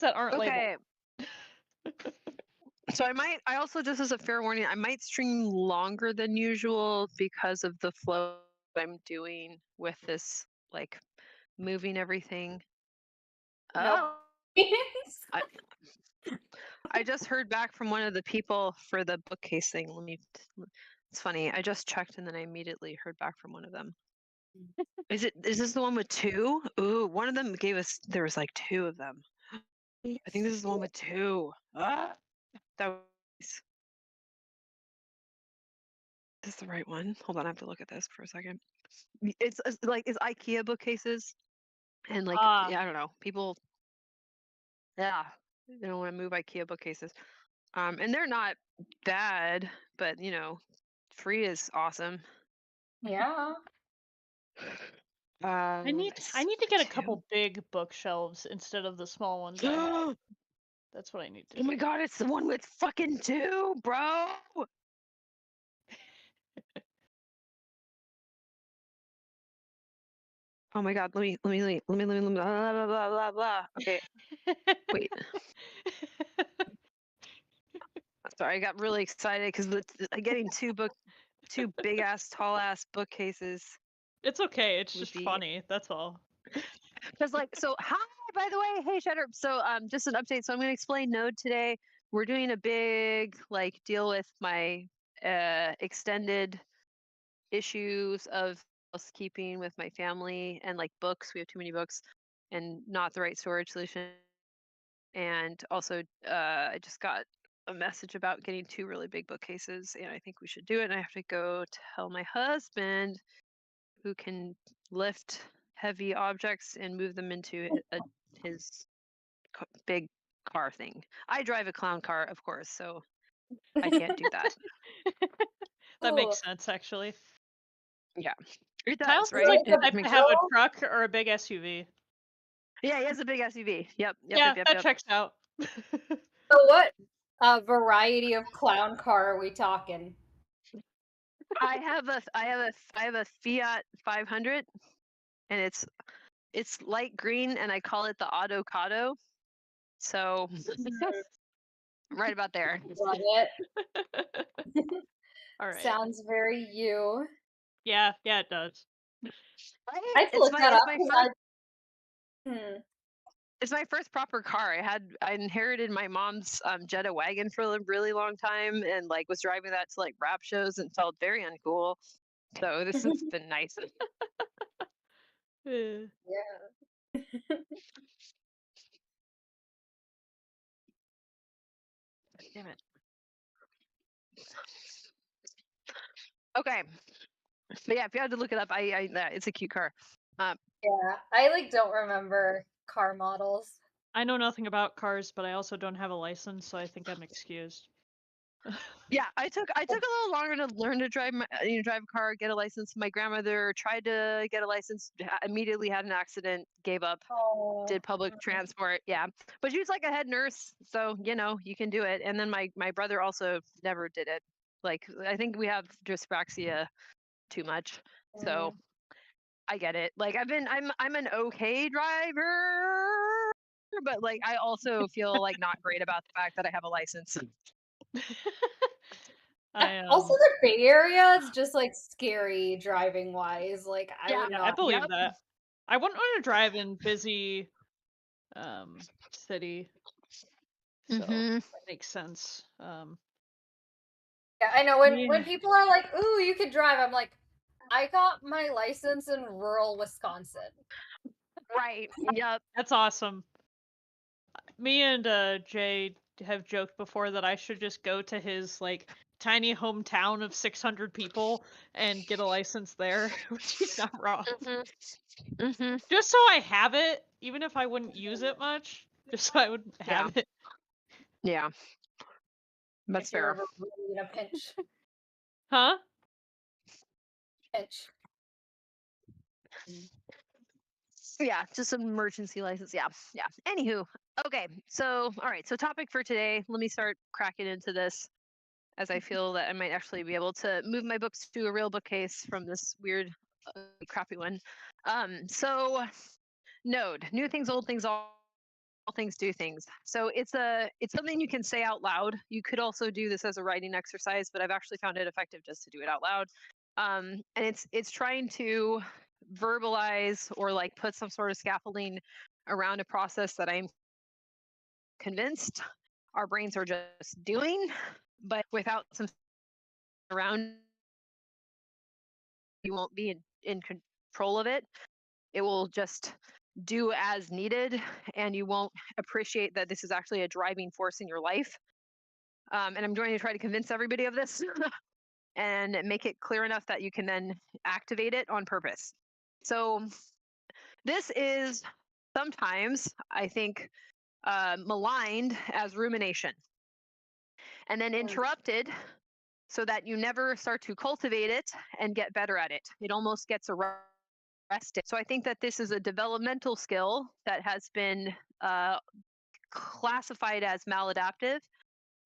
that aren't labeled. Okay. So I also, just as a fair warning, I might stream longer than usual because of the flow I'm doing with this, like, moving everything. No. Oh, I, I just heard back from one of the people for the bookcase thing. It's funny. I just checked and then I immediately heard back from one of them. Is this the one with two? Ooh, one of them gave us, there was like two of them. I think this is the one with two. Ah, that was, is this the right one? Hold on, I have to look at this for a second. It's like, it's IKEA bookcases, and like, Ah, yeah, I don't know, people, yeah, they don't want to move IKEA bookcases. And they're not bad, but free is awesome. Yeah. I need to get a couple big bookshelves instead of the small ones I have. Oh That's what I need to my do. god, it's the one with fucking two, bro. Oh my god, let me blah, blah, blah, blah, blah. Okay, wait. Sorry, I got really excited because getting two big ass, tall ass bookcases It's okay. It's would just be, funny. That's all. because, like, so hi, by the way, hey Shutter. So just an update. So I'm gonna explain Node today. We're doing a big, like, deal with my extended issues of housekeeping with my family and, like, books. We have too many books and not the right storage solution. And also, I just got a message about getting two really big bookcases, and I think we should do it. And I have to go tell my husband, who can lift heavy objects and move them into his big car thing. I drive a clown car, of course, so I can't do that. That Ooh. makes sense, actually. Yeah, it Kyle does, seems right? like the It type to makes have a Bill? truck or a big SUV. Yeah, he has a big SUV. Yep. Yeah, that checks out. So what variety of clown car are we talking? I have a Fiat 500, and it's light green, and I call it the Autocado. So right about there. Love it. All right. Sounds very you. Yeah, it does. Right? I have to It's look that up my because first it's my first proper car. I inherited my mom's Jetta wagon for a really long time, and, like, was driving that to, like, rap shows and felt very uncool. So this has been nice. Eh. yeah. Damn it. Okay. But yeah, if you had to look it up, it's a cute car. Yeah, I like don't remember car models. I know nothing about cars, but I also don't have a license, so I think I'm excused. Yeah, I took a little longer to learn to drive drive a car, get a license. My grandmother tried to get a license, immediately had an accident, gave up, Oh. did public transport. Yeah, but she was like a head nurse, so you can do it. And then my brother also never did it. Like, I think we have dyspraxia too much, so I get it. Like, I'm an okay driver, but, like, I also feel like not great about the fact that I have a license. Also, the Bay Area is just like scary driving wise. Like I Yeah, would Yeah, I not. believe yep. that. I wouldn't want to drive in busy city. So that makes sense. Yeah, I know Yeah. when people are like, "Ooh, you could drive," I'm like, I got my license in rural Wisconsin. Right. Yep. That's awesome. Me and Jay have joked before that I should just go to his like tiny hometown of 600 people and get a license there, which he's not wrong. Just so I have it, even if I wouldn't use it much, just so I would have it. Yeah. That's If you're fair. ever really in a pinch. Huh? Pinch. Yeah, just an emergency license. Yeah. Yeah. Anywho, okay. So, all right. So, topic for today. Let me start cracking into this, as I feel that I might actually be able to move my books to a real bookcase from this weird, crappy one. So, Node, new things, old things, all things do things. So it's something you can say out loud. You could also do this as a writing exercise, but I've actually found it effective just to do it out loud. And it's trying to verbalize or like put some sort of scaffolding around a process that I'm convinced our brains are just doing, but without some around, you won't be in control of it. It will just do as needed, and you won't appreciate that this is actually a driving force in your life. And I'm going to try to convince everybody of this and make it clear enough that you can then activate it on purpose. So this is sometimes, I think, maligned as rumination, and then interrupted so that you never start to cultivate it and get better at it. It almost gets arrested. So I think that this is a developmental skill that has been classified as maladaptive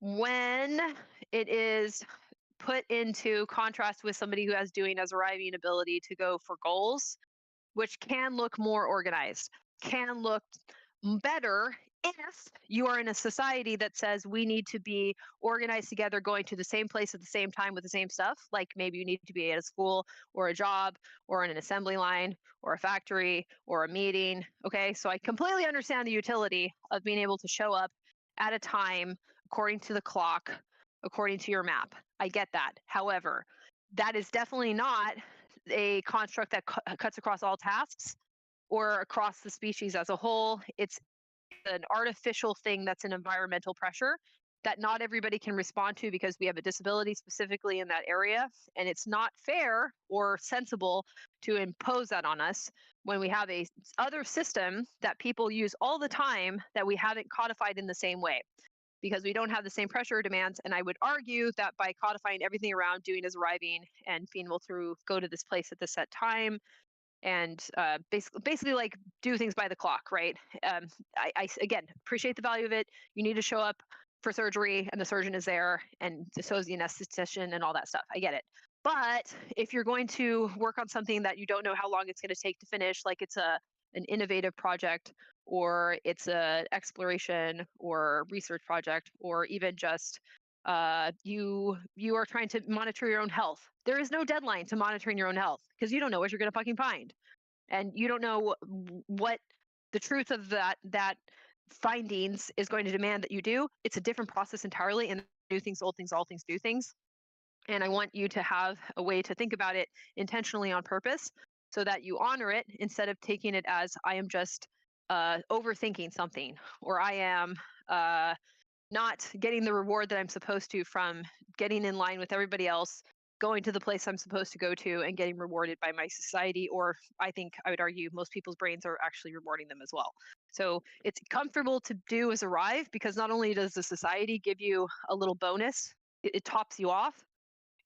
when it is put into contrast with somebody who has doing as arriving ability to go for goals, which can look more organized, can look better if you are in a society that says we need to be organized together, going to the same place at the same time with the same stuff. Like maybe you need to be at a school or a job or in an assembly line or a factory or a meeting. Okay, so I completely understand the utility of being able to show up at a time according to the clock, according to your map. I get that. However, that is definitely not a construct that cuts across all tasks or across the species as a whole. It's an artificial thing that's an environmental pressure that not everybody can respond to because we have a disability specifically in that area. And it's not fair or sensible to impose that on us when we have a other system that people use all the time that we haven't codified in the same way, because we don't have the same pressure demands. And I would argue that by codifying everything around doing is arriving and being able to go to this place at this set time and basically like do things by the clock, right? I again appreciate the value of it. You need to show up for surgery and the surgeon is there, and so is the anesthetician and all that stuff. I get it. But if you're going to work on something that you don't know how long it's going to take to finish, like it's an innovative project, or it's a exploration or research project, or even just you are trying to monitor your own health. There is no deadline to monitoring your own health because you don't know what you're going to fucking find, and you don't know what the truth of that findings is going to demand that you do. It's a different process entirely, and new things, old things, all things, do things. And I want you to have a way to think about it intentionally on purpose so that you honor it instead of taking it as I am just overthinking something, or I am not getting the reward that I'm supposed to from getting in line with everybody else, going to the place I'm supposed to go to, and getting rewarded by my society. Or I think I would argue most people's brains are actually rewarding them as well. So it's comfortable to do as arrive, because not only does the society give you a little bonus, it tops you off,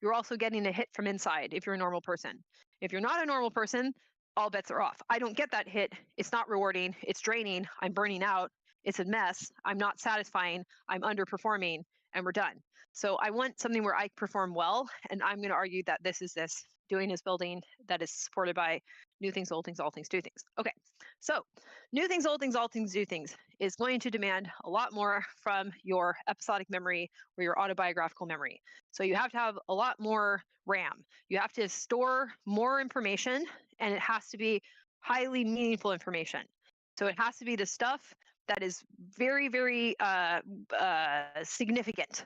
you're also getting a hit from inside if you're a normal person. If you're not a normal person, all bets are off. I don't get that hit. It's not rewarding. It's draining. I'm burning out. It's a mess. I'm not satisfying. I'm underperforming, and we're done. So I want something where I perform well, and I'm going to argue that this is this doing is building that is supported by new things, old things, all things, do things. Okay, so new things, old things, all things, do things is going to demand a lot more from your episodic memory or your autobiographical memory. So you have to have a lot more RAM. You have to store more information, and it has to be highly meaningful information. So it has to be the stuff that is very, very significant.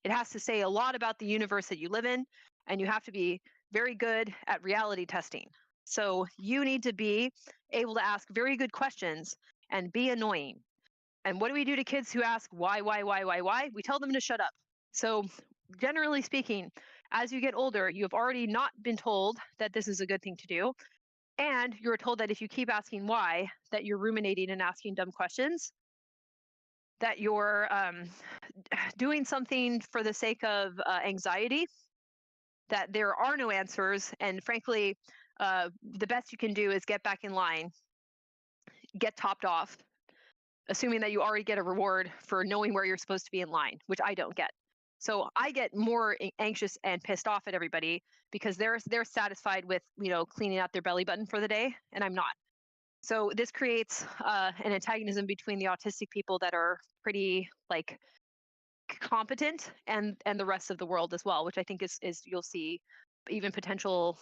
It has to say a lot about the universe that you live in, and you have to be very good at reality testing. So you need to be able to ask very good questions and be annoying. And what do we do to kids who ask why? We tell them to shut up. So generally speaking, as you get older, you have already not been told that this is a good thing to do. And you're told that if you keep asking why, that you're ruminating and asking dumb questions, that you're doing something for the sake of anxiety, that there are no answers. And frankly, the best you can do is get back in line, get topped off, assuming that you already get a reward for knowing where you're supposed to be in line, which I don't get. So I get more anxious and pissed off at everybody because they're satisfied with, cleaning out their belly button for the day, and I'm not. So this creates an antagonism between the autistic people that are pretty like competent and the rest of the world as well, which I think is you'll see even potential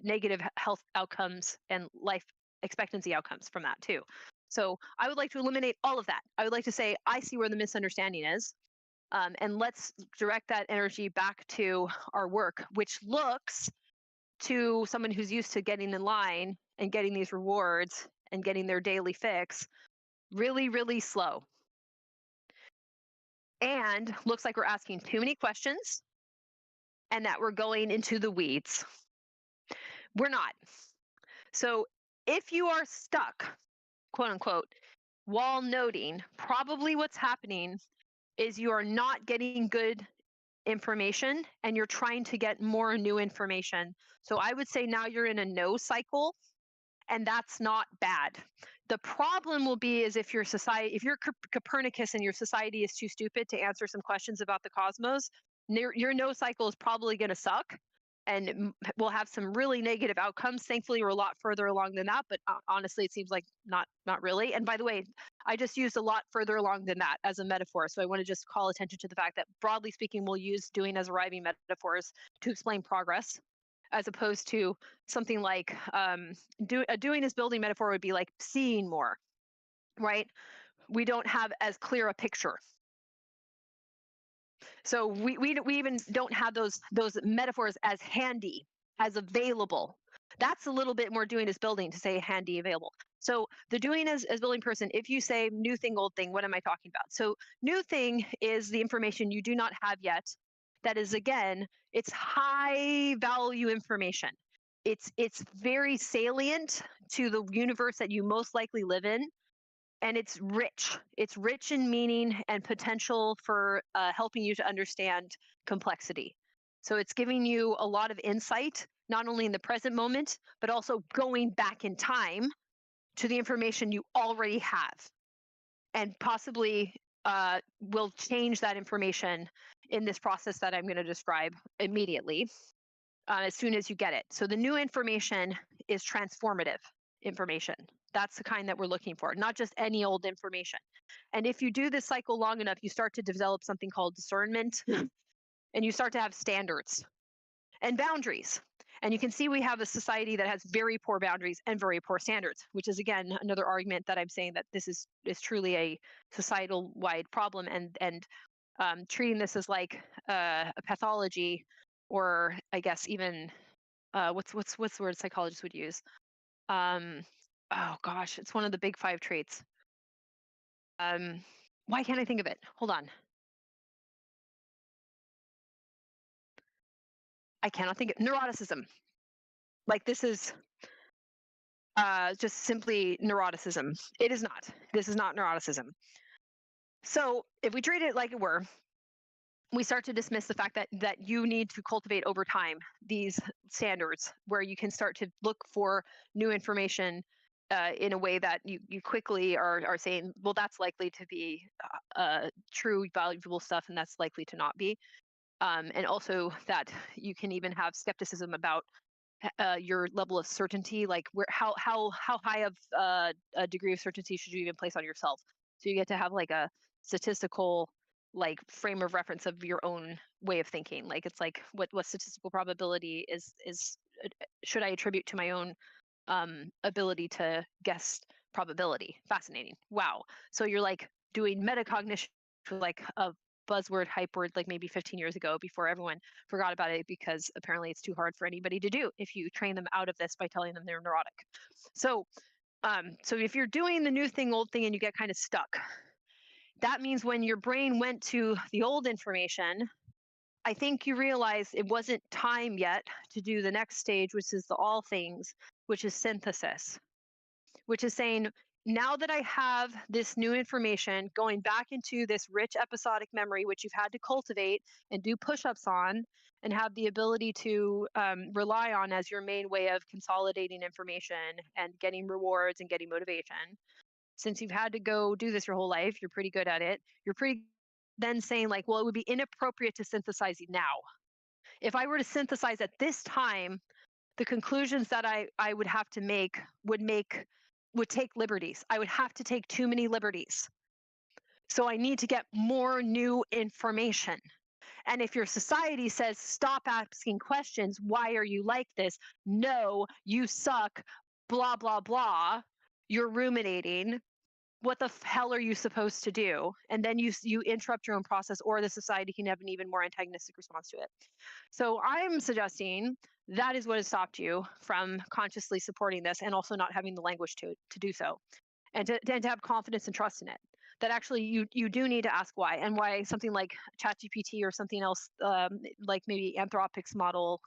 negative health outcomes and life expectancy outcomes from that too. So I would like to eliminate all of that. I would like to say I see where the misunderstanding is, and let's direct that energy back to our work, which looks to someone who's used to getting in line and getting these rewards and getting their daily fix really, really slow. And looks like we're asking too many questions and that we're going into the weeds. We're not. So if you are stuck, quote unquote, while noting, probably what's happening is you are not getting good information and you're trying to get more new information. So I would say now you're in a no cycle, and that's not bad. The problem will be is if your society, if you're Copernicus and your society is too stupid to answer some questions about the cosmos, your no cycle is probably going to suck and we'll have some really negative outcomes. Thankfully, we're a lot further along than that, but honestly, it seems like not really. And by the way, I just used a lot further along than that as a metaphor. So I want to just call attention to the fact that broadly speaking, we'll use doing as arriving metaphors to explain progress, as opposed to something like doing as building metaphor would be like seeing more, right? We don't have as clear a picture. So we even don't have those metaphors as handy, as available. That's a little bit more doing as building to say handy, available. So the doing as building person, if you say new thing, old thing, what am I talking about? So new thing is the information you do not have yet. That is, again, it's high value information. It's very salient to the universe that you most likely live in, and it's rich. It's rich in meaning and potential for helping you to understand complexity. So it's giving you a lot of insight, not only in the present moment, but also going back in time to the information you already have, and possibly will change that information in this process that I'm going to describe immediately as soon as you get it. So the new information is transformative information. That's the kind that we're looking for, not just any old information. And if you do this cycle long enough, you start to develop something called discernment and you start to have standards and boundaries. And you can see we have a society that has very poor boundaries and very poor standards, which is, again, another argument that I'm saying that this is truly a societal wide problem, and treating this as like a pathology, or I guess even what's the word psychologists would use? Oh gosh, it's one of the big 5 traits. Why can't I think of it? Hold on. I cannot think of neuroticism. Like this is just simply neuroticism. It is not. This is not neuroticism. So if we treat it like it were, we start to dismiss the fact that you need to cultivate over time these standards where you can start to look for new information in a way that you quickly are saying, well, that's likely to be true, valuable stuff, and that's likely to not be. And also that you can even have skepticism about your level of certainty, like how high of a degree of certainty should you even place on yourself. So you get to have like a statistical like frame of reference of your own way of thinking. Like it's like what statistical probability is should I attribute to my own ability to guess probability. Fascinating. Wow. So you're like doing metacognition, like a buzzword, hype word, like maybe 15 years ago before everyone forgot about it, because apparently it's too hard for anybody to do if you train them out of this by telling them they're neurotic. So so if you're doing the new thing, old thing, and you get kind of stuck, that means when your brain went to the old information, I think you realize it wasn't time yet to do the next stage, which is the all things, which is synthesis, which is saying, now that I have this new information, going back into this rich episodic memory, which you've had to cultivate and do push ups on, and have the ability to rely on as your main way of consolidating information and getting rewards and getting motivation. Since you've had to go do this your whole life, you're pretty good at it. You're pretty then saying, like, well, it would be inappropriate to synthesize now. If I were to synthesize at this time, the conclusions that I would have to make would make would take liberties. I would have to take too many liberties. So I need to get more new information. And if your society says, stop asking questions, why are you like this? No, you suck, blah, blah, blah. You're ruminating. What the hell are you supposed to do? And then you interrupt your own process, or the society can have an even more antagonistic response to it. So I'm suggesting that is what has stopped you from consciously supporting this, and also not having the language to do so, and to have confidence and trust in it. That actually you do need to ask why, and why something like ChatGPT or something else, like maybe Anthropic's model,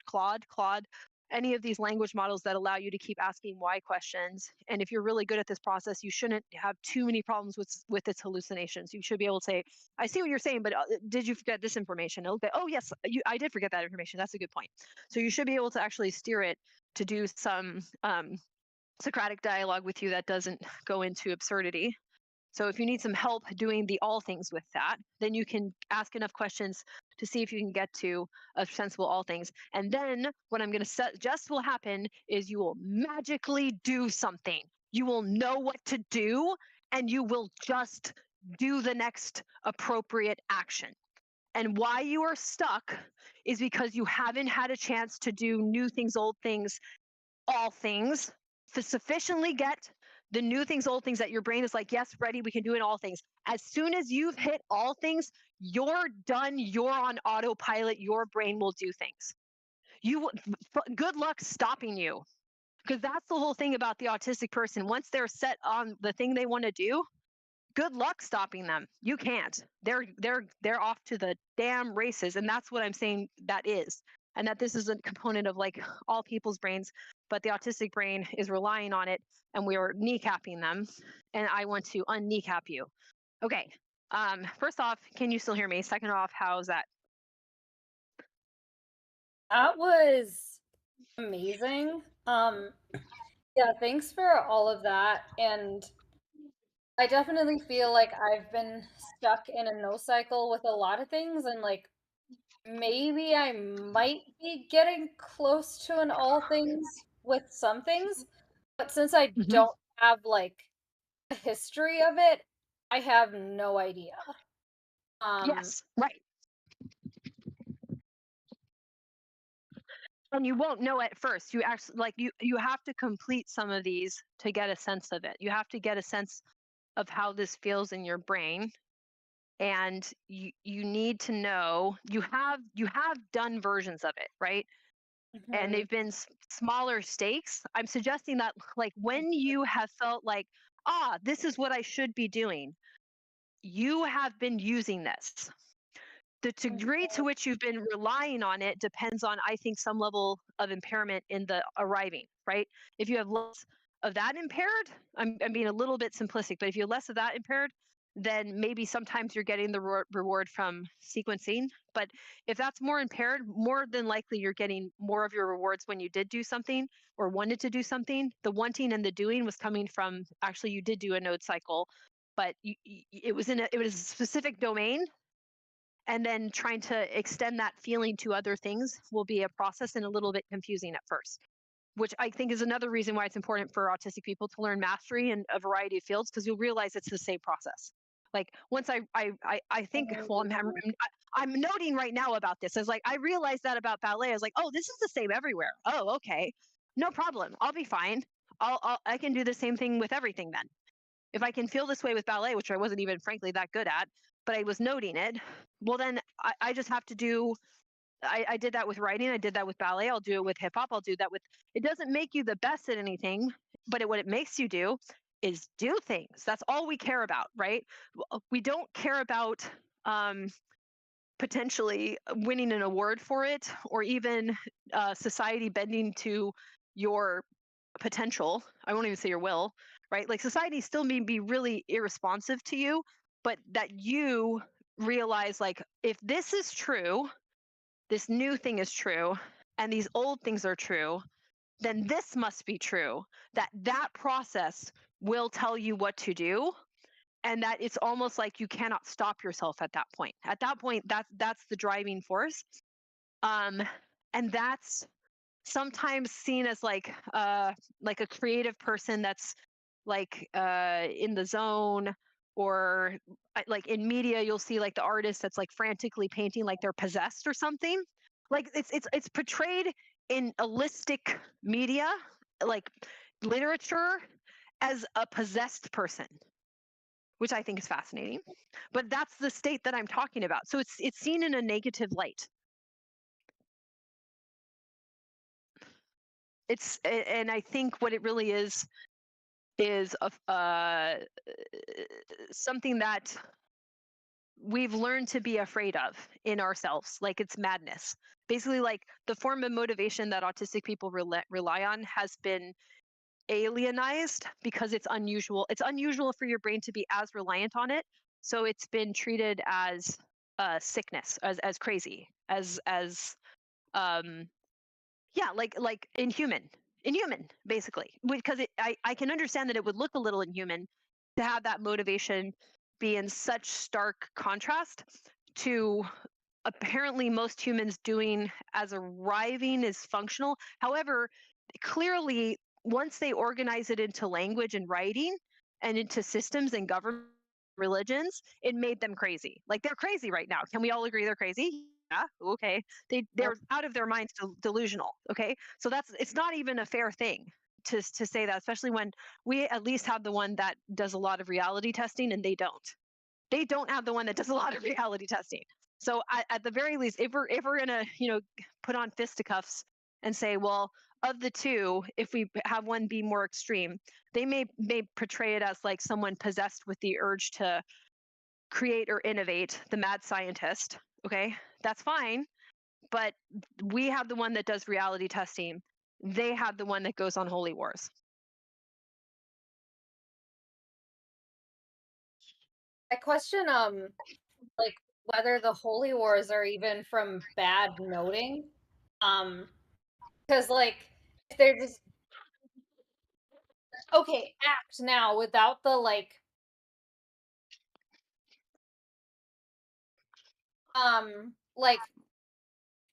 Claude, any of these language models that allow you to keep asking why questions. And if you're really good at this process, you shouldn't have too many problems with its hallucinations. You should be able to say, I see what you're saying, but did you forget this information? It'll go, oh yes, I did forget that information. That's a good point. So you should be able to actually steer it to do some Socratic dialogue with you that doesn't go into absurdity. So if you need some help doing the all things with that, then you can ask enough questions to see if you can get to a sensible all things. And then what I'm going to suggest will happen is you will magically do something. You will know what to do, and you will just do the next appropriate action. And why you are stuck is because you haven't had a chance to do new things, old things, all things, to sufficiently get the new things, old things, that your brain is like, yes, ready, we can do it, all things. As soon as you've hit all things, you're done, you're on autopilot, your brain will do things. Good luck stopping you, because that's the whole thing about the autistic person. Once they're set on the thing they want to do, good luck stopping them. You can't. They're off to the damn races. And that's what I'm saying that is. And that this is a component of like all people's brains, but the autistic brain is relying on it, and we are kneecapping them. And I want to unkneecap you. Okay. First off, can you still hear me? Second off, how's that? That was amazing. Yeah, thanks for all of that. And I definitely feel like I've been stuck in a no cycle with a lot of things, and like maybe I might be getting close to an all things with some things, but since I Mm-hmm. don't have like a history of it, I have no idea. Yes, right. And you won't know at first. You actually like you have to complete some of these to get a sense of it. You have to get a sense of how this feels in your brain, and you need to know you have done versions of it, right? And Mhm. they've been smaller stakes. I'm suggesting that like when you have felt like, this is what I should be doing, you have been using this. The degree to which you've been relying on it depends on, I think, some level of impairment in the arriving, right? If you have less of that impaired, I'm being a little bit simplistic, but if you have less of that impaired, then maybe sometimes you're getting the reward from sequencing. But if that's more impaired, more than likely you're getting more of your rewards when you did do something or wanted to do something. The wanting and the doing was coming from, actually you did do a node cycle, but it was it was a specific domain, and then trying to extend that feeling to other things will be a process and a little bit confusing at first, which I think is another reason why it's important for autistic people to learn mastery in a variety of fields, because you'll realize it's the same process. Like once I think, well, I'm noting right now about this. I was like, I realized that about ballet. I was like, oh, this is the same everywhere. Oh, okay, no problem. I'll be fine. I can do the same thing with everything then. If I can feel this way with ballet, which I wasn't even frankly that good at, but I was noting it, well, then I just have to do, I did that with writing. I did that with ballet. I'll do it with hip hop. I'll do that with, it doesn't make you the best at anything, but what it makes you do is do things. That's all we care about, right? We don't care about potentially winning an award for it, or even society bending to your potential. I won't even say your will, right? Like society still may be really irresponsive to you, but that you realize, like, if this is true, this new thing is true, and these old things are true, then this must be true. That process will tell you what to do, and that it's almost like you cannot stop yourself at that point. At that point, that's the driving force. And that's sometimes seen as like a creative person that's like in the zone, or like in media you'll see like the artist that's like frantically painting like they're possessed or something. Like it's portrayed in holistic media, like literature, as a possessed person, which I think is fascinating. But that's the state that I'm talking about. So it's seen in a negative light. And I think what it really is something that we've learned to be afraid of in ourselves. Like it's madness. Basically, like the form of motivation that autistic people rely on has been alienized because it's unusual. It's unusual for your brain to be as reliant on it. So it's been treated as sickness, as crazy, as yeah, like inhuman, basically. Because I can understand that it would look a little inhuman to have that motivation be in such stark contrast to apparently most humans doing as arriving is functional. However, clearly, once they organize it into language and writing and into systems and government religions, it made them crazy. Like they're crazy right now. Can we all agree they're crazy? Yeah, okay. They're out of their minds, delusional. Okay, so it's not even a fair thing to say that, especially when we at least have the one that does a lot of reality testing and they don't. They don't have the one that does a lot of reality testing. So at the very least, if we're gonna put on fisticuffs and say, well, of the two, if we have one be more extreme, they may portray it as like someone possessed with the urge to create or innovate, the mad scientist. Okay, that's fine, but we have the one that does reality testing. They have the one that goes on holy wars. I question like whether the holy wars are even from bad noting. Because like if they're just okay, act now without the like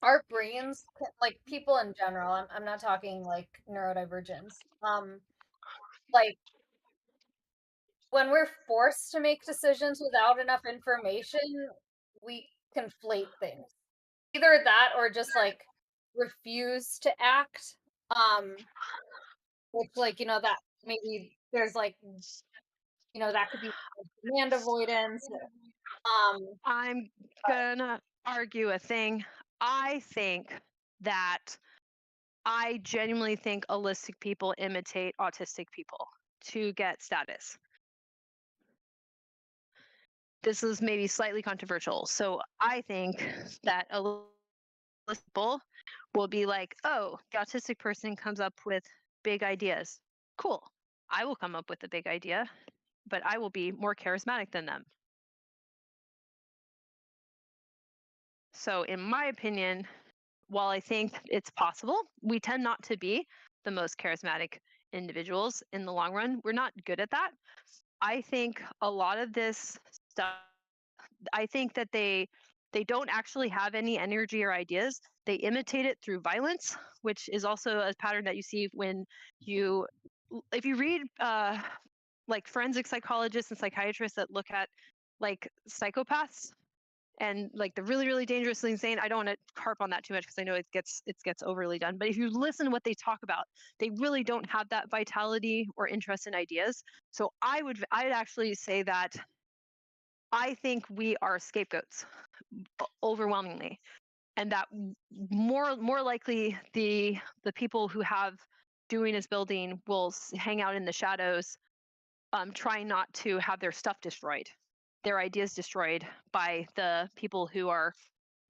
our brains, like people in general, I'm not talking like neurodivergence. Like when we're forced to make decisions without enough information, we conflate things. Either that or just like refuse to act. Which like, that maybe there's like, that could be demand avoidance. I'm gonna argue a thing. I think that I genuinely think holistic people imitate autistic people to get status. This is maybe slightly controversial. So I think that holistic people will be like, oh, the autistic person comes up with big ideas. Cool. I will come up with a big idea, but I will be more charismatic than them. So, in my opinion, while I think it's possible, we tend not to be the most charismatic individuals in the long run. We're not good at that. I think a lot of this stuff, I think that they don't actually have any energy or ideas. They imitate it through violence, which is also a pattern that you see when you if you read like forensic psychologists and psychiatrists that look at like psychopaths and like the really really dangerously insane. I don't want to harp on that too much because I know it gets overly done, but if you listen to what they talk about, they really don't have that vitality or interest in ideas. So I'd actually say that I think we are scapegoats overwhelmingly, and that more likely the people who have doing is building will hang out in the shadows, trying not to have their stuff destroyed, their ideas destroyed by the people who are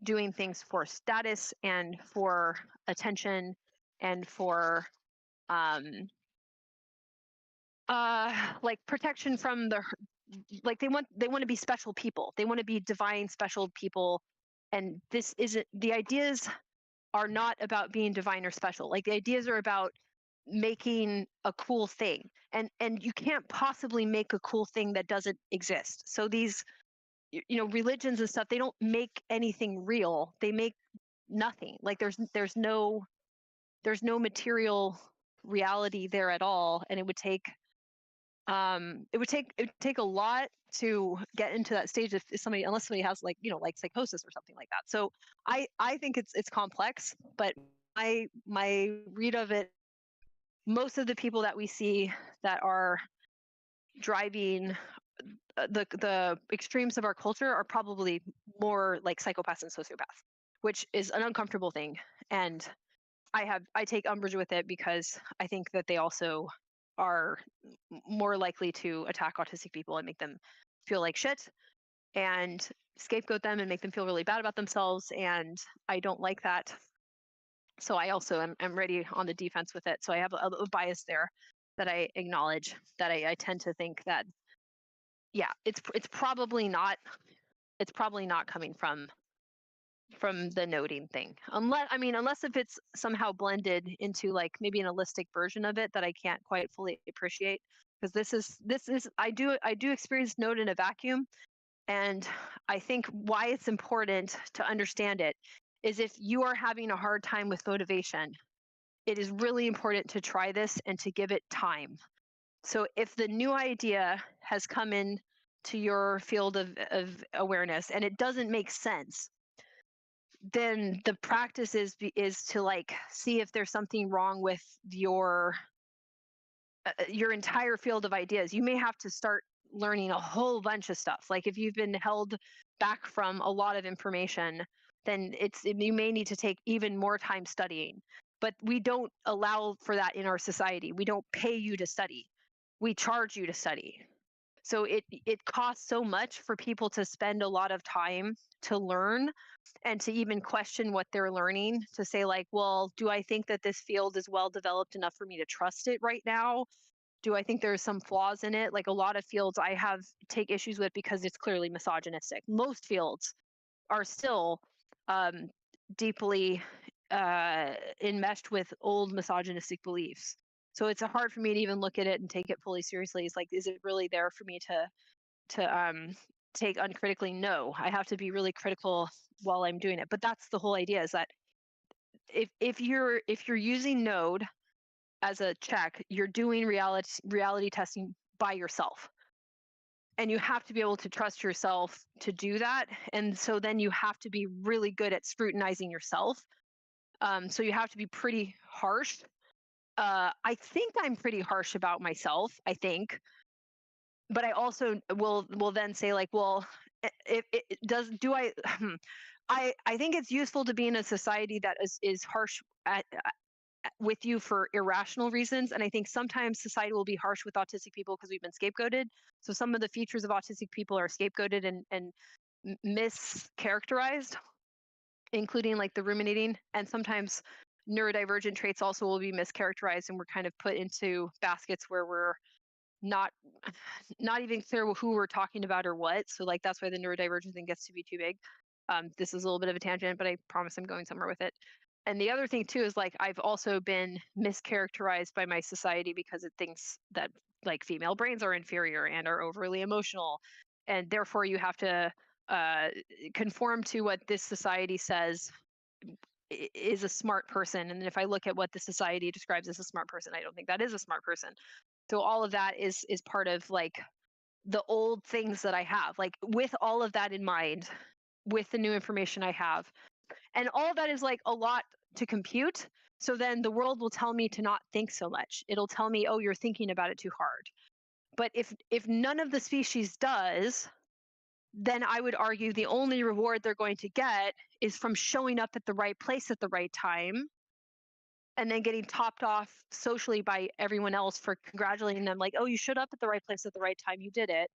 doing things for status and for attention and for like protection from the like they want to be special people. They want to be divine special people, and this isn't the ideas are not about being divine or special. Like the ideas are about making a cool thing, and you can't possibly make a cool thing that doesn't exist. So these religions and stuff, they don't make anything real. They make nothing. Like there's no there's no material reality there at all, and it would take a lot to get into that stage if somebody, unless somebody has like, like psychosis or something like that. So I think it's complex, but my read of it, most of the people that we see that are driving the extremes of our culture are probably more like psychopaths and sociopaths, which is an uncomfortable thing. And I take umbrage with it because I think that they also are more likely to attack autistic people and make them feel like shit and scapegoat them and make them feel really bad about themselves. And I don't like that. So I also am ready on the defense with it. So I have a bias there that I acknowledge, that I tend to think that, yeah, it's probably not coming from the noting thing, unless if it's somehow blended into like maybe an holistic version of it that I can't quite fully appreciate, because this is I do experience note in a vacuum. And I think why it's important to understand it is, if you are having a hard time with motivation, it is really important to try this and to give it time. So if the new idea has come in to your field of awareness and it doesn't make sense, then the practice is to like see if there's something wrong with your entire field of ideas. You may have to start learning a whole bunch of stuff. Like if you've been held back from a lot of information, then you may need to take even more time studying. But we don't allow for that in our society. We don't pay you to study. We charge you to study. So it costs so much for people to spend a lot of time to learn and to even question what they're learning, to say like, well, do I think that this field is well developed enough for me to trust it right now? Do I think there's some flaws in it? Like a lot of fields I take issues with because it's clearly misogynistic. Most fields are still deeply enmeshed with old misogynistic beliefs. So it's hard for me to even look at it and take it fully seriously. It's like, is it really there for me to take uncritically? No, I have to be really critical while I'm doing it. But that's the whole idea, is that if you're using Node as a check, you're doing reality testing by yourself. And you have to be able to trust yourself to do that. And so then you have to be really good at scrutinizing yourself. So you have to be pretty harsh. I think I'm pretty harsh about myself, I think. But I also will then say like, well, if it does, do I, I think it's useful to be in a society that is harsh with you for irrational reasons. And I think sometimes society will be harsh with autistic people because we've been scapegoated. So some of the features of autistic people are scapegoated and mischaracterized, including like the ruminating. And sometimes neurodivergent traits also will be mischaracterized, and we're kind of put into baskets where we're not even clear who we're talking about or what. So like that's why the neurodivergent thing gets to be too big. This is a little bit of a tangent, but I promise I'm going somewhere with it. And the other thing too is like I've also been mischaracterized by my society because it thinks that like female brains are inferior and are overly emotional, and therefore you have to conform to what this society says is a smart person. And if I look at what the society describes as a smart person, I don't think that is a smart person. So all of that is part of like the old things that I have. Like with all of that in mind, with the new information I have, and all of that is like a lot to compute. So then the world will tell me to not think so much. It'll tell me, oh, you're thinking about it too hard. But if none of the species does, then I would argue the only reward they're going to get is from showing up at the right place at the right time, and then getting topped off socially by everyone else for congratulating them, like, oh, you showed up at the right place at the right time, you did it.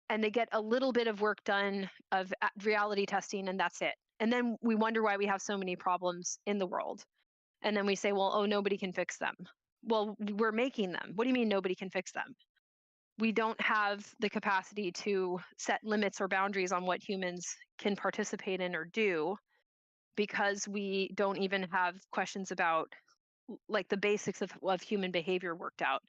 And they get a little bit of work done of reality testing, and that's it. And then we wonder why we have so many problems in the world. And then we say, well, oh, nobody can fix them. Well, we're making them. What do you mean nobody can fix them? We don't have the capacity to set limits or boundaries on what humans can participate in or do, because we don't even have questions about like the basics of human behavior worked out.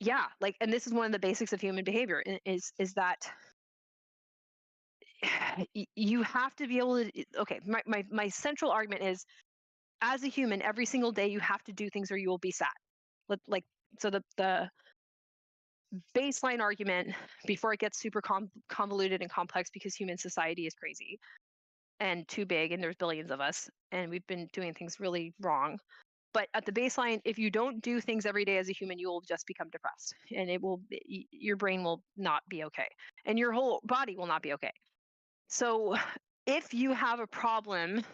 Yeah, like, and this is one of the basics of human behavior is that you have to be able to, okay, my central argument is as a human, every single day you have to do things or you will be sad. Like, so the baseline argument before it gets super convoluted and complex, because human society is crazy and too big and there's billions of us and we've been doing things really wrong. But at the baseline, if you don't do things every day as a human, you will just become depressed and your brain will not be okay and your whole body will not be okay. So if you have a problem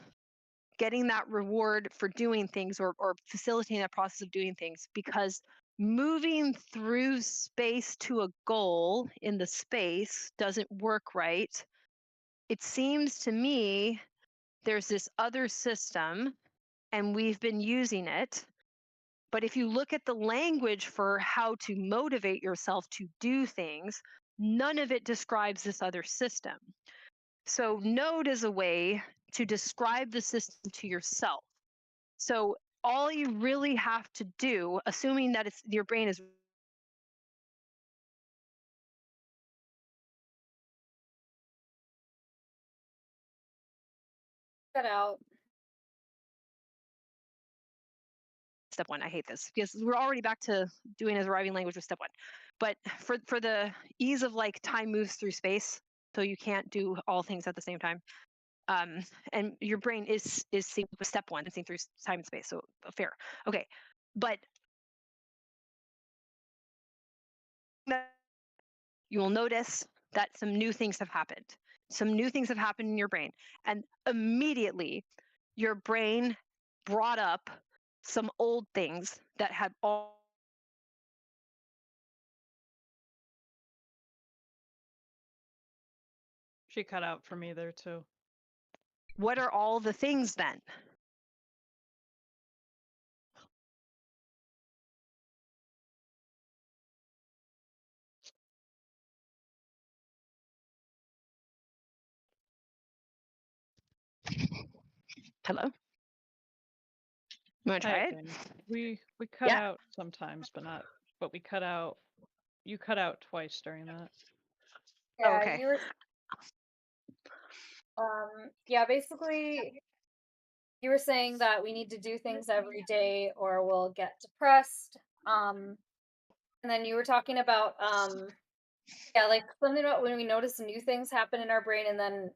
getting that reward for doing things, or facilitating that process of doing things, because moving through space to a goal in the space doesn't work right, it seems to me there's this other system and we've been using it. But if you look at the language for how to motivate yourself to do things, none of it describes this other system. So node is a way to describe the system to yourself. So all you really have to do, assuming that it's your brain is, Cut out. step one. I hate this because we're already back to doing as arriving language with step one. But for the ease of like time moves through space, so you can't do all things at the same time. And your brain is seeing step one, seeing through time and space. So fair. Okay. But you will notice that some new things have happened. Some new things have happened in your brain. And immediately your brain brought up some old things that had all. She cut out for me there too. What are all the things then? Hello? You want to Hi try it? again. We cut Yeah. out sometimes, but we cut out. You cut out twice during that. Oh, Yeah, okay. you were yeah, basically you were saying that we need to do things every day or we'll get depressed. And then you were talking about yeah, like something about when we notice new things happen in our brain and then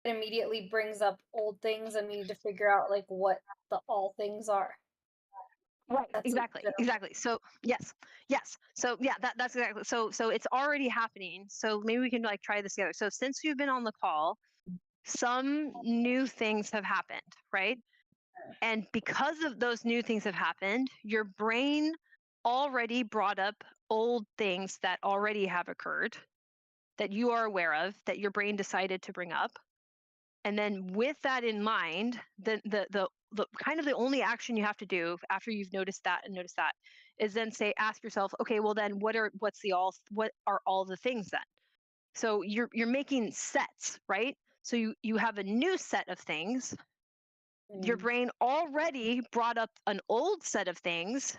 it immediately brings up old things and we need to figure out like what the all things are. Right, That's what exactly, exactly. So yes. So yeah, that's exactly. So it's already happening. So maybe we can like try this together. So since you've been on the call, some new things have happened, right? And because of those new things have happened, your brain already brought up old things that already have occurred, that you are aware of, that your brain decided to bring up. And then with that in mind, the kind of the only action you have to do after you've noticed that and noticed that is then ask yourself, okay, well then what are all the things then? So you're making sets, right? So you have a new set of things. Your brain already brought up an old set of things,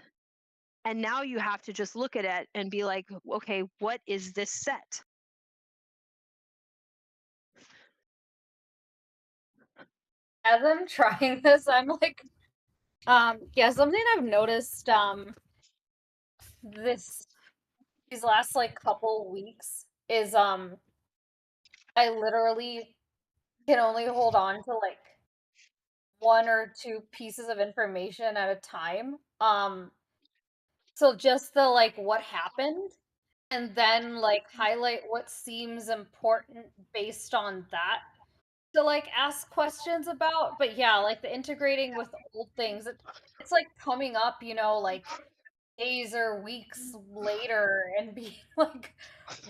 and now you have to just look at it and be like, okay, what is this set? As I'm trying this, I'm like, yeah, something I've noticed, this these last like couple weeks is, I literally can only hold on to like one or two pieces of information at a time. So just the like what happened and then like highlight what seems important based on that to like ask questions about. But yeah, like the integrating with old things, it's like coming up, like days or weeks later and being like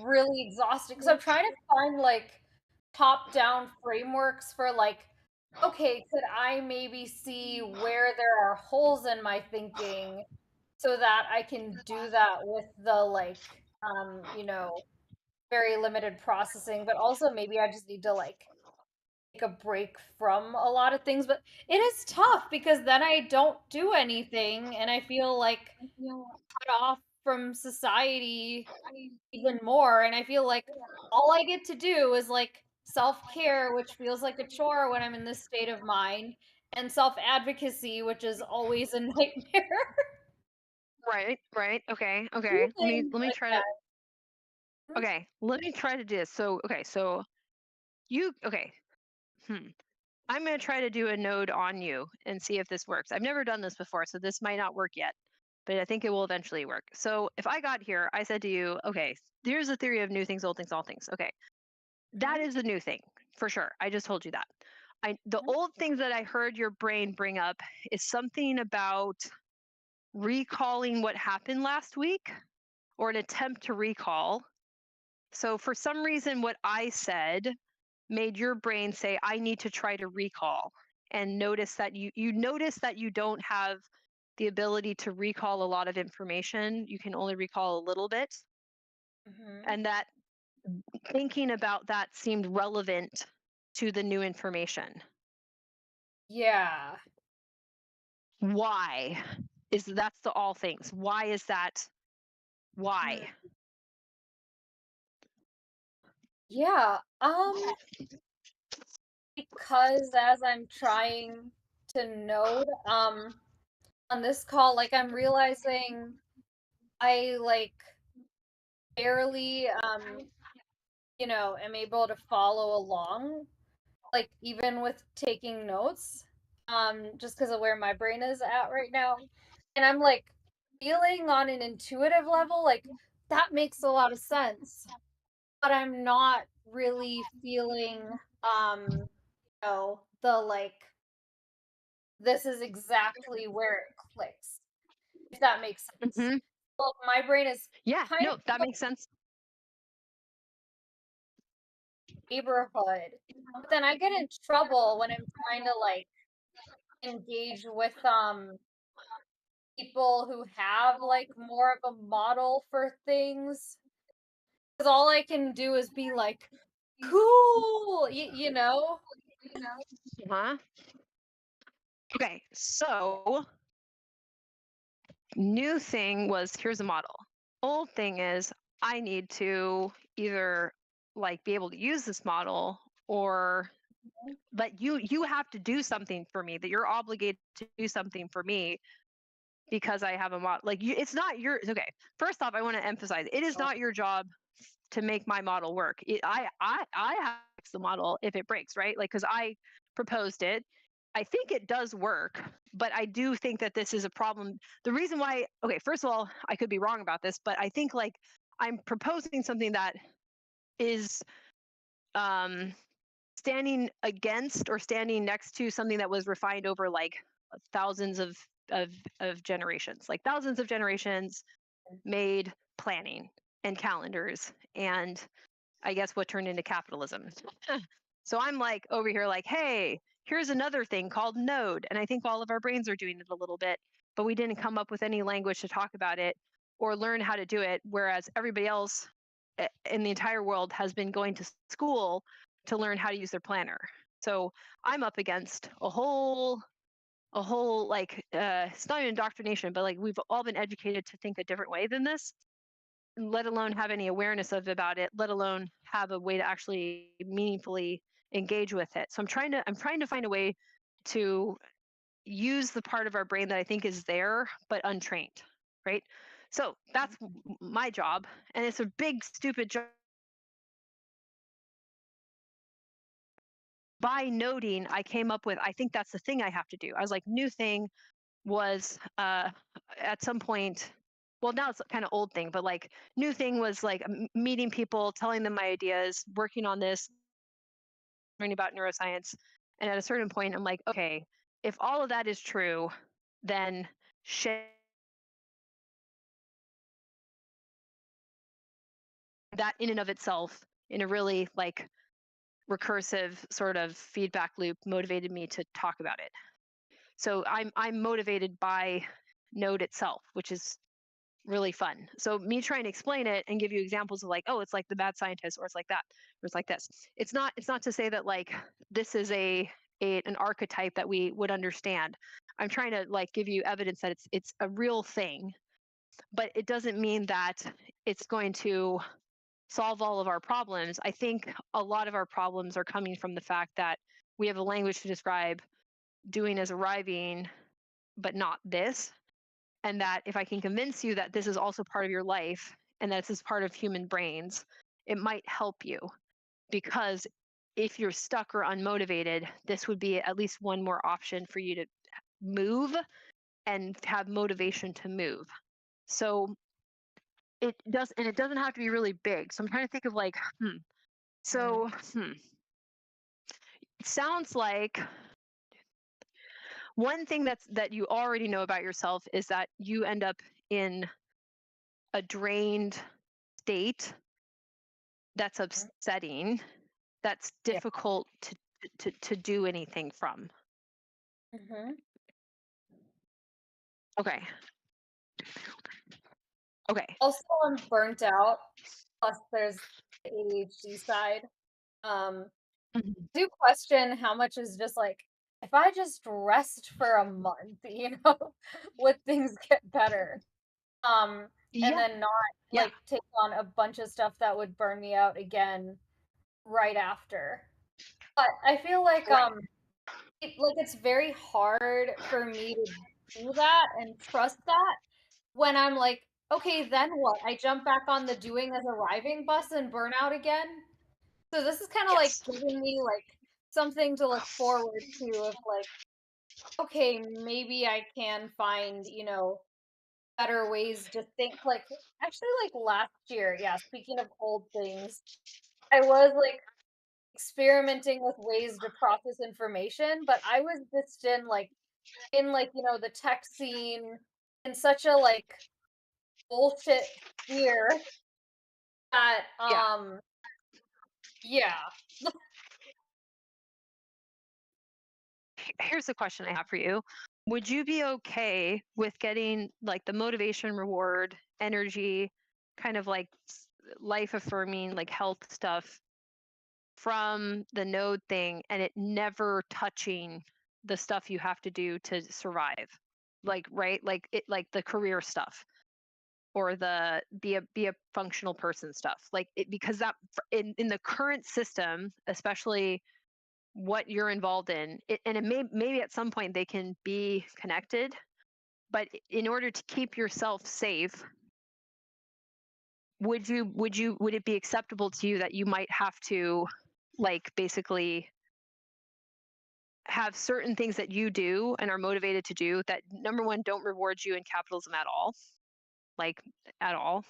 really exhausted because I'm trying to find like top down frameworks for like, okay, could I maybe see where there are holes in my thinking so that I can do that with the like very limited processing, but also maybe I just need to like take a break from a lot of things. But it is tough because then I don't do anything and I feel like cut off from society even more. And I feel like all I get to do is like self care, which feels like a chore when I'm in this state of mind. and self-advocacy, which is always a nightmare. Right. Okay. Two Let things me like try to. that. Okay, let me try to do this. So you. Okay. Hmm. I'm going to try to do a node on you and see if this works. I've never done this before, so this might not work yet, but I think it will eventually work. So if I got here, I said to you, okay, here's the theory of new things, old things, all things. Okay, that is the new thing for sure. I just told you that. The old things that I heard your brain bring up is something about recalling what happened last week or an attempt to recall. So for some reason, what I said made your brain say, I need to try to recall, and notice that you notice that you don't have the ability to recall a lot of information. You can only recall a little bit. Mhm. And that thinking about that seemed relevant to the new information. Yeah. Why is that's the all things? Why is that? Mm. Why? Yeah. Because as I'm trying to node, on this call, like I'm realizing I like barely am able to follow along, like even with taking notes, just because of where my brain is at right now. And I'm like feeling on an intuitive level, like that makes a lot of sense, but I'm not really feeling, the like, this is exactly where it clicks, if that makes sense. Hmm. Well, my brain is Yeah, kind no, of that makes sense. neighborhood, but then I get in trouble when I'm trying to like engage with people who have like more of a model for things, because all I can do is be like, cool, you know. Huh? Okay, so new thing was here's a model. Old thing is I need to either like be able to use this model, or but you have to do something for me, that you're obligated to do something for me because I have a model. Like you, it's not your okay. First off, I want to emphasize it is not your job to make my model work. I have to fix the model if it breaks, right? Like because I proposed it. I think it does work, but I do think that this is a problem. The reason why, okay, first of all, I could be wrong about this, but I think like I'm proposing something that is um standing against or standing next to something that was refined over like thousands of of generations, like thousands of generations made planning and calendars and I guess what turned into capitalism. So I'm like over here like, hey, here's another thing called node, and I think all of our brains are doing it a little bit, but we didn't come up with any language to talk about it or learn how to do it, whereas everybody else in the entire world has been going to school to learn how to use their planner. So I'm up against a whole like it's not even indoctrination, but like we've all been educated to think a different way than this, let alone have any awareness of about it, let alone have a way to actually meaningfully engage with it. So I'm trying to find a way to use the part of our brain that I think is there but untrained, right? So that's my job, and it's a big stupid job. By noting, I came up with, I think that's the thing I have to do. I was like, new thing was at some point, well, now it's kind of old thing, but like new thing was like meeting people, telling them my ideas, working on this, learning about neuroscience. And at a certain point, I'm like, okay, if all of that is true, then share that in and of itself in a really like recursive sort of feedback loop motivated me to talk about it. So I'm motivated by Node itself, which is really fun. So me trying to explain it and give you examples of like, oh, it's like the bad scientist, or it's like that, or it's like this. It's not to say that like this is an archetype that we would understand. I'm trying to like give you evidence that it's a real thing, but it doesn't mean that it's going to solve all of our problems. I think a lot of our problems are coming from the fact that we have a language to describe doing is arriving, but not this. And that if I can convince you that this is also part of your life and that this is part of human brains, it might help you. Because if you're stuck or unmotivated, this would be at least one more option for you to move and have motivation to move. So it doesn't have to be really big. So I'm trying to think of like, so it sounds like one thing that you already know about yourself is that you end up in a drained state that's upsetting, that's Yeah. difficult to do anything from. Okay. Okay. Also, I'm burnt out. Plus, there's the ADHD side. I do question how much is just like, if I just rest for a month, would things get better? And Yeah. then not Yeah. like take on a bunch of stuff that would burn me out again right after. But I feel like Right. it's very hard for me to do that and trust that when I'm like, okay, then what? I jump back on the doing as arriving bus and burn out again. So this is kind of like Yes. giving me like something to look forward to of like, okay, maybe I can find, better ways to think. Like actually like last year, yeah, speaking of old things, I was like experimenting with ways to process information, but I was just in the tech scene in such a like bullshit sphere that Yeah. yeah. Here's a question I have for you. Would you be okay with getting like the motivation, reward, energy, kind of like life affirming, like health stuff from the node thing and it never touching the stuff you have to do to survive? Like, right? Like it, like the career stuff or the be a functional person stuff. Like it, because that in the current system, especially what you're involved in it, and it maybe at some point they can be connected, but in order to keep yourself safe, would it be acceptable to you that you might have to like basically have certain things that you do and are motivated to do that number one don't reward you in capitalism at all, like at all,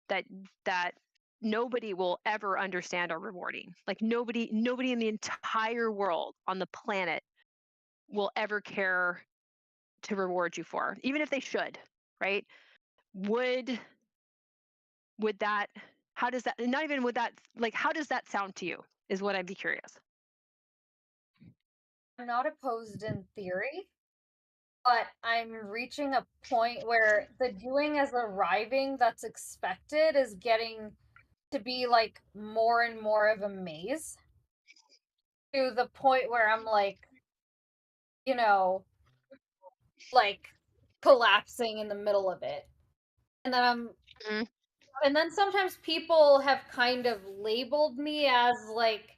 that that nobody will ever understand are rewarding, like nobody in the entire world on the planet will ever care to reward you for, even if they should, right? Would that, how does that, not even would that, like, how does that sound to you is what I'd be curious. I'm not opposed in theory, but I'm reaching a point where the doing as arriving that's expected is getting to be like more and more of a maze to the point where I'm like, you know, like collapsing in the middle of it. And then Mhm. and then sometimes people have kind of labeled me as like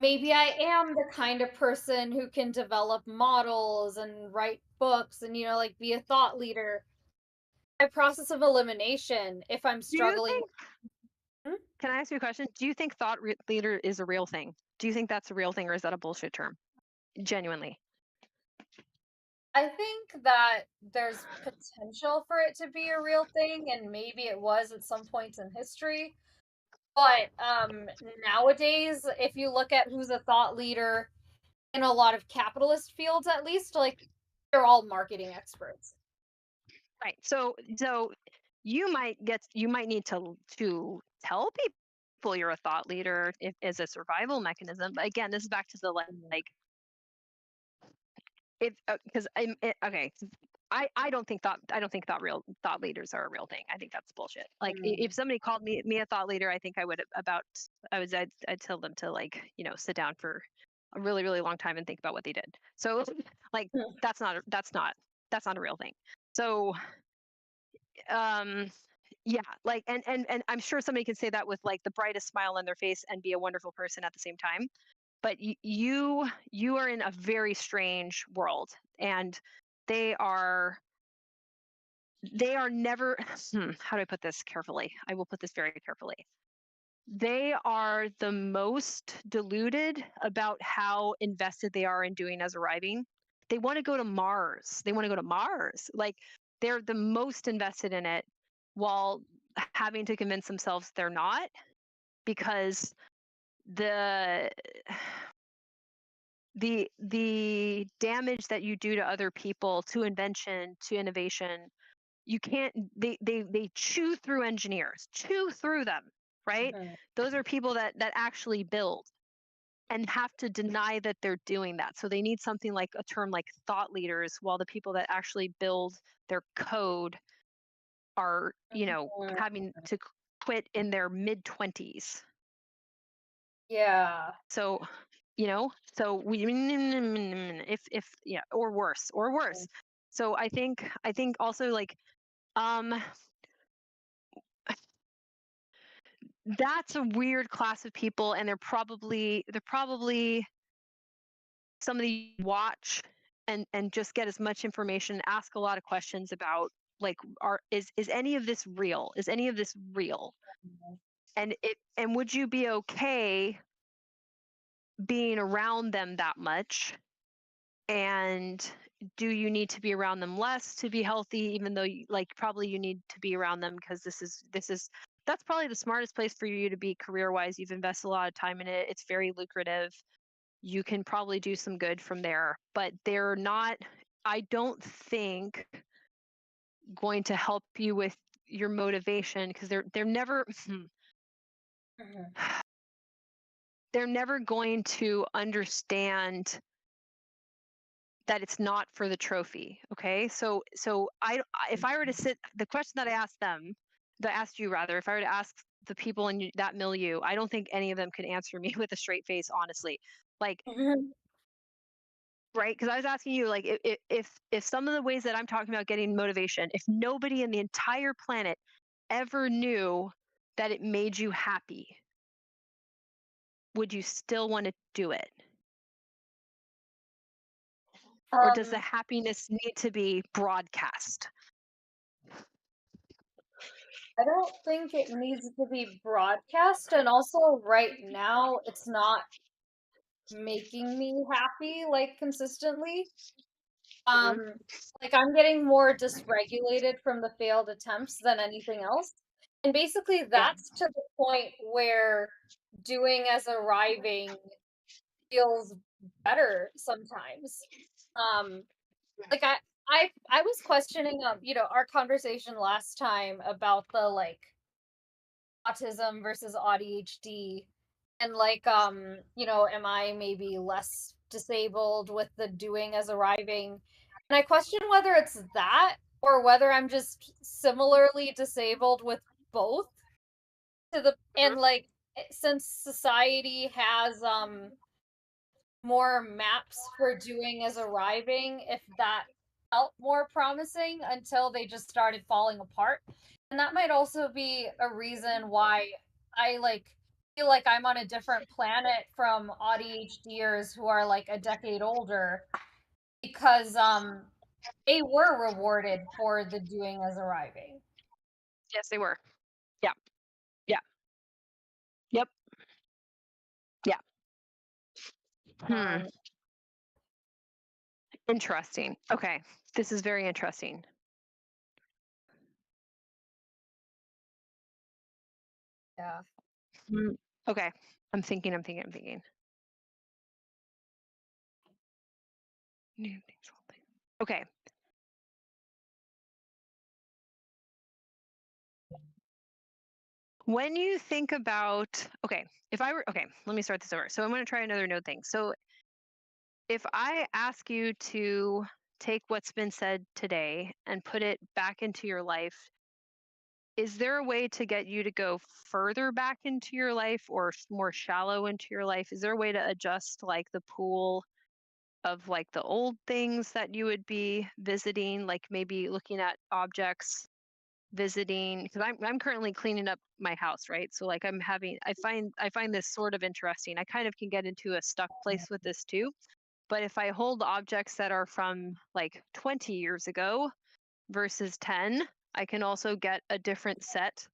maybe I am the kind of person who can develop models and write books and like be a thought leader. My process of elimination, if I'm Do you struggling think, Hmm? can I ask you a question? Do you think leader is a real thing? Do you think that's a real thing or is that a bullshit term? Genuinely. I think that there's potential for it to be a real thing, and maybe it was at some points in history. But nowadays, if you look at who's a thought leader in a lot of capitalist fields, at least, like they're all marketing experts. Right. So you might need to tell people you're a thought leader if, as a survival mechanism. But again, this is back to the like if because okay. I don't think thought leaders are a real thing. I think that's bullshit. Like if somebody called me a thought leader, I think I would I'd tell them to like sit down for a really really long time and think about what they did. So like that's not a real thing. So yeah, like and I'm sure somebody can say that with like the brightest smile on their face and be a wonderful person at the same time. but you are in a very strange world, and they are never how do I put this carefully? I will put this very carefully. They are the most deluded about how invested they are in doing as arriving. They want to go to Mars. They want to go to Mars. Like, they're the most invested in it, while having to convince themselves they're not, because the the damage that you do to other people, to invention, to innovation, you can't, they chew through engineers, chew through them, right? Mhm. Those are people that actually build, and have to deny that they're doing that. So they need something like a term like thought leaders, while the people that actually build their code are, Mhm. having to quit in their mid 20s. Yeah. So, so we, if yeah, or worse, or worse. So I think also, like, um that's a weird class of people, and they're probably somebody you watch, and just get as much information, ask a lot of questions about, like, is any of this real? Is any of this real? Mhm. And would you be okay being around them that much? And do you need to be around them less to be healthy, even though probably you need to be around them, because this is that's probably the smartest place for you to be career wise. You've invested a lot of time in it. It's very lucrative. You can probably do some good from there, but they're not, I don't think, going to help you with your motivation, because they're never Mhm. they're never going to understand that it's not for the trophy. Okay, so if I were to sit, the question that I asked them, that I asked you rather, if I were to ask the people in that milieu, I don't think any of them could answer me with a straight face, honestly. Like, Mhm. right, because I was asking you, like, if some of the ways that I'm talking about getting motivation, if nobody in the entire planet ever knew that it made you happy, would you still want to do it? Or does the Um, happiness need to be broadcast? I don't think it needs to be broadcast, and also right now it's not making me happy like consistently. Mhm. Um, like I'm getting more dysregulated from the failed attempts than anything else. And basically Yeah. that's to the point where doing as arriving feels better sometimes. Um, like I was questioning our conversation last time about the like autism versus ADHD, and like am I maybe less disabled with the doing as arriving, and I question whether it's that or whether I'm just similarly disabled with both, to the Mhm. and like since society has more maps for doing as arriving, if that felt more promising until they just started falling apart. And that might also be a reason why I like feel like I'm on a different planet from ADHDers who are like a decade older, because they were rewarded for the doing as arriving. Yes, they were. Yeah. Yeah. Yep. Yeah. Hmm. Um Interesting. Okay. This is very interesting. yeah. Hmm. Okay. I'm thinking. New things, old things. Okay. When you think about, okay, if I were, okay, let me start this over. So I'm going to try another node thing. So if I ask you to take what's been said today and put it back into your life, is there a way to get you to go further back into your life, or more shallow into your life? Is there a way to adjust, like, the pool of, like, the old things that you would be visiting, like maybe looking at objects visiting, because I'm currently cleaning up my house, right? So like I find this sort of interesting. I kind of can get into a stuck place with this too. But if I hold objects that are from like 20 years ago versus 10, I can also get a different set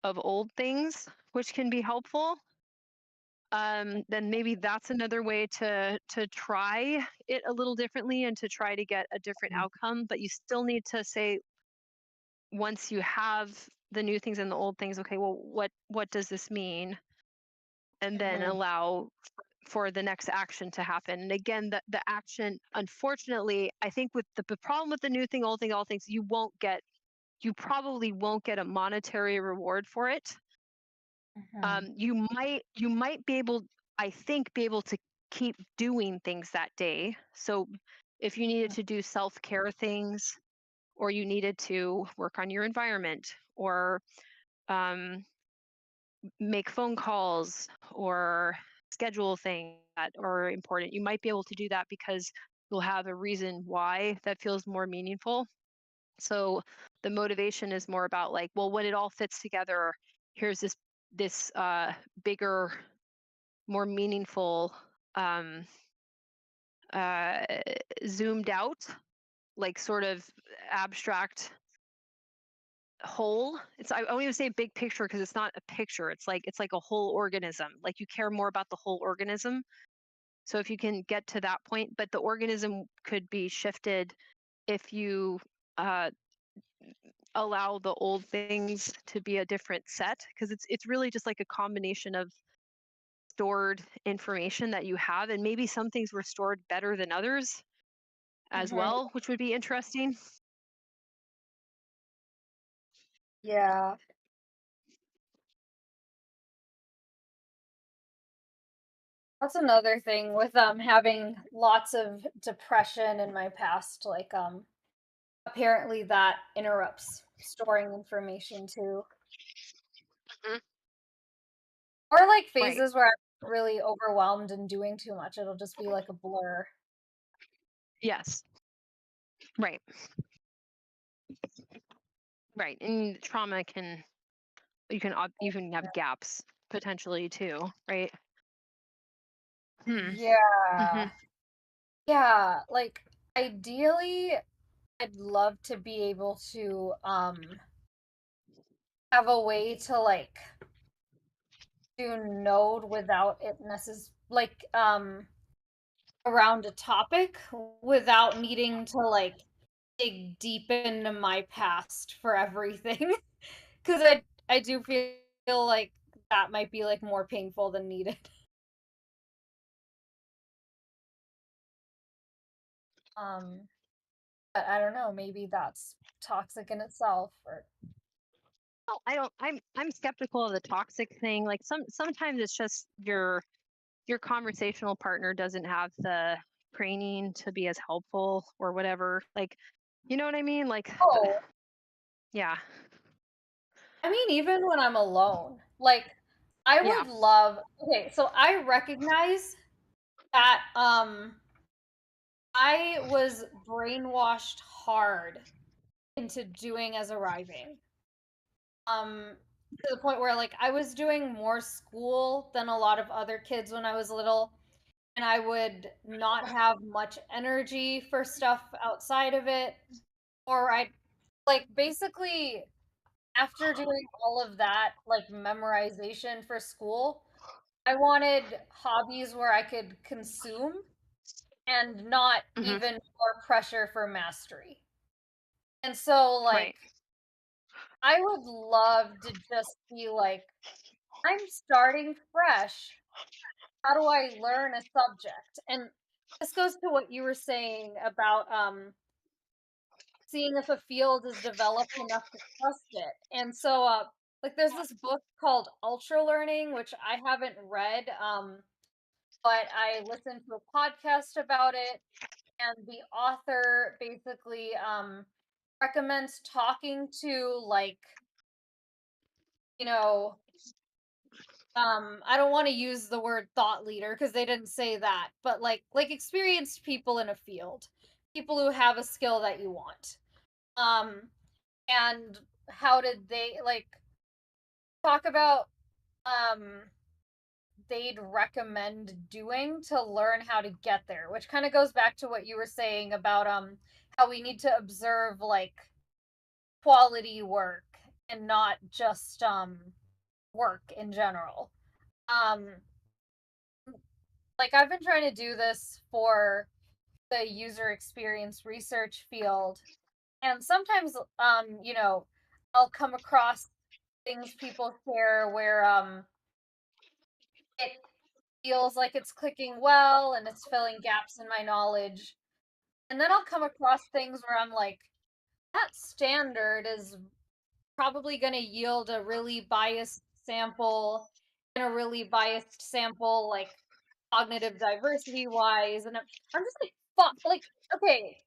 of old things, which can be helpful. Then maybe that's another way to try it a little differently and to try to get a different outcome. But you still need to say, once you have the new things and the old things, okay, well, what does this mean? And then allow for the next action to happen. And again, the action, unfortunately, I think with the problem with the new thing, old thing, all things, you probably won't get a monetary reward for it. You might be able, I think, be able to keep doing things that day. So if you needed to do self-care things, or you needed to work on your environment, or make phone calls, or schedule things that are important, you might be able to do that because you'll have a reason why that feels more meaningful. So the motivation is more about like, well, when it all fits together, here's this bigger, more meaningful, um, uh, zoomed out, like sort of abstract whole. I won't even say big picture because it's not a picture. It's like a whole organism. Like you care more about the whole organism. So if you can get to that point, but the organism could be shifted if you uh, allow the old things to be a different set, because it's really just like a combination of stored information that you have, and maybe some things were stored better than others as well, which would be interesting. Yeah. That's another thing with having lots of depression in my past, like apparently that interrupts storing information too. Mhm. Or like Right. phases where I'm really overwhelmed and doing too much, it'll just be like a blur. Yes. Right. Right. And trauma can, you can have gaps potentially too, right? Hmm. Yeah. Hmm. Yeah, like ideally I'd love to be able to have a way to like do node without it like around a topic without needing to like dig deep into my past for everything. Because I do feel like that might be like more painful than needed. Um, but I don't know, maybe that's toxic in itself or Well, I don't. I'm skeptical of the toxic thing. Like sometimes it's just your conversational partner doesn't have the training to be as helpful or whatever. Like, you know what I mean? Like, oh, yeah, I mean even when I'm alone. Like I yeah. would love okay, so I recognize that I was brainwashed hard into doing as arriving. To the point where like I was doing more school than a lot of other kids when I was little, and I would not have much energy for stuff outside of it, or I like basically after doing all of that like memorization for school, I wanted hobbies where I could consume and not Hmm. even more pressure for mastery. And so like Right. I would love to just be like I'm starting fresh. How do I learn a subject? And this goes to what you were saying about seeing if a field is developed enough to trust it. And so like there's this book called Ultra Learning, which I haven't read, but I listened to a podcast about it, and the author basically recommends talking to like, you know, I don't want to use the word thought leader because they didn't say that, but like experienced people in a field, people who have a skill that you want. Um and how did they like talk about they'd recommend doing to learn how to get there, which kind of goes back to what you were saying about how we need to observe like quality work and not just work in general. Um like I've been trying to do this for the user experience research field, and sometimes you know, I'll come across things people share where it feels like it's clicking well and it's filling gaps in my knowledge. And then I'll come across things where I'm like, that standard is probably going to yield a really biased sample, and a really biased sample, like cognitive diversity wise. And I'm just like, fuck, like, okay,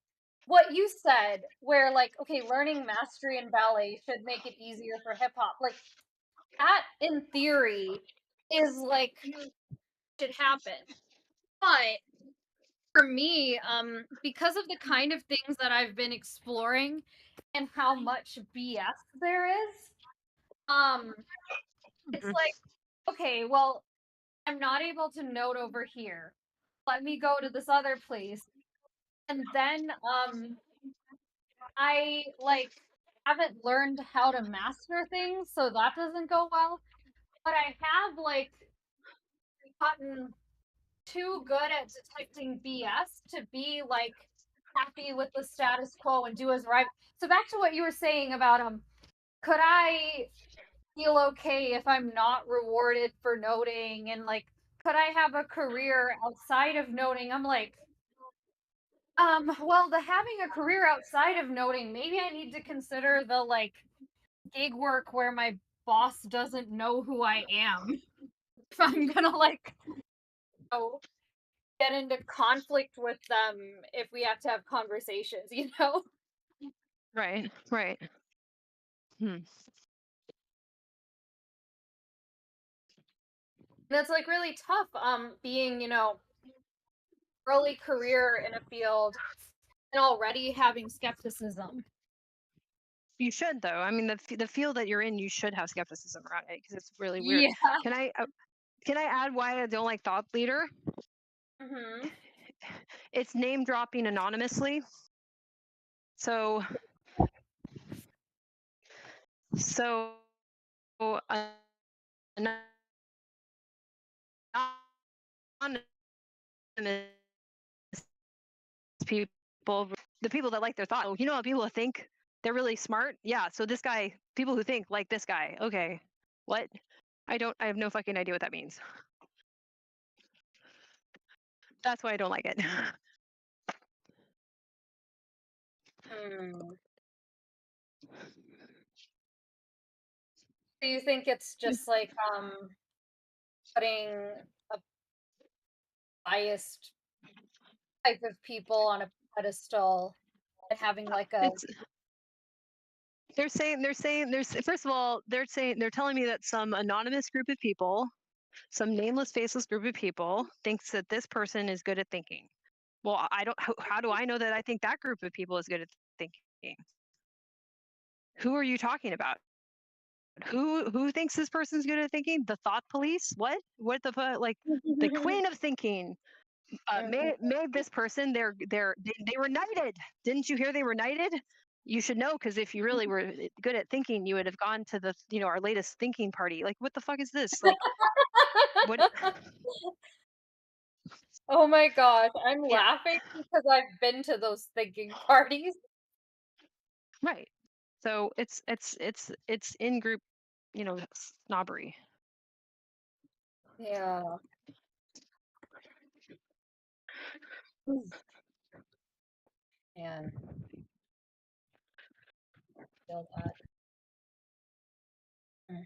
what you said, where like, okay, learning mastery in ballet should make it easier for hip hop, like, that in theory is like, should happen. But for me, because of the kind of things that I've been exploring and how much BS there is, it's like, okay, well, I'm not able to note over here. Let me go to this other place. And then I like haven't learned how to master things, so that doesn't go well. But I have like gotten too good at detecting BS to be like happy with the status quo and do as right. So back to what you were saying about could I feel okay if I'm not rewarded for noting, and like could I have a career outside of noting? I'm like, well, the having a career outside of noting, maybe I need to consider the like gig work where my boss doesn't know who I am. If I'm gonna like, you know, get into conflict with them if we have to have conversations, you know? Right, right. Hmm. That's like really tough, being, you know, early career in a field and already having skepticism. You should though. I mean, the field that you're in, you should have skepticism around it because it's really weird. Yeah. Can I can I add why I don't like thought leader? Mm-hmm. It's name dropping anonymously. So so anonymous people, the people that like their thought. You know how people think they're really smart? Yeah. So this guy, people who think like this guy. Okay, what? I have no fucking idea what that means. That's why I don't like it. Hmm. Do you think it's just like putting a biased type of people on a pedestal and having like a It's they're saying there's first of all they're telling me that some anonymous group of people, some nameless faceless group of people thinks that this person is good at thinking. Well, I don't how do I know that I think that group of people is good at thinking? Who are you talking about? Who thinks this person's good at thinking? The thought police? What the like the queen of thinking made this person they were knighted. Didn't you hear they were knighted? You should know because if you really were good at thinking, you would have gone to the our latest thinking party. Like what the fuck is this? Like what? Oh my gosh, I'm Yeah, laughing because I've been to those thinking parties. right. So it's in group, snobbery. Yeah. Man, feel that. Mm.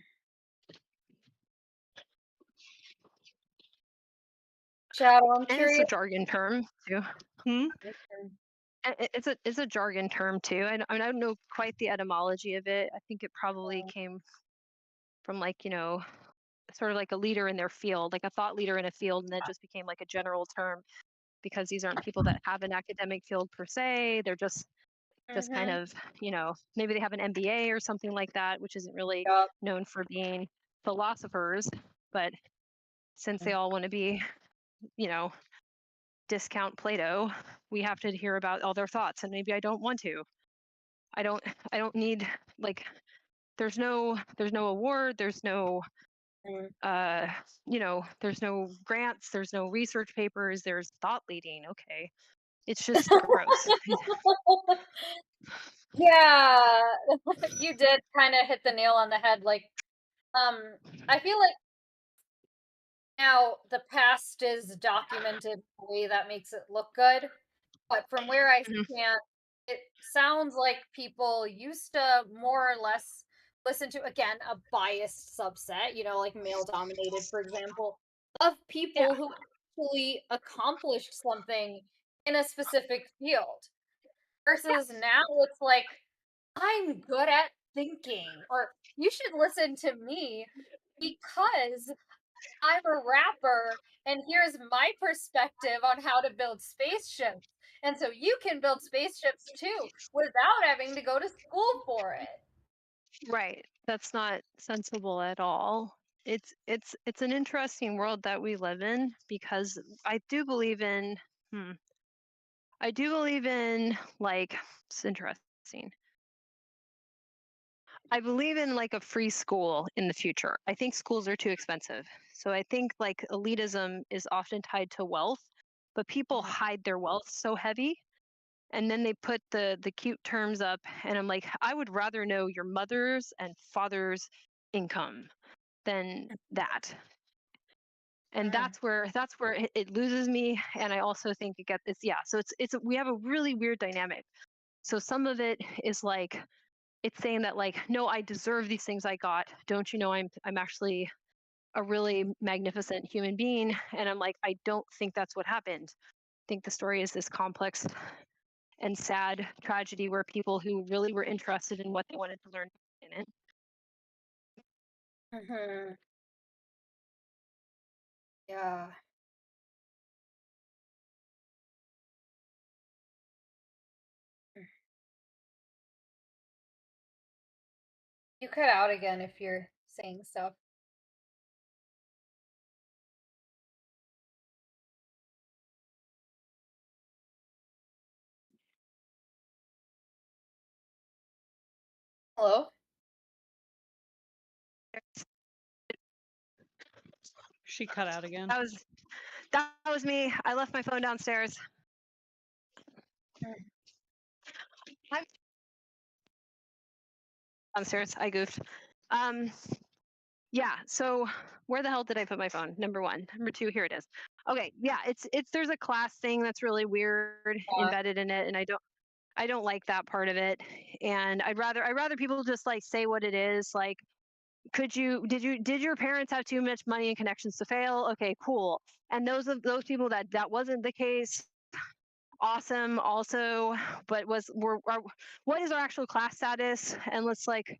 Shadow, I'm And it's a curious. jargon term too. Hmm? It's a jargon term too. I don't know quite the etymology of it. I think it probably came from like sort of like a leader in their field, like a thought leader in a field, and that just became like a general term because these aren't people that have an academic field per se. They're just just kind Mhm. of, maybe they have an MBA or something like that, which isn't really Yup. known for being philosophers. But since they all want to be, you know, discount Plato, we have to hear about all their thoughts. And maybe I don't want to. I don't I don't need, like, there's no award, there's no Mm. there's no grants, there's no research papers, there's thought leading. Okay. It's just gross. Yeah, you did kind of hit the nail on the head. Like, um, I feel like now the past is documented in a way that makes it look good. But from where I Mhm. stand, it sounds like people used to more or less listen to, again, a biased subset, like male dominated, for example, of Yeah. people who actually accomplished something in a specific field. Versus now it's like, I'm good at thinking, or you should listen to me because I'm a rapper and here's my perspective on how to build spaceships. And so you can build spaceships too without having to go to school for it. Right. That's not sensible at all. It's an interesting world that we live in, because I do believe in I do believe in, like, it's interesting. I believe in, like, a free school in the future. I think schools are too expensive. So I think, like, elitism is often tied to wealth, but people Mhm. hide their wealth so heavy, and then they put the cute terms up, and I'm like, I would rather know your mother's and father's income than that. And Mhm. that's where it loses me. And I also think it gets, it's, yeah, so it's we have a really weird dynamic. So some of it is like, it's saying that, like, no, I deserve these things I got, don't you know, I'm actually a really magnificent human being. And I'm like, I don't think that's what happened. I think the story is this complex and sad tragedy where people who really were interested in what they wanted to learn in it. Mhm. Yeah. Mm. You cut out again if you're saying stuff. Hello? She cut out again. That was me. I left my phone downstairs. Mm. I'm downstairs. I goofed. Um, yeah. So where the hell did I put my phone? Number one. Number two. Here it is. Okay. Yeah. It's there's a class thing that's really weird Uh, embedded in it, and I don't like that part of it. And I'd rather people just, like, say what it is. Like, did your parents have too much money and connections to fail? Okay, cool. And those people that wasn't the case, awesome also. But what is our actual class status? And let's, like,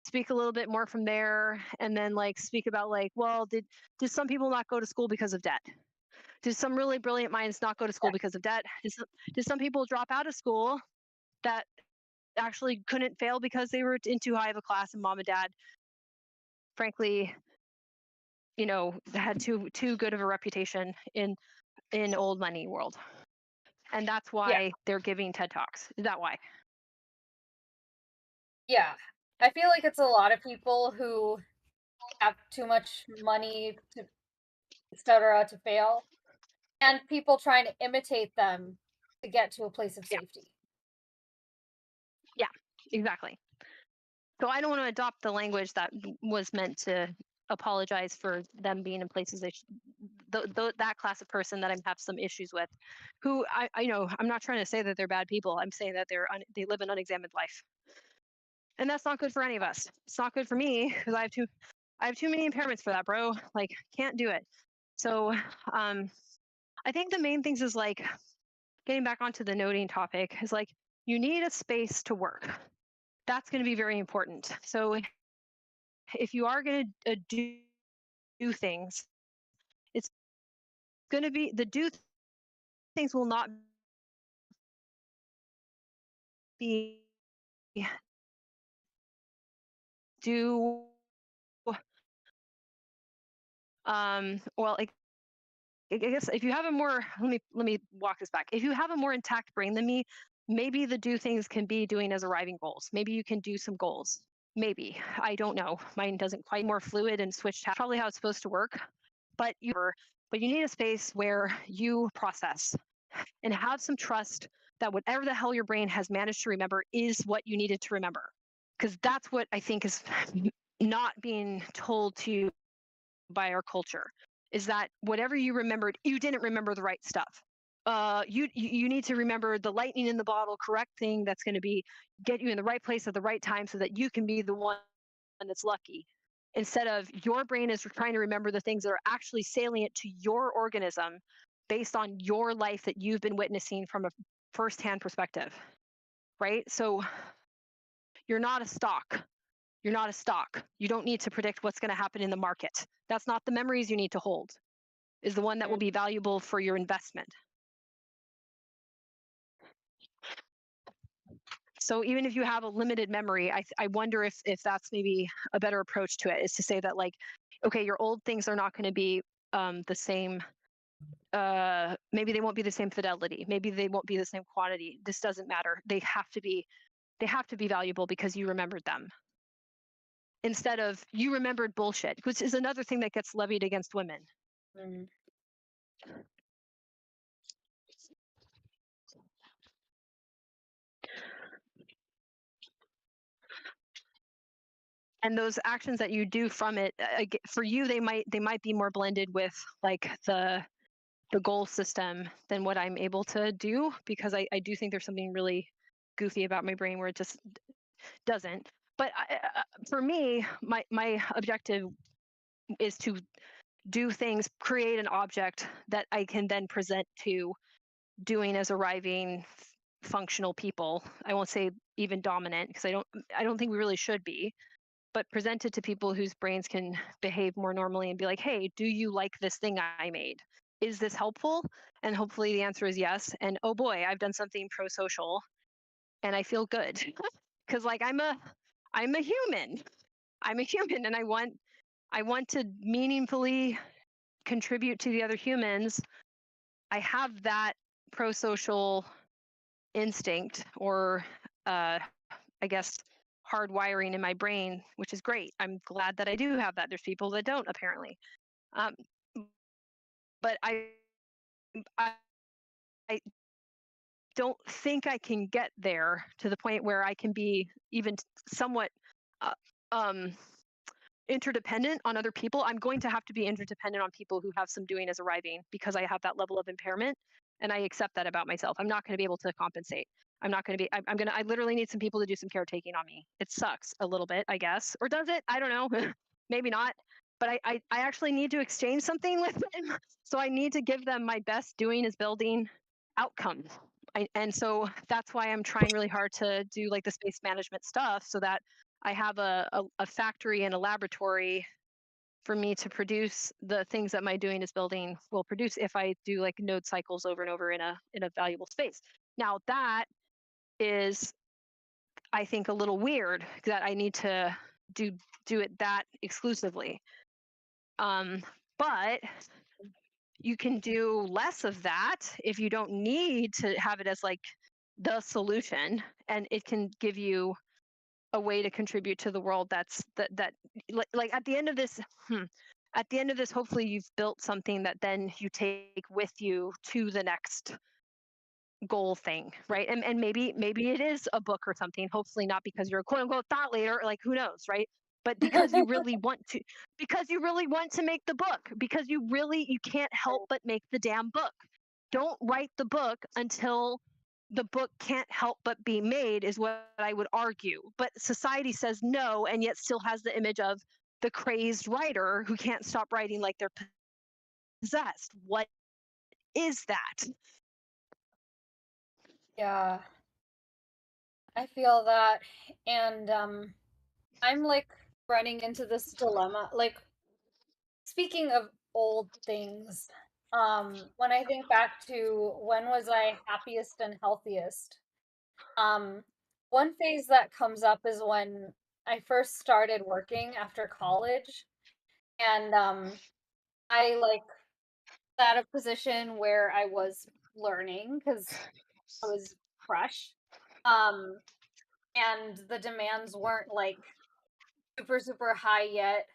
speak a little bit more from there, and then, like, speak about, like, well, did some people not go to school because of debt? Did some really brilliant minds not go to school because of debt? Did some people drop out of school that actually couldn't fail because they were in too high of a class, and mom and dad, frankly, had too good of a reputation in old money world? And that's yeah. why they're giving TED Talks. Is that why? Yeah. I feel like it's a lot of people who have too much money to etc. to fail, and people trying to imitate them to get to a place of Yeah, safety. yeah, exactly. So I don't want to adopt the language that was meant to apologize for them being in places that class of person that I have some issues with, who I know, I'm not trying to say that they're bad people. I'm saying that they live an unexamined life, and that's not good for any of us. It's not good for me because I have too many impairments for that, bro. Like, can't do it. So I think the main things is, like, getting back onto the noting topic, is, like, you need a space to work. That's going to be very important. So if you are going to do things, it's going to be the do things will not be do well, like, I guess if you have a more let me walk this back. If you have a more intact brain than me, maybe the do things can be doing as arriving goals. Maybe you can do some goals. Maybe. I don't know. Mine doesn't quite more fluid and switch tasks. Probably how it's supposed to work. But you need a space where you process and have some trust that whatever the hell your brain has managed to remember is what you needed to remember. Because that's what I think is not being told to you by our culture, is that whatever you remembered, you didn't remember the right stuff. You need to remember the lightning in the bottle correct thing that's going to be get you in the right place at the right time so that you can be the one that's lucky, instead of your brain is trying to remember the things that are actually salient to your organism based on your life that you've been witnessing from a firsthand perspective, right? So you're not a stock. You're not a stock. You don't need to predict what's going to happen in the market. That's not the memories you need to hold, is the one that will be valuable for your investment. So even if you have a limited memory, I wonder if that's maybe a better approach to it, is to say that, like, okay, your old things are not going to be the same. Maybe they won't be the same fidelity. Maybe they won't be the same quantity. This doesn't matter. They have to be valuable because you remembered them, instead of you remembered bullshit, which is another thing that gets levied against women. Mm. And those actions that you do from it, for you, they might be more blended with, like, the goal system than what I'm able to do, because I do think there's something really goofy about my brain where it just doesn't. But for me, my objective is to do things, create an object that I can then present to doing as arriving functional people. I won't say even dominant, because I don't think we really should be, but present it to people whose brains can behave more normally and be like, hey, do you like this thing I made? Is this helpful? And hopefully the answer is yes. And oh boy, I've done something pro-social and I feel good. Because, like, I'm a human. I'm a human, and I want to meaningfully contribute to the other humans. I have that pro-social instinct, or I guess hardwiring in my brain, which is great. I'm glad that I do have that. There's people that don't, apparently. Um, but I I don't think I can get there to the point where I can be even somewhat uh, um, interdependent on other people. I'm going to have to be interdependent on people who have some doing as arriving, because I have that level of impairment, and I accept that about myself. I'm not going to be able to compensate. I'm not going to be. I literally need some people to do some caretaking on me. It sucks a little bit, I guess, or does it? I don't know. Maybe not. But I actually need to exchange something with them, so I need to give them my best doing is building outcomes. And so that's why I'm trying really hard to do, like, the space management stuff, so that I have a factory and a laboratory for me to produce the things that my doing is building will produce, if I do, like, node cycles over and over in a valuable space. Now that is, I think, a little weird, that I need to do it that exclusively. But you can do less of that if you don't need to have it as, like, the solution, and it can give you a way to contribute to the world that's that like at the end of this at the end of this, hopefully you've built something that then you take with you to the next goal thing, right? And maybe it is a book or something. Hopefully not because you're a quote unquote thought leader, like, who knows, right? But because you really want to, make the book, because you can't help but make the damn book. Don't write the book until the book can't help but be made, is what I would argue. But society says no, and yet still has the image of the crazed writer who can't stop writing like they're possessed. What is that? Yeah, I feel that. And I'm, like, running into this dilemma. Like, speaking of old things, when I think back to when was I happiest and healthiest, um, one phase that comes up is when I first started working after college, and I like at a position where I was learning because I was fresh. Um, and the demands weren't like super, super high yet.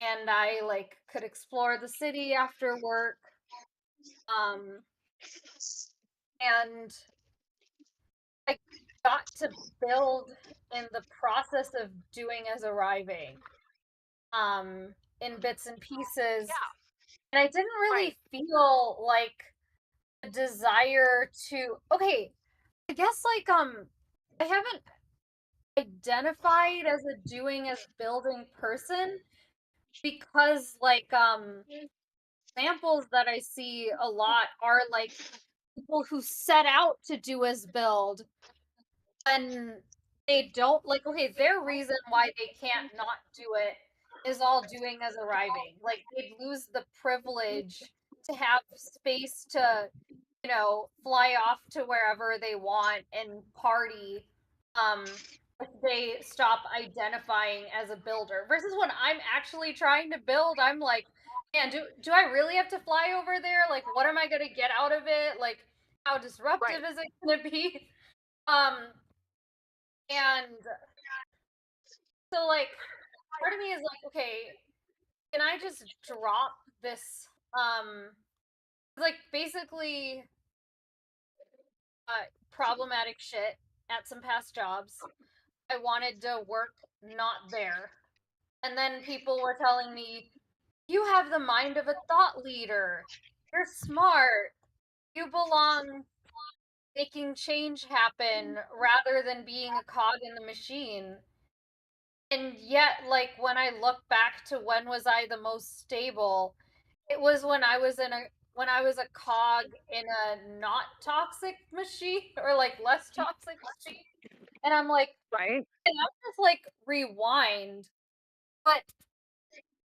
And I like could explore the city after work. Um, and I got to build in the process of doing as arriving, in bits and pieces. Yeah. And I didn't really Right. feel like a desire to, okay, I guess like I haven't identified as a doing as building person because like examples that I see a lot are like people who set out to do as build and they don't like, okay, their reason why they can't not do it is all doing as arriving. Like they'd lose the privilege to have space to, fly off to wherever they want and party. If they stop identifying as a builder versus when I'm actually trying to build, I'm like, man, do I really have to fly over there? Like, what am I gonna get out of it? Like, how disruptive Right. is it gonna be? Um, and so like part of me is like, okay, can I just drop this like basically problematic shit at some past jobs. I wanted to work not there. And then people were telling me, you have the mind of a thought leader. You're smart. You belong making change happen rather than being a cog in the machine. And yet, like, when I look back to when was I the most stable, it was when I was a cog in a not toxic machine or like less toxic machine. And I'm like, Right. can I just like rewind? But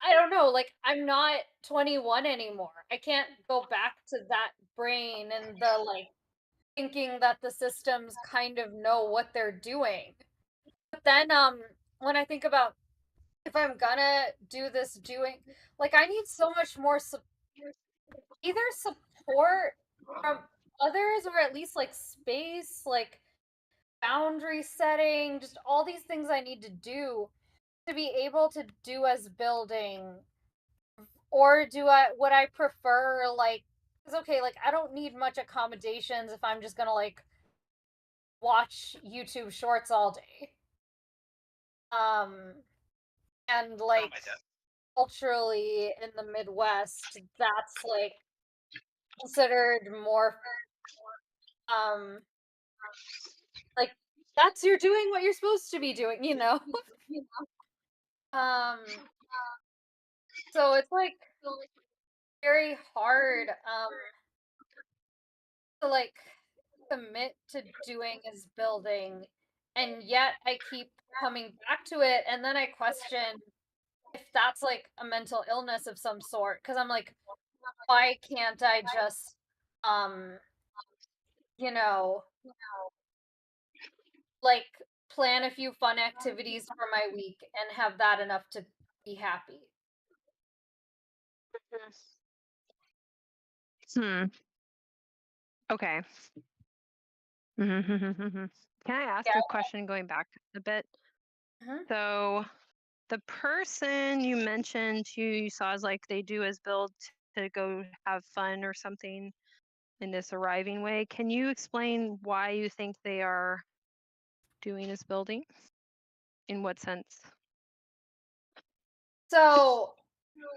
I don't know, like I'm not 21 anymore. I can't go back to that brain and the like thinking that the systems kind of know what they're doing. But then when I think about if I'm gonna do this doing like I need so much more either support from others or at least like space, like boundary setting, just all these things I need to do to be able to do as building. Or would I prefer like it's okay, like I don't need much accommodations if I'm just gonna like watch YouTube shorts all day. Um and like culturally in the Midwest, that's like considered more um like that's you're doing what you're supposed to be doing, you know? um so it's like very hard to like commit to doing is building and yet I keep coming back to it and then I question if that's like a mental illness of some sort because I'm like why can't I just um you know like plan a few fun activities for my week and have that enough to be happy. Hmm. Okay. Can I ask Yeah. a question going back a bit? Mhm. So, the person you mentioned who you saw as like they do as build to go have fun or something in this arriving way, can you explain why you think they are doing as building? In what sense? So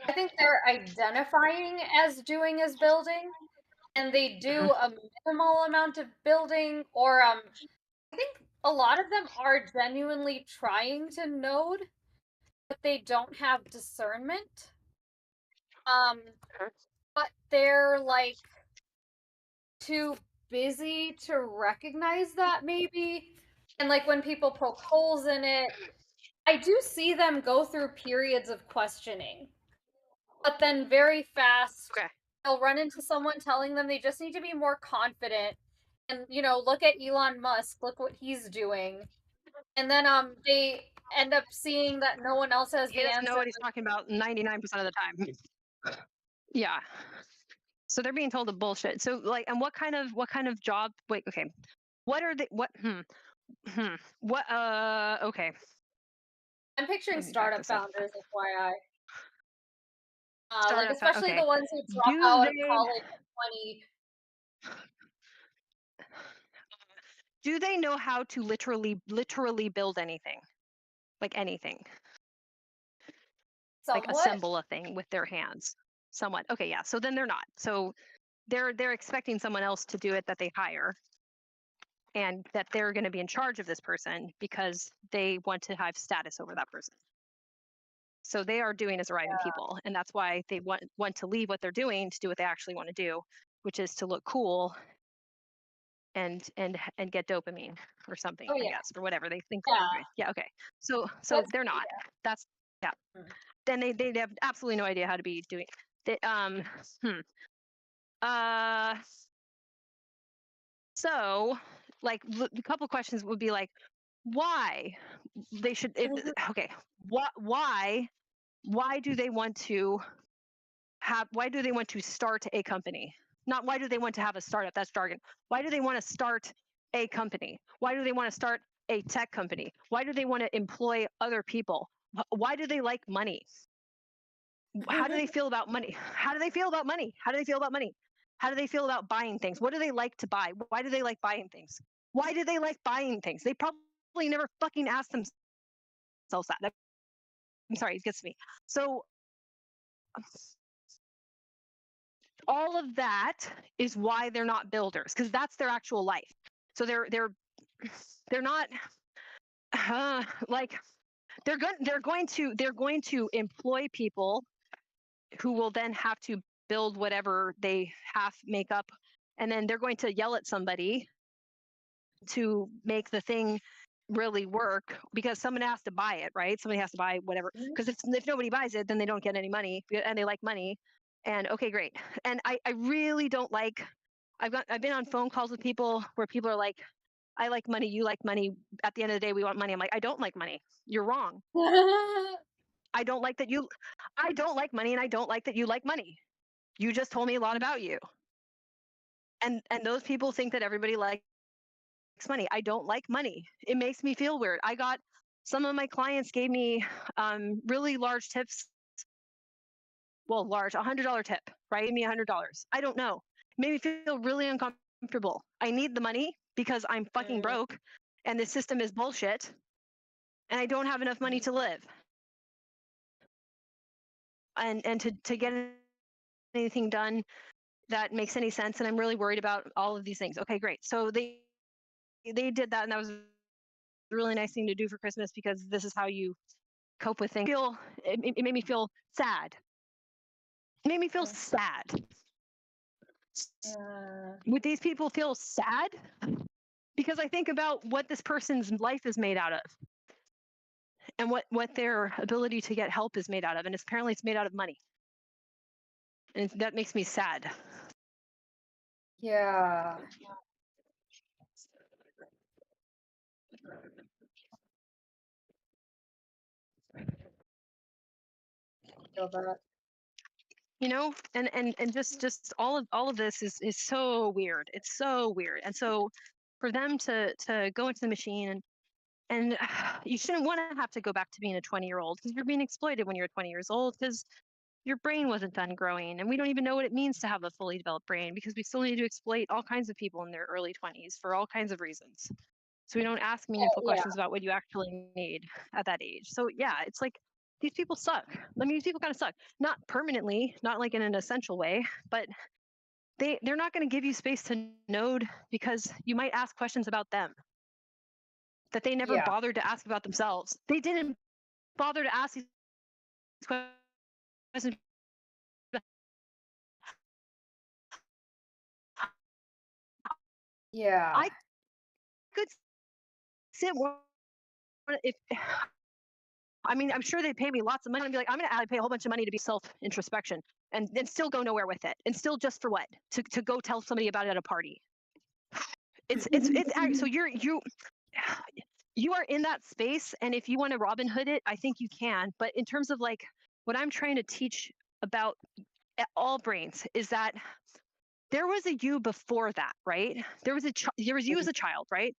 I think they're identifying as doing as building and they do Mhm. a minimal amount of building or I think a lot of them are genuinely trying to node but they don't have discernment um but they're like too busy to recognize that maybe and like when people poke holes in it I do see them go through periods of questioning but then very fast Okay. they'll run into someone telling them they just need to be more confident And look at Elon Musk, look what he's doing. And then they end up seeing that no one else has He the doesn't know answer. what he's talking about 99% of the time. Yeah. So they're being told to bullshit. So like, and what kind of job? Wait, okay. What are they? What? Okay. I'm picturing Let me back startup this up. founders, FYI. Like Startup. especially Okay. the ones who drop Do out of they? college at 20. Do they know how to literally build anything? Like anything? Like Somewhat. assemble a thing with their hands? Somewhat. Okay. Yeah. So then they're not. So they're expecting someone else to do it that they hire, and that they're going to be in charge of this person because they want to have status over that person. So they are doing as arriving people, and that's why they want to leave what they're doing to do what they actually want to do, which is to look cool and get dopamine or something, Oh I yeah. guess, or whatever they think Yeah. they're doing. Yeah, okay. So That's they're not. That's yeah. Mm. Then they have absolutely no idea how to be doing. They, uh. So, like, a couple questions would be like, why they should? Okay, why do they want to have? Why do they want to start a company? Not why do they want to have a startup? That's jargon. Why do they want to start a company? Why do they want to start a tech company? Why do they want to employ other people? Why do they like money? How do they feel about money? How do they feel about money? How do they feel about money? How do they feel about buying things? What do they like to buy? Why do they like buying things? Why do they like buying things? They probably never fucking asked themselves that. I'm sorry, it gets me. So all of that is why they're not builders, because that's their actual life. So they're not like they're going to employ people who will then have to build whatever they half make up, and then they're going to yell at somebody to make the thing really work because someone has to buy it, right? Somebody has to buy whatever, because if nobody buys it, then they don't get any money, and they like money. And okay, great. And I really don't like. I've been on phone calls with people where people are like, I like money, you like money. At the end of the day, we want money. I'm like, I don't like money. You're wrong. I don't like that you. I don't like money, and I don't like that you like money. You just told me a lot about you. And those people think that everybody likes money. I don't like money. It makes me feel weird. I got some of my clients gave me really large tips. Well, large, $100 tip, right? Give me $100. I don't know. It made me feel really uncomfortable. I need the money because I'm fucking broke, and the system is bullshit, and I don't have enough money to live. And to get anything done that makes any sense, and I'm really worried about all of these things. Okay, great. So they did that, and that was a really nice thing to do for Christmas because this is how you cope with things. It made me feel sad. It made me feel sad. Would these people feel sad? Because I think about what this person's life is made out of, and what their ability to get help is made out of, and apparently it's made out of money, and that makes me sad. Yeah. Feel that. You know, and just all of this is so weird. It's so weird. And so for them to go into the machine, and you shouldn't want to have to go back to being a 20-year-old because you're being exploited when you're 20 years old because your brain wasn't done growing, and we don't even know what it means to have a fully developed brain because we still need to exploit all kinds of people in their early 20s for all kinds of reasons. So we don't ask meaningful Yeah. questions about what you actually need at that age. So yeah, it's like these people suck. I mean, these people kind of suck. Not permanently, not like in an essential way, but they're not going to give you space to node because you might ask questions about them that they never Yeah. bothered to ask about themselves. They didn't bother to ask these questions. Yeah. I could sit if I mean, I'm sure they'd pay me lots of money and be like, I'm going to pay a whole bunch of money to be self introspection and still go nowhere with it. And still just for what? To go tell somebody about it at a party. So you are in that space, and if you want to Robin Hood it, I think you can. But in terms of like what I'm trying to teach about all brains is that there was a you before that, right? There was you as a child, right?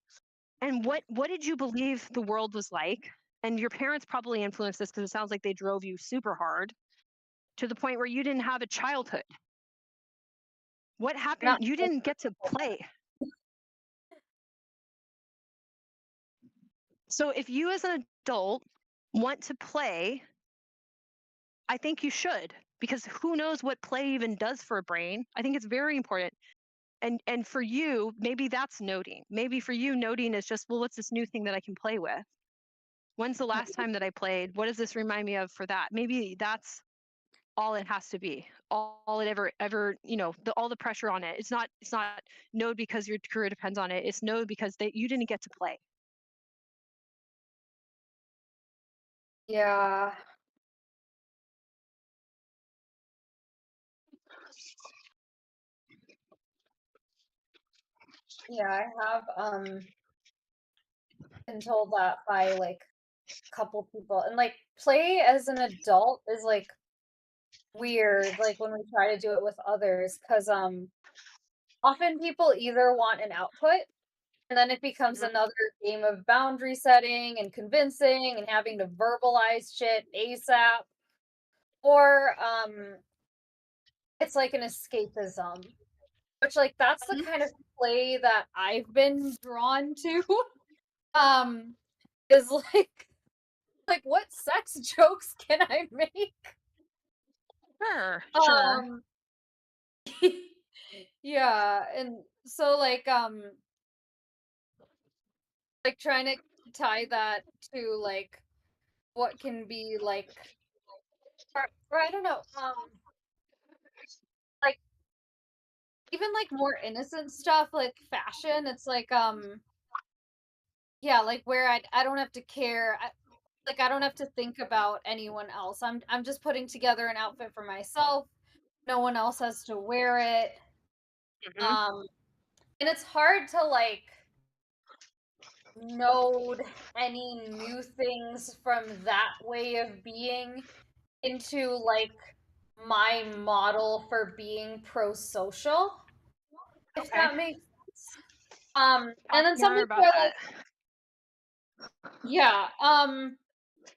And what did you believe the world was like? And your parents probably influenced this because it sounds like they drove you super hard to the point where you didn't have a childhood. What happened? Not You didn't get to play. So if you as an adult want to play, I think you should, because who knows what play even does for a brain. I think it's very important. And for you, maybe that's noting. Maybe for you, noting is just, well, what's this new thing that I can play with? When's the last time that I played? What does this remind me of for that? Maybe that's all it has to be. All it ever, all the pressure on it. It's not no because your career depends on it. It's no because you didn't get to play. Yeah. Yeah, I have been told that by like a couple people. And like play as an adult is like weird, like when we try to do it with others, because often people either want an output and then it becomes Mhm. another game of boundary setting and convincing and having to verbalize shit ASAP. Or it's like an escapism. Which like that's the Mhm. kind of play that I've been drawn to. Um is like what sex jokes can I make? Sure. Um yeah, and so like trying to tie that to like what can be like or I don't know, like even like more innocent stuff like fashion, it's like yeah, like where I don't have to care. Like I don't have to think about anyone else. I'm just putting together an outfit for myself. No one else has to wear it. Mhm. Um and it's hard to like node any new things from that way of being into like my model for being pro-social, if Okay. that makes sense. And Talk then some more people about are that. like, yeah,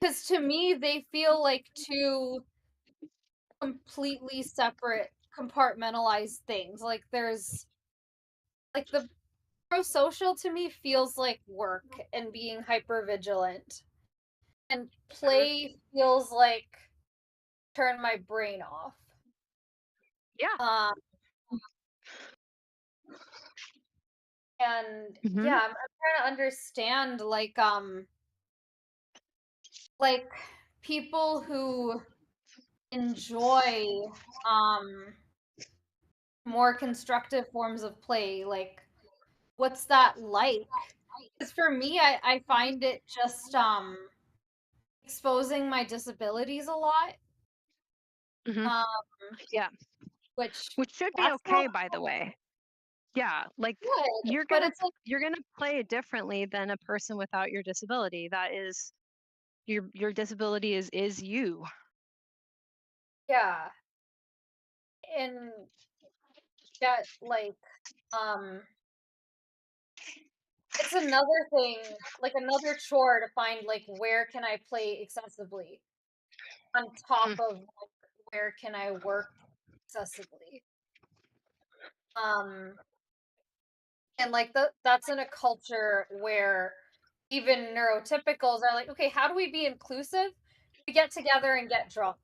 because to me they feel like two completely separate compartmentalized things. Like there's like the pro-social to me feels like work and being hyper vigilant. And Mhm. play feels like turn my brain off. Yeah. Um and Mhm. yeah, I'm trying to understand like people who enjoy um more constructive forms of play, like what's that like? Because for me, I find it just exposing my disabilities a lot. Mhm. Um, Yeah. which Which should be that's not okay, by the way. Yeah, like good, you're but gonna it's like you're gonna play differently than a person without your disability. That is your disability is you. yeah, and that like um it's another thing, like another chore to find like where can I play excessively on top Mm. of like where can I work excessively. Um and like that's in a culture where even neurotypicals are like, okay, how do we be inclusive? We get together and get drunk.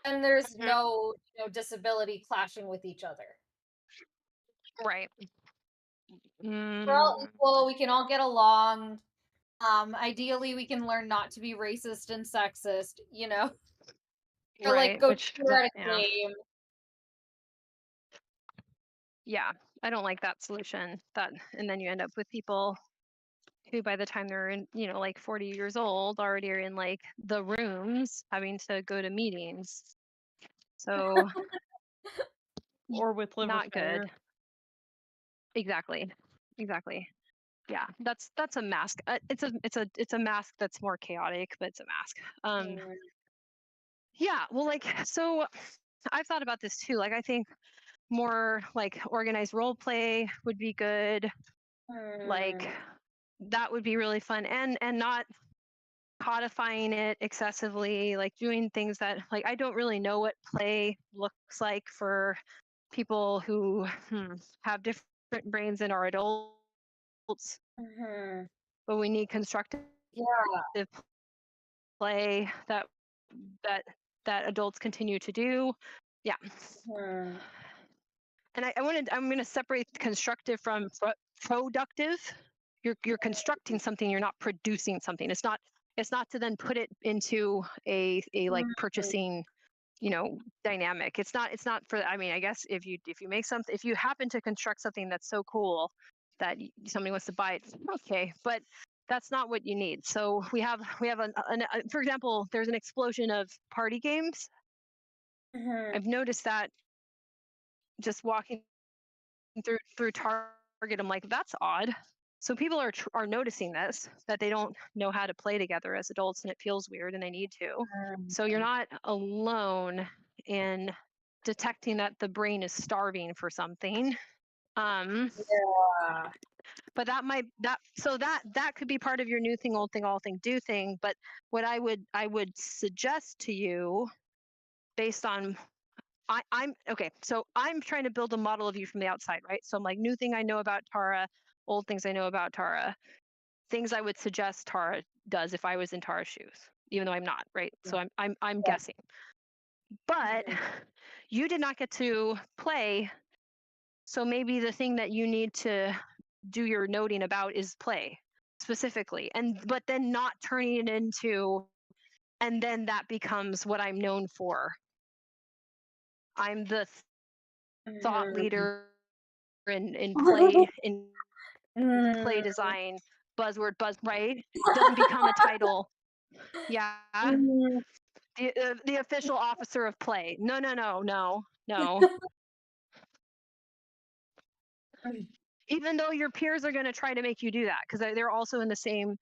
And there's Mhm. no disability clashing with each other. Right. We're all Mm, equal, we can all get along. Ideally we can learn not to be racist and sexist, or like right. go Which cheer at a yeah. game. Yeah. I don't like that solution. That and then you end up with people who by the time they're in, like 40 years old already are in like the rooms having to go to meetings. So Or with liver not good. failure. Exactly. exactly. Yeah, that's a mask. It's a mask that's more chaotic, but it's a mask. Yeah, well, like, so I've thought about this too. Like, I think more like organized role play would be good. Like, that would be really fun, and not codifying it excessively, like doing things that, like, I don't really know what play looks like for people who have different brains than our adults, but we need constructive play that adults continue to do. Yeah. And I'm going to separate constructive from productive. You're constructing something, you're not producing something. It's not to then put it into a like purchasing, dynamic. It's not for, I mean, I guess if you make something, if you happen to construct something that's so cool that somebody wants to buy it, okay, but that's not what you need. So we have for example, there's an explosion of party games. I've noticed that just walking through Target, I'm like, that's odd. So people are noticing this, that they don't know how to play together as adults, and it feels weird, and they need to. So you're not alone in detecting that the brain is starving for something. But that could be part of your new thing, old thing, all thing, do thing. But what I would suggest to you, based on I'm okay, so I'm trying to build a model of you from the outside, right? So I'm like, new thing I know about Tara, old things I know about Tara, things I would suggest Tara does if I was in Tara's shoes, even though I'm not, right? So I'm guessing. But you did not get to play, so maybe the thing that you need to do your noting about is play specifically, but then not turning it into, and then that becomes what I'm known for. I'm the thought leader in play play design, buzzword, right? It doesn't become a title. Yeah. The official officer of play. No. Even though your peers are going to try to make you do that, because they're also in the same.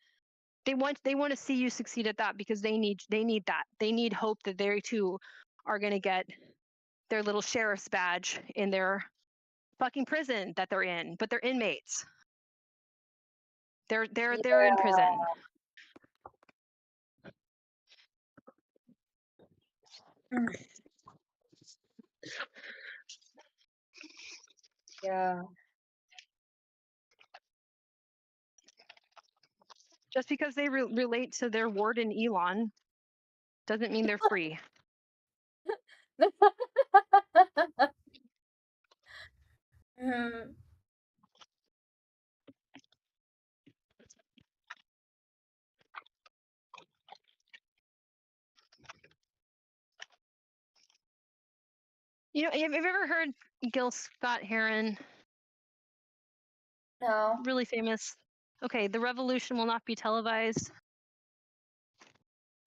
They want to see you succeed at that, because they need that. They need hope that they too are going to get their little sheriff's badge in their fucking prison that they're in, but they're inmates. They're in prison. Yeah. Just because they relate to their warden Elon doesn't mean they're free. Hmm. 'Have you ever heard Gil Scott-Heron? No. Really famous. Okay, the revolution will not be televised.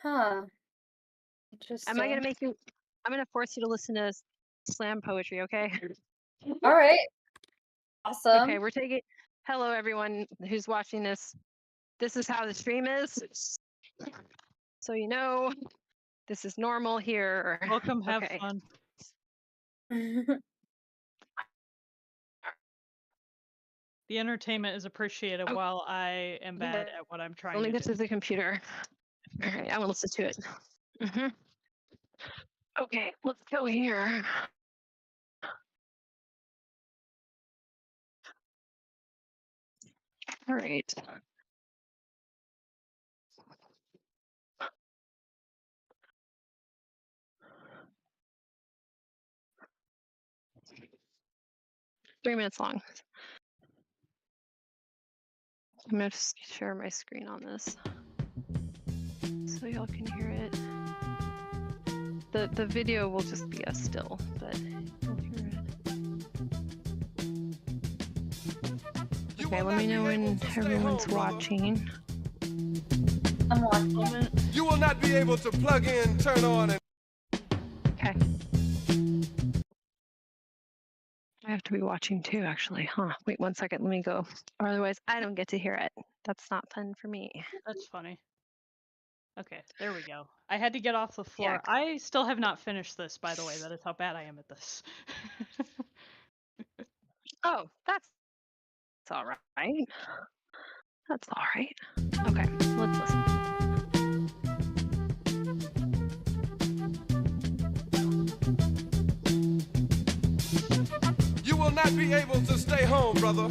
Huh. Interesting. Am I gonna make you? I'm gonna force you to listen to slam poetry, okay? All right. Awesome. Okay, we're taking. Hello, everyone who's watching this. This is how the stream is. So this is normal here. Welcome, have fun. The entertainment is appreciated while I am bad at what I'm trying to do. Only this is the computer. All right, I will listen to it. Okay, let's go here. All right. Three minutes long. I'm gonna just share my screen on this so y'all can hear it. The video will just be us still, but you'll hear it. Okay, let me know when everyone's watching. I'm watching. You will not be able to plug in, turn on, and Okay. I have to be watching too, actually. Huh? Wait 1 second. Let me go. Or otherwise, I don't get to hear it. That's not fun for me. That's funny. Okay, there we go. I had to get off the Yeah. floor. I still have not finished this, by the way. That is how bad I am at this. Oh, that's all right. That's all right. Okay, let's listen. You will not be able to stay home, brother.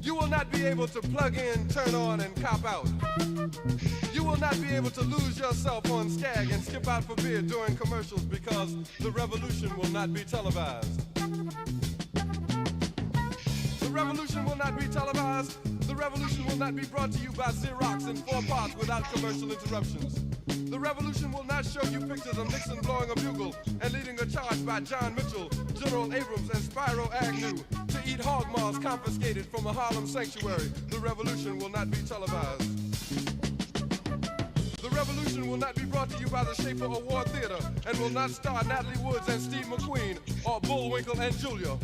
You will not be able to plug in, turn on, and cop out. You will not be able to lose yourself on Skag and skip out for beer during commercials because the revolution will not be televised. The revolution will not be televised. The revolution will not be brought to you by Xerox in 4 parts without commercial interruptions. The revolution will not show you pictures of Nixon blowing a bugle and leading a charge by John Mitchell, General Abrams, and Spyro Agnew to eat hog maws confiscated from a Harlem sanctuary. The revolution will not be televised. The revolution will not be brought to you by the Schaefer Award Theater and will not star Natalie Woods and Steve McQueen or Bullwinkle and Julia.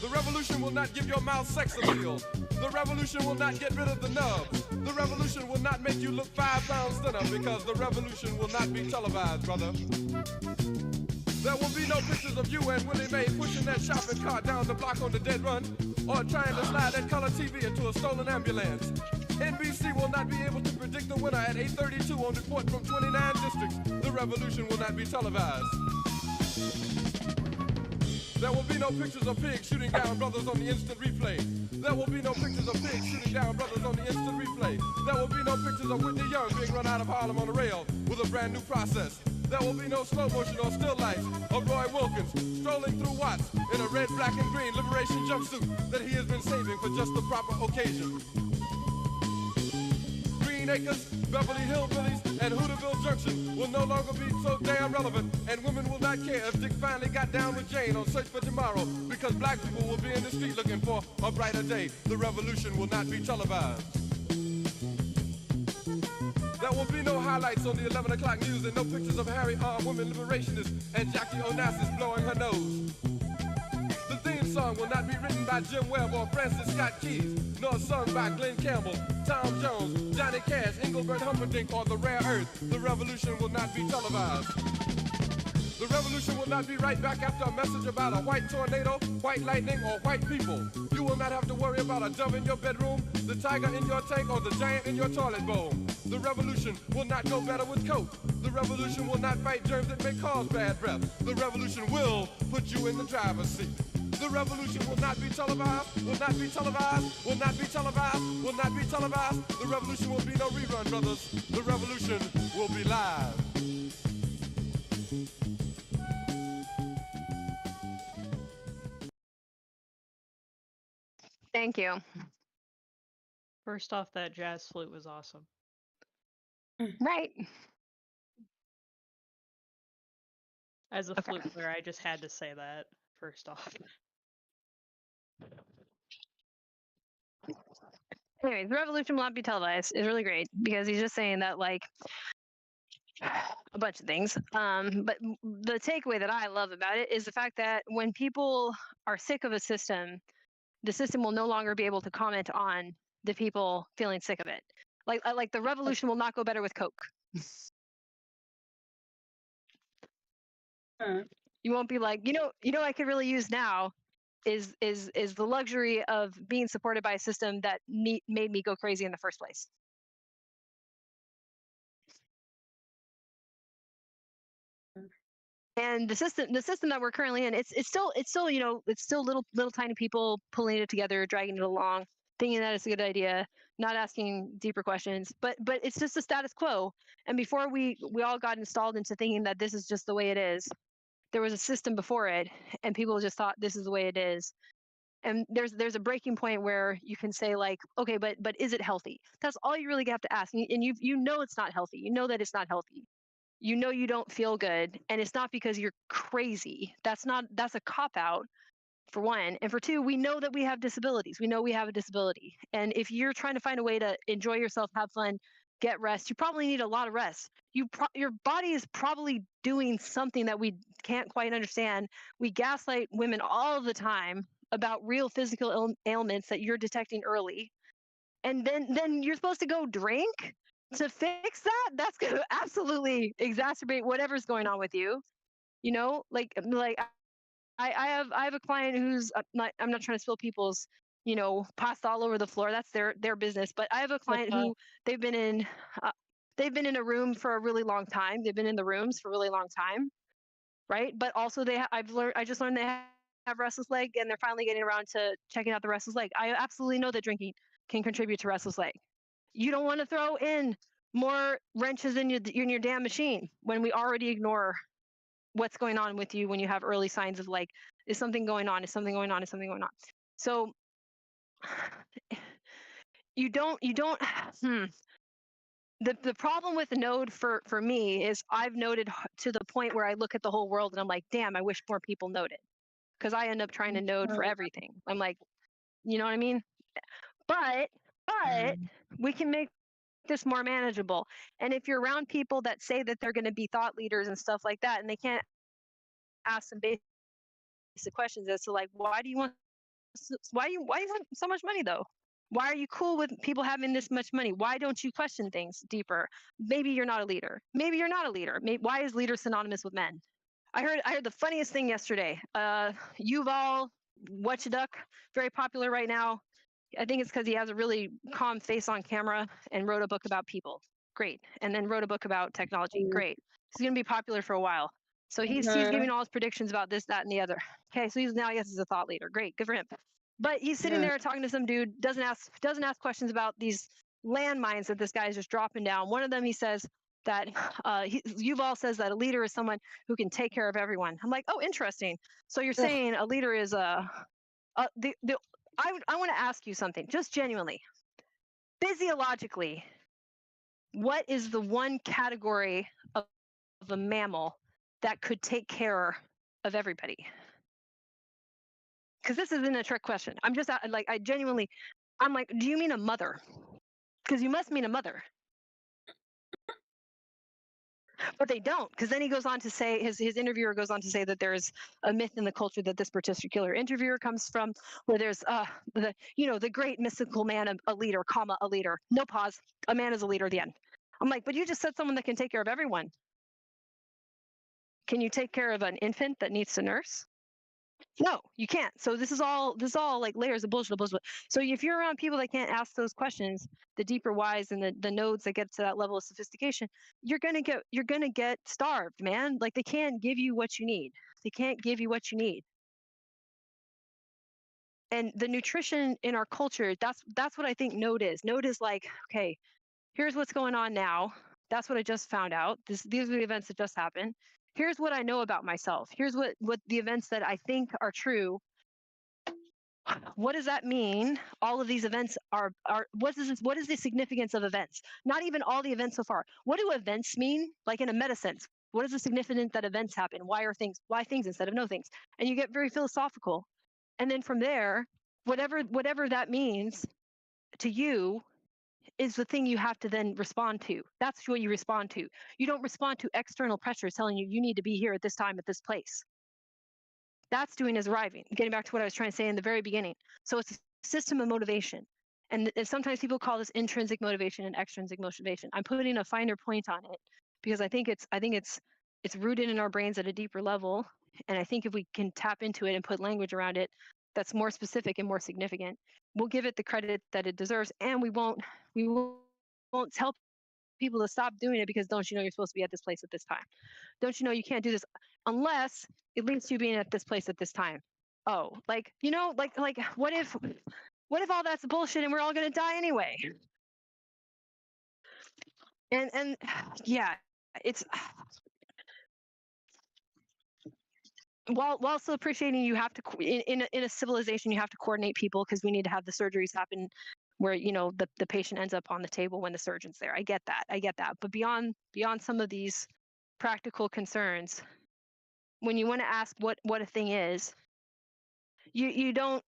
The revolution will not give your mouth sex appeal. The revolution will not get rid of the nubs. The revolution will not make you look 5 pounds thinner because the revolution will not be televised, brother. There will be no pictures of you and Willie Mae pushing that shopping cart down the block on the dead run or trying to slide that color TV into a stolen ambulance. NBC will not be able to predict the winner at 8:32 on report from 29 districts. The revolution will not be televised. There will be no pictures of pigs shooting down brothers on the instant replay. There will be no pictures of pigs shooting down brothers on the instant replay. There will be no pictures of Whitney Young being run out of Harlem on a rail with a brand new process. There will be no slow motion or still life of Roy Wilkins strolling through Watts in a red, black, and green liberation jumpsuit that he has been saving for just the proper occasion. Green Acres, Beverly Hillbillies, and Hooterville Junction will no longer be so damn relevant, and women will not care if Dick finally got down with Jane on Search for Tomorrow, because black people will be in the street looking for a brighter day. The revolution will not be televised. There will be no highlights on the 11 o'clock news and no pictures of Harry armed women liberationists and Jackie Onassis blowing her nose. The theme song will not be written by Jim Webb or Francis Scott Keys, nor sung by Glenn Campbell, Tom Jones, Johnny Cash, Engelbert Humperdinck, or The Rare Earth. The revolution will not be televised. The revolution will not be right back after a message about a white tornado, white lightning, or white people. You will not have to worry about a dove in your bedroom, the tiger in your tank, or the giant in your toilet bowl. The revolution will not go better with Coke. The revolution will not fight germs that may cause bad breath. The revolution will put you in the driver's seat. The revolution will not be televised, will not be televised, will not be televised, will not be televised. The revolution will be no rerun, brothers. The revolution will be live. Thank you. First off, that jazz flute was awesome. Right. As a Okay. flute player, I just had to say that first off. Anyways, the revolution will not be televised is really great because he's just saying that like a bunch of things. But the takeaway that I love about it is the fact that when people are sick of a system, the system will no longer be able to comment on the people feeling sick of it. Like the revolution will not go better with Coke. You won't be like, you know, I could really use now is the luxury of being supported by a system that made me go crazy in the first place. And the system that we're currently in, it's still little tiny people pulling it together, dragging it along, thinking that it's a good idea, not asking deeper questions, but it's just the status quo. And before we all got installed into thinking that this is just the way it is, there was a system before it, and people just thought this is the way it is. And there's a breaking point where you can say like, okay, but is it healthy? That's all you really have to ask. And you know it's not healthy. You know that it's not healthy. You know you don't feel good, and it's not because you're crazy. That's a cop out, for one. And for two, we know that we have disabilities. We know we have a disability. And if you're trying to find a way to enjoy yourself, have fun, get rest. You probably need a lot of rest. Your body is probably doing something that we can't quite understand. We gaslight women all the time about real physical ailments that you're detecting early, and then you're supposed to go drink to fix that. That's going to absolutely exacerbate whatever's going on with you. You know, like I have a client who's I'm not trying to spill people's, you know, pasta all over the floor. That's their business. But I have a client who they've been in a room for a really long time. They've been in the rooms for a really long time, right? But also I just learned they have restless leg, and they're finally getting around to checking out the restless leg. I absolutely know that drinking can contribute to restless leg. You don't want to throw in more wrenches in your damn machine when we already ignore what's going on with you when you have early signs of like, is something going on? Is something going on? Is something going on? So you don't the problem with the node for me is I've noted to the point where I look at the whole world and I'm like, damn, I wish more people noted, because I end up trying to node for everything. I'm like, you know what I mean? But we can make this more manageable. And if you're around people that say that they're going to be thought leaders and stuff like that, and they can't ask some basic questions as to like, why do you want so much money though? Why are you cool with people having this much money? Why don't you question things deeper? Maybe you're not a leader. Maybe you're not a leader. Why is leader synonymous with men? I heard the funniest thing yesterday. Yuval Wachiduk, very popular right now. I think it's because he has a really calm face on camera and wrote a book about people. Great. And then wrote a book about technology. Great. He's going to be popular for a while. So he's giving all his predictions about this, that, and the other. Okay, so he's a thought leader. Great, good for him. But he's sitting there talking to some dude, doesn't ask questions about these landmines that this guy is just dropping down. One of them, he says that Yuval says that a leader is someone who can take care of everyone. I'm like, oh, interesting. So you're saying a leader is I want to ask you something, just genuinely. Physiologically, what is the one category of a mammal that could take care of everybody? Because this isn't a trick question. I'm just like, I'm like, do you mean a mother? Because you must mean a mother. But they don't, because then he goes on to say, his interviewer goes on to say that there's a myth in the culture that this particular interviewer comes from, where there's the great mystical man, a leader, comma, a leader. No pause. A man is a leader at the end. I'm like, but you just said someone that can take care of everyone. Can you take care of an infant that needs to nurse? No, you can't. So this is all like layers of bullshit. So if you're around people that can't ask those questions, the deeper whys and the nodes that get to that level of sophistication, you're gonna get starved, man. Like they can't give you what you need. They can't give you what you need. And the nutrition in our culture, that's what I think node is. Node is like, okay, here's what's going on now. That's what I just found out. These are the events that just happened. Here's what I know about myself. Here's what the events that I think are true. What does that mean? All of these events are what is the significance of events? Not even all the events so far. What do events mean? Like in a meta sense, what is the significance that events happen? Why things instead of no things? And you get very philosophical. And then from there, whatever that means to you is the thing you have to then respond to. That's what you respond to. You don't respond to external pressures telling you need to be here at this time at this place. That's doing is arriving. Getting back to what I was trying to say in the very beginning. So it's a system of motivation. And sometimes people call this intrinsic motivation and extrinsic motivation. I'm putting a finer point on it because I think it's rooted in our brains at a deeper level. And I think if we can tap into it and put language around it that's more specific and more significant, we'll give it the credit that it deserves, and we won't tell people to stop doing it because don't you know you're supposed to be at this place at this time? Don't you know you can't do this unless it leads to you being at this place at this time? Oh, like what if all that's bullshit and we're all gonna die anyway? And yeah, it's while still appreciating you have to in a civilization you have to coordinate people because we need to have the surgeries happen where the patient ends up on the table when the surgeon's there. I get that, but beyond some of these practical concerns, when you want to ask what a thing is, you don't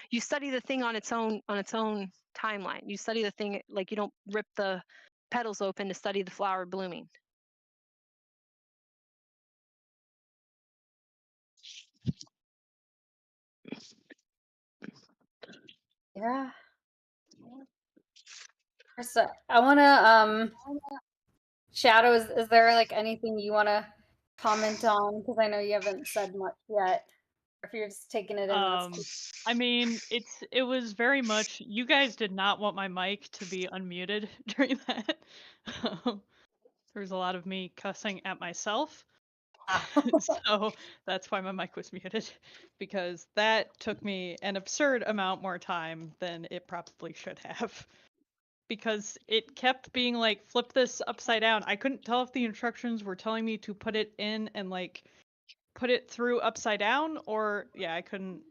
You study the thing on its own timeline. You study the thing, like, you don't rip the petals open to study the flower blooming. Yeah. So I want to Shadow, is there like anything you want to comment on, because I know you haven't said much yet. If you're just taking it in, that's cool. I mean, it was very much, you guys did not want my mic to be unmuted during that. There was a lot of me cussing at myself. So that's why my mic was muted, because that took me an absurd amount more time than it probably should have. Because it kept being like, flip this upside down. I couldn't tell if the instructions were telling me to put it in and like put it through upside down, or yeah, I couldn't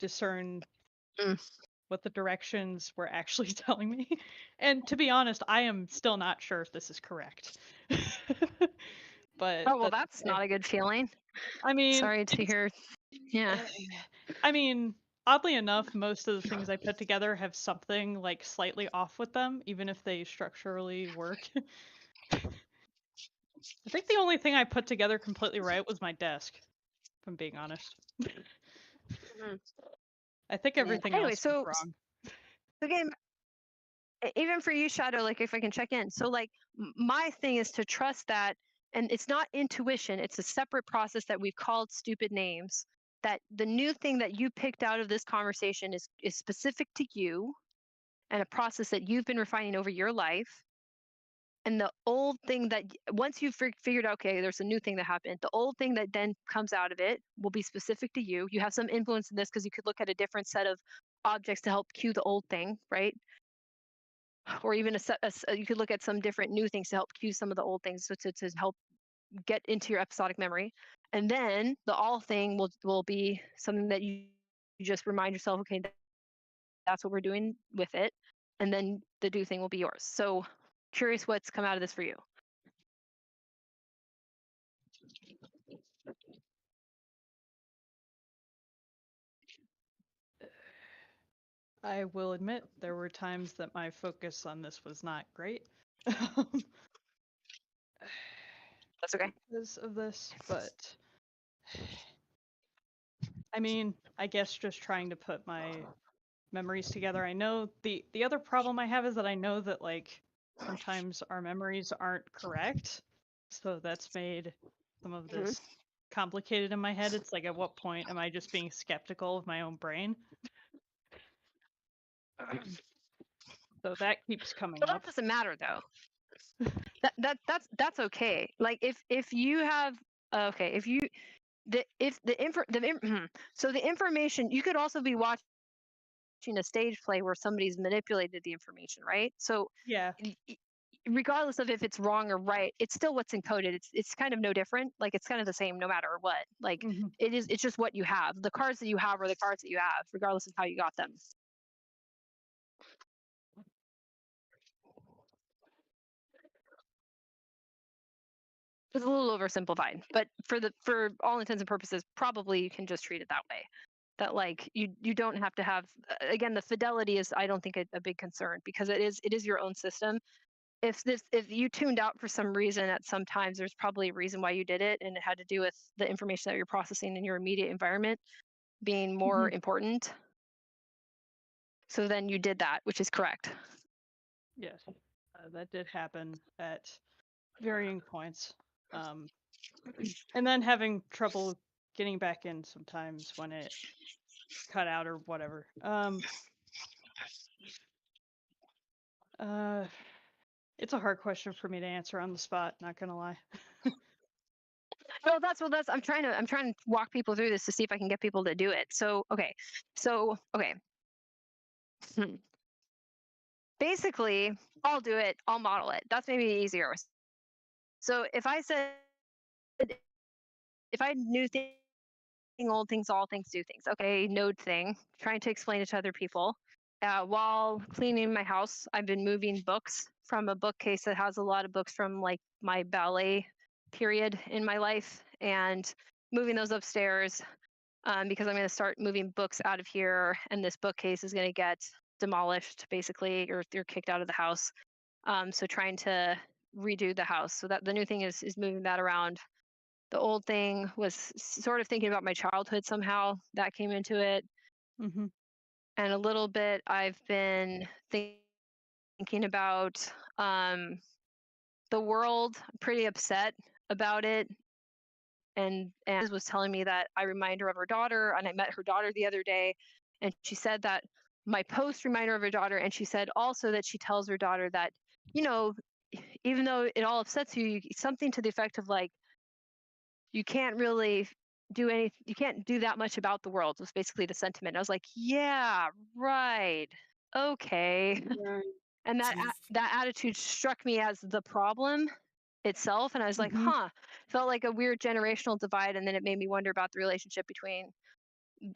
discern what the directions were actually telling me. And to be honest, I am still not sure if this is correct. But Oh, well, that's not a good feeling. I mean, sorry to hear. Yeah. I mean, oddly enough, most of the things I put together have something like slightly off with them, even if they structurally work. I think the only thing I put together completely right was my desk, if I'm being honest. I think everything Anyway, else so was wrong. again, even for you, Shadow, like, if I can check in. So, like, my thing is to trust that, and it's not intuition, it's a separate process that we've called stupid names. That the new thing that you picked out of this conversation is specific to you, and a process that you've been refining over your life. And the old thing that, once you've figured out, okay, there's a new thing that happened, the old thing that then comes out of it will be specific to you. You have some influence in this because you could look at a different set of objects to help cue the old thing, right? Or even you could look at some different new things to help cue some of the old things, so to help get into your episodic memory. And then the all thing will be something that you just remind yourself, okay, that's what we're doing with it. And then the do thing will be yours. So curious what's come out of this for you. I will admit there were times that my focus on this was not great. That's okay. Because of this, but I mean, I guess just trying to put my memories together. I know the other problem I have is that I know that like sometimes our memories aren't correct. So that's made some of this complicated in my head. It's like, at what point am I just being skeptical of my own brain? So that keeps coming Well, up. that doesn't matter though. That's okay. Like, if you have okay, if you so the information, you could also be watching a stage play where somebody's manipulated the information, right? So Yeah. regardless of if it's wrong or right, it's still what's encoded. It's kind of no different. Like, it's kind of the same no matter what. Like, it's just what you have. The cards that you have are the cards that you have, regardless of how you got them. It's a little oversimplified, but for all intents and purposes, probably you can just treat it that way. That, like, you don't have to have, again, the fidelity is, I don't think, a big concern, because it is your own system. If you tuned out for some reason at some times, there's probably a reason why you did it, and it had to do with the information that you're processing in your immediate environment being more important. So then you did that, which is correct. Yes, that did happen at varying points. And then having trouble getting back in sometimes when it cut out or whatever. It's a hard question for me to answer on the spot, not gonna lie. Well, that's I'm trying to walk people through this to see if I can get people to do it. So okay. Basically, I'll do it, I'll model it. That's maybe easier. So if I knew thing, old things, all things, do things. Okay, node thing, trying to explain it to other people. While cleaning my house, I've been moving books from a bookcase that has a lot of books from, like, my ballet period in my life, and moving those upstairs. because I'm going to start moving books out of here, and this bookcase is going to get demolished, basically, or you're kicked out of the house. So trying to redo the house. So that the new thing is moving that around. The old thing was sort of thinking about my childhood somehow. That came into it. Mm-hmm. And a little bit I've been thinking about the world. I'm pretty upset about it. And was telling me that I remind her of her daughter, and I met her daughter the other day, and she said that my post reminded her of her daughter, and she said also that she tells her daughter that, you know, even though it all upsets you, something to the effect of like, you can't really you can't do that much about the world, was basically the sentiment. I was like, yeah, right, okay. And that attitude struck me as the problem itself, and I was like, Mm-hmm. felt like a weird generational divide, and then it made me wonder about the relationship between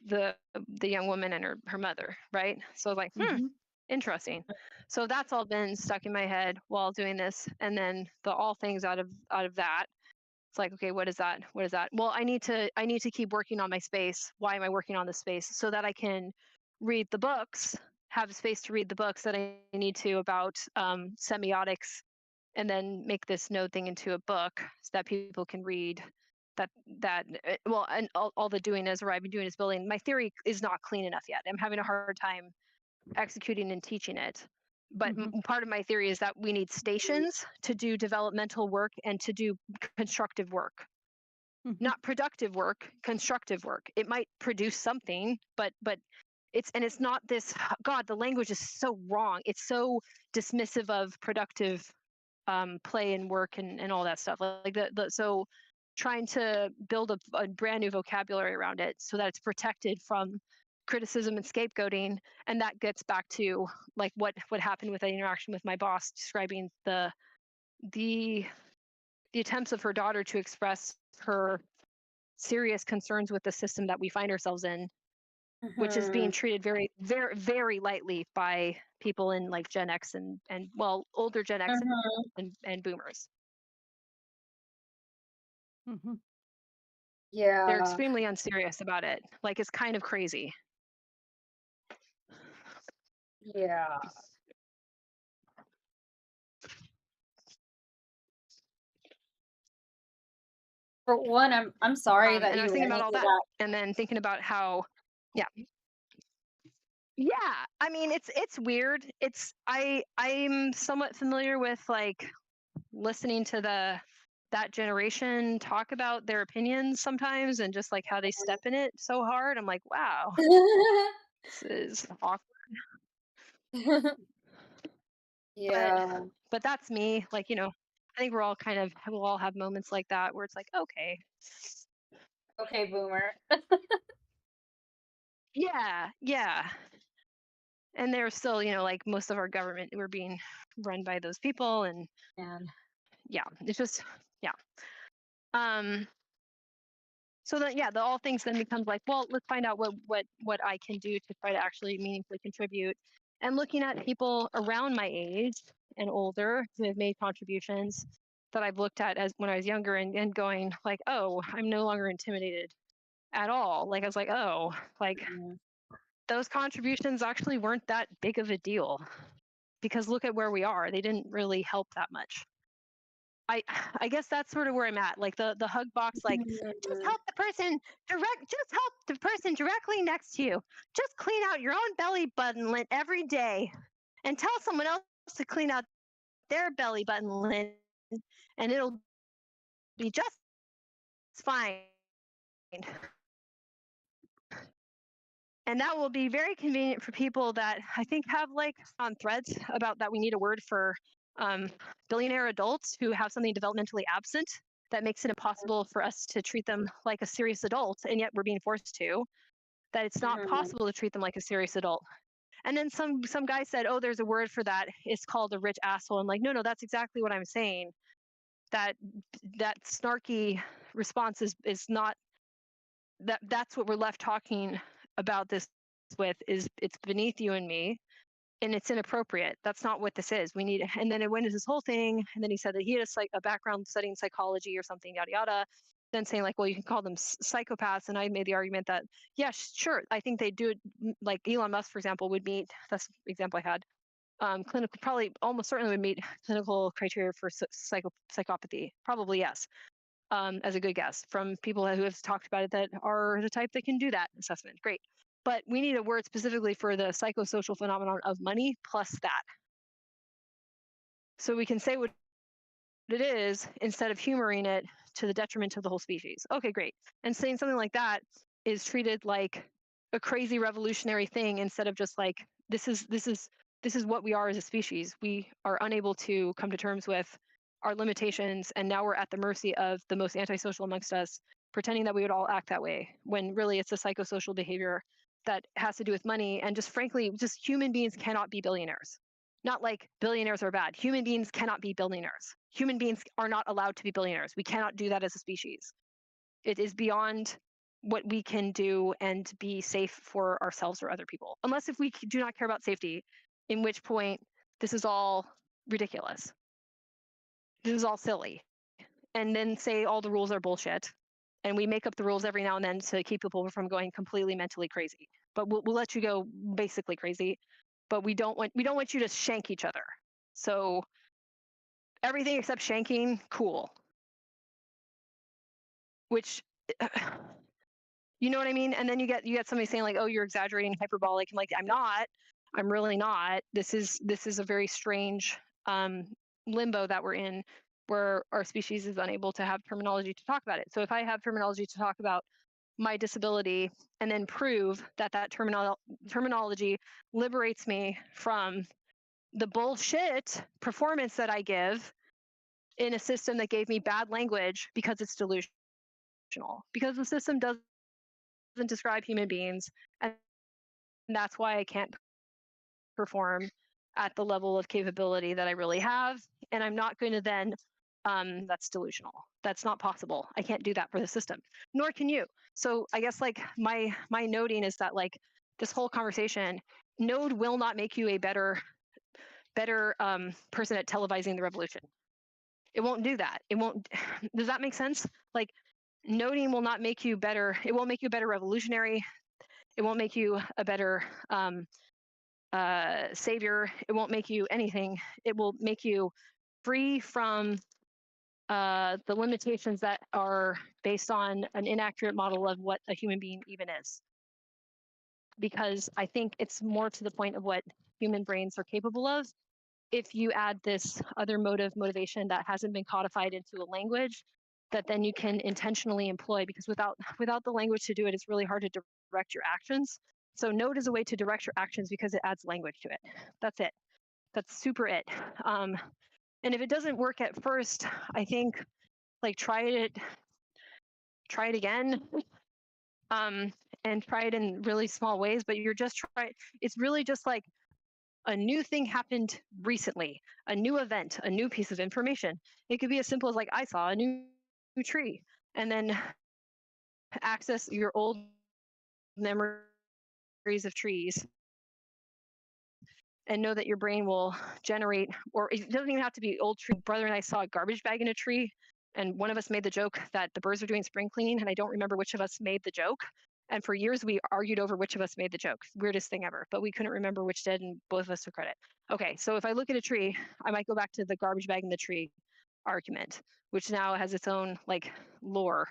the young woman and her mother, right? So I was like, Mm-hmm. interesting. So that's all been stuck in my head while doing this, and then the all things out of that. It's like, okay, what is that? What is that? Well, I need to keep working on my space. Why am I working on this space? So that I can read the books, have space to read the books that I need to about semiotics, and then make this node thing into a book so that people can read well, and all the doing is, or I've been doing is building. My theory is not clean enough yet. I'm having a hard time executing and teaching it. But part of my theory is that we need stations to do developmental work and to do constructive work. Not productive work, constructive work. It might produce something, but it's not this, God, the language is so wrong. It's so dismissive of productive play and work and all that stuff. Like so trying to build a brand new vocabulary around it so that it's protected from criticism and scapegoating. And that gets back to like what happened with the interaction with my boss, describing the attempts of her daughter to express her serious concerns with the system that we find ourselves in, which is being treated very, very, very lightly by people in like Gen X and well, older Gen X and boomers. Yeah. They're extremely unserious about it. Like, it's kind of crazy. Yeah. For one, I'm sorry that and I you was thinking ran about all into that, and then thinking about how, yeah, I mean, it's weird. I'm somewhat familiar with like listening to that generation talk about their opinions sometimes, and just like how they step in it so hard. I'm like, wow, this is awkward. Yeah. But that's me. Like, I think we'll all have moments like that where it's like, okay. Okay, boomer. Yeah. And they're still, like most of our government, we're being run by those people, and Man. yeah, it's just, yeah. So that, the all things then becomes like, well, let's find out what I can do to try to actually meaningfully contribute. And looking at people around my age and older who have made contributions that I've looked at as when I was younger, and going like, oh, I'm no longer intimidated at all. Like, I was like, oh, like those contributions actually weren't that big of a deal, because look at where we are. They didn't really help that much. I guess that's sort of where I'm at. Like the hug box, like just help the person directly next to you. Just clean out your own belly button lint every day, and tell someone else to clean out their belly button lint, and it'll be just fine. And that will be very convenient for people that I think have like on threads about that we need a word for billionaire adults who have something developmentally absent that makes it impossible for us to treat them like a serious adult, and yet we're being forced to. That it's not possible to treat them like a serious adult. And then some guy said, oh, there's a word for that. It's called a rich asshole. I'm like, no, that's exactly what I'm saying. That snarky response is not that's what we're left talking about this with, is it's beneath you and me, and it's inappropriate. That's not what this is. We need, and then it went into this whole thing, and then he said that he had a background studying psychology or something, yada yada, then saying like, well, you can call them psychopaths. And I made the argument that, yeah, sure, I think they do it. Like Elon Musk, for example, would meet, that's the example I had, clinical, probably almost certainly would meet clinical criteria for psychopathy. Probably yes, as a good guess from people who have talked about it that are the type that can do that assessment. Great. But we need a word specifically for the psychosocial phenomenon of money plus that. So we can say what it is instead of humoring it to the detriment of the whole species. Okay, great. And saying something like that is treated like a crazy revolutionary thing instead of just like, this is what we are as a species. We are unable to come to terms with our limitations, and now we're at the mercy of the most antisocial amongst us, pretending that we would all act that way, when really it's a psychosocial behavior that has to do with money. And just frankly, just human beings cannot be billionaires. Not like billionaires are bad. Human beings cannot be billionaires. Human beings are not allowed to be billionaires. We cannot do that as a species. It is beyond what we can do and be safe for ourselves or other people. Unless if we do not care about safety, in which point this is all ridiculous. This is all silly. And then say all the rules are bullshit. And we make up the rules every now and then to keep people from going completely mentally crazy. But we'll let you go basically crazy. But we don't want you to shank each other. So everything except shanking, cool. Which, you know what I mean? And then you get somebody saying like, oh, you're exaggerating, hyperbolic. I'm like, I'm not. I'm really not. This is a very strange limbo that we're in, where our species is unable to have terminology to talk about it. So if I have terminology to talk about my disability and then prove that terminology liberates me from the bullshit performance that I give in a system that gave me bad language because it's delusional, because the system doesn't describe human beings, and that's why I can't perform at the level of capability that I really have. And I'm not going to then, that's delusional. That's not possible. I can't do that for the system, nor can you. So I guess like my noting is that like this whole conversation, node will not make you a better person at televising the revolution. It won't do that. It won't. Does that make sense? Like noting will not make you better. It won't make you a better revolutionary. It won't make you a better savior. It won't make you anything. It will make you free from the limitations that are based on an inaccurate model of what a human being even is. Because I think it's more to the point of what human brains are capable of. If you add this other motivation that hasn't been codified into a language, that then you can intentionally employ, because without the language to do it, it's really hard to direct your actions. So node is a way to direct your actions because it adds language to it. That's it. That's super it. And if it doesn't work at first, I think like try it again. And try it in really small ways, but you're just trying, it's really just like a new thing happened recently, a new event, a new piece of information. It could be as simple as like, I saw a new tree, and then access your old memories of trees and know that your brain will generate, or it doesn't even have to be old tree. Brother and I saw a garbage bag in a tree, and one of us made the joke that the birds were doing spring cleaning, and I don't remember which of us made the joke. And for years, we argued over which of us made the joke. Weirdest thing ever, but we couldn't remember which did, and both of us took credit. Okay, so if I look at a tree, I might go back to the garbage bag in the tree argument, which now has its own like lore.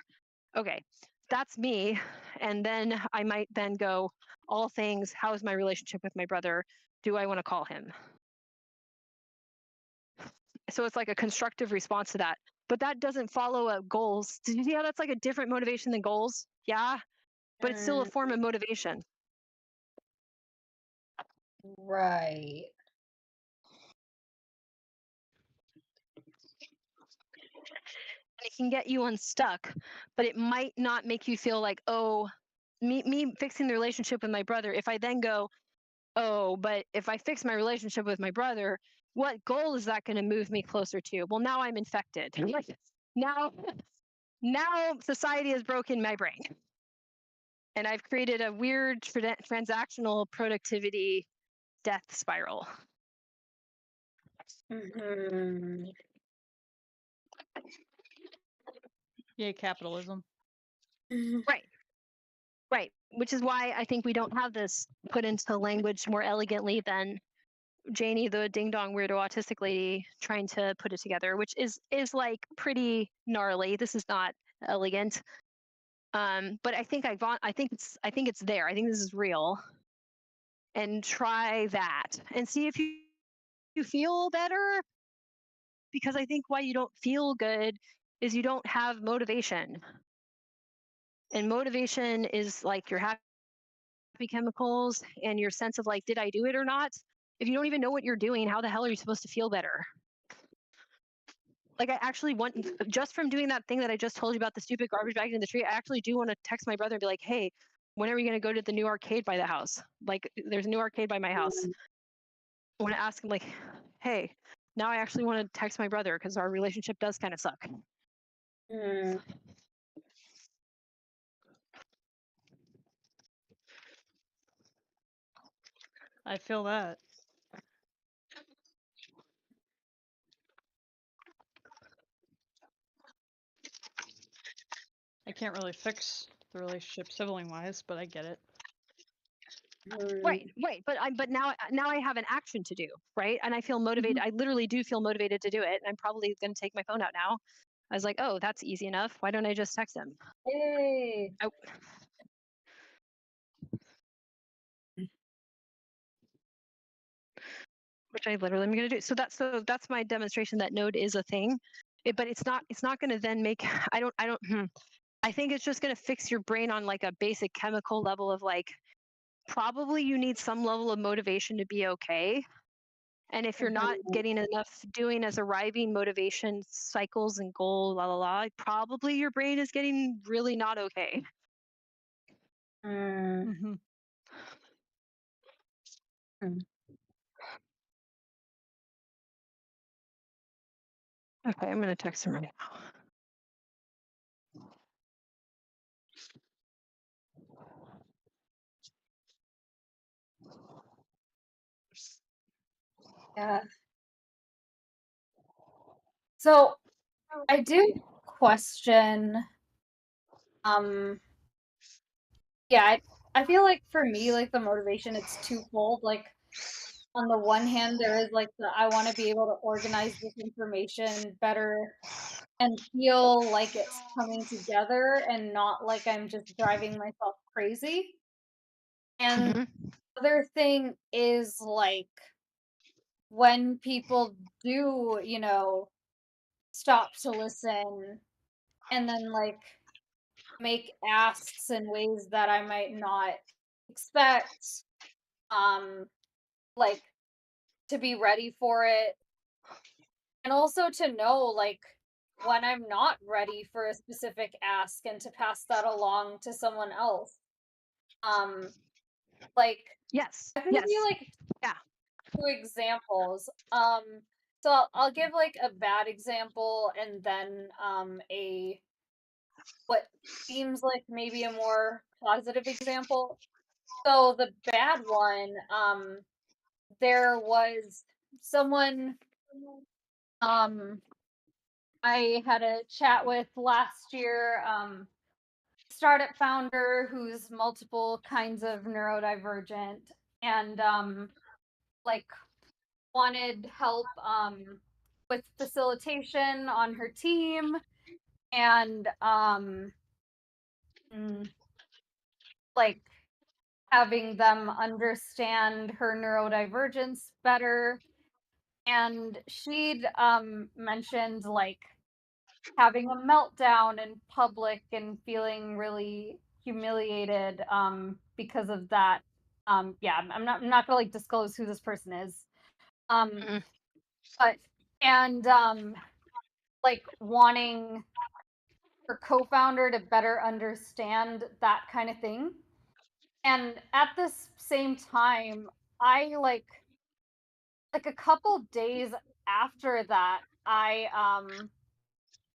Okay, that's me. And then I might then go, all things, how is my relationship with my brother? Do I want to call him? So it's like a constructive response to that. But that doesn't follow up goals. Did you see how that's like a different motivation than goals? Yeah, but it's still a form of motivation. Right. And it can get you unstuck, but it might not make you feel like, oh, me fixing the relationship with my brother. If I then go, oh, but if I fix my relationship with my brother, what goal is that going to move me closer to? Well, now I'm infected. now society has broken my brain. And I've created a weird transactional productivity death spiral. Mm-hmm. Yeah, capitalism. Right. Right. Which is why I think we don't have this put into language more elegantly than Janie, the ding dong weirdo autistic lady, trying to put it together, which is like pretty gnarly. This is not elegant. But I think I think it's there. I think this is real. And try that and see if you feel better. Because I think why you don't feel good is you don't have motivation. And motivation is like your happy chemicals and your sense of like, did I do it or not? If you don't even know what you're doing, how the hell are you supposed to feel better? Like I actually want, just from doing that thing that I just told you about the stupid garbage bag in the tree, I actually do want to text my brother and be like, hey, when are we going to go to the new arcade by the house? Like there's a new arcade by my house. I want to ask him like, hey, now I actually want to text my brother because our relationship does kind of suck. Mm. I feel that. I can't really fix the relationship sibling-wise, but I get it. Right. But now I have an action to do, right? And I feel motivated. I literally do feel motivated to do it. And I'm probably going to take my phone out now. I was like, oh, that's easy enough. Why don't I just text him? Yay. Which I literally am going to do. So that's my demonstration that node is a thing. But it's not going to then make I think it's just going to fix your brain on like a basic chemical level of like probably you need some level of motivation to be okay. And if you're not getting enough doing as arriving motivation cycles and goal, la la la, probably your brain is getting really not okay. Mm-hmm. Okay, I'm gonna text him right now. Yeah. So I do question, yeah, I feel like for me, like the motivation, it's twofold. Like on the one hand, there is like the I want to be able to organize this information better and feel like it's coming together and not like I'm just driving myself crazy. And Mm-hmm. the other thing is like when people do, stop to listen and then like make asks in ways that I might not expect, um, like to be ready for it. And also to know like when I'm not ready for a specific ask and to pass that along to someone else. Um, like Yes. I can give Yes. you like Yeah. 2 examples. So I'll give like a bad example and then a what seems like maybe a more positive example. So the bad one, there was someone um I had a chat with last year, startup founder who's multiple kinds of neurodivergent and like wanted help with facilitation on her team and mm, like having them understand her neurodivergence better. And she'd mentioned like having a meltdown in public and feeling really humiliated because of that. Yeah, I'm not gonna like disclose who this person is. Mm-hmm. But and like wanting her co-founder to better understand that kind of thing. And at this same time, I like a couple days after that, I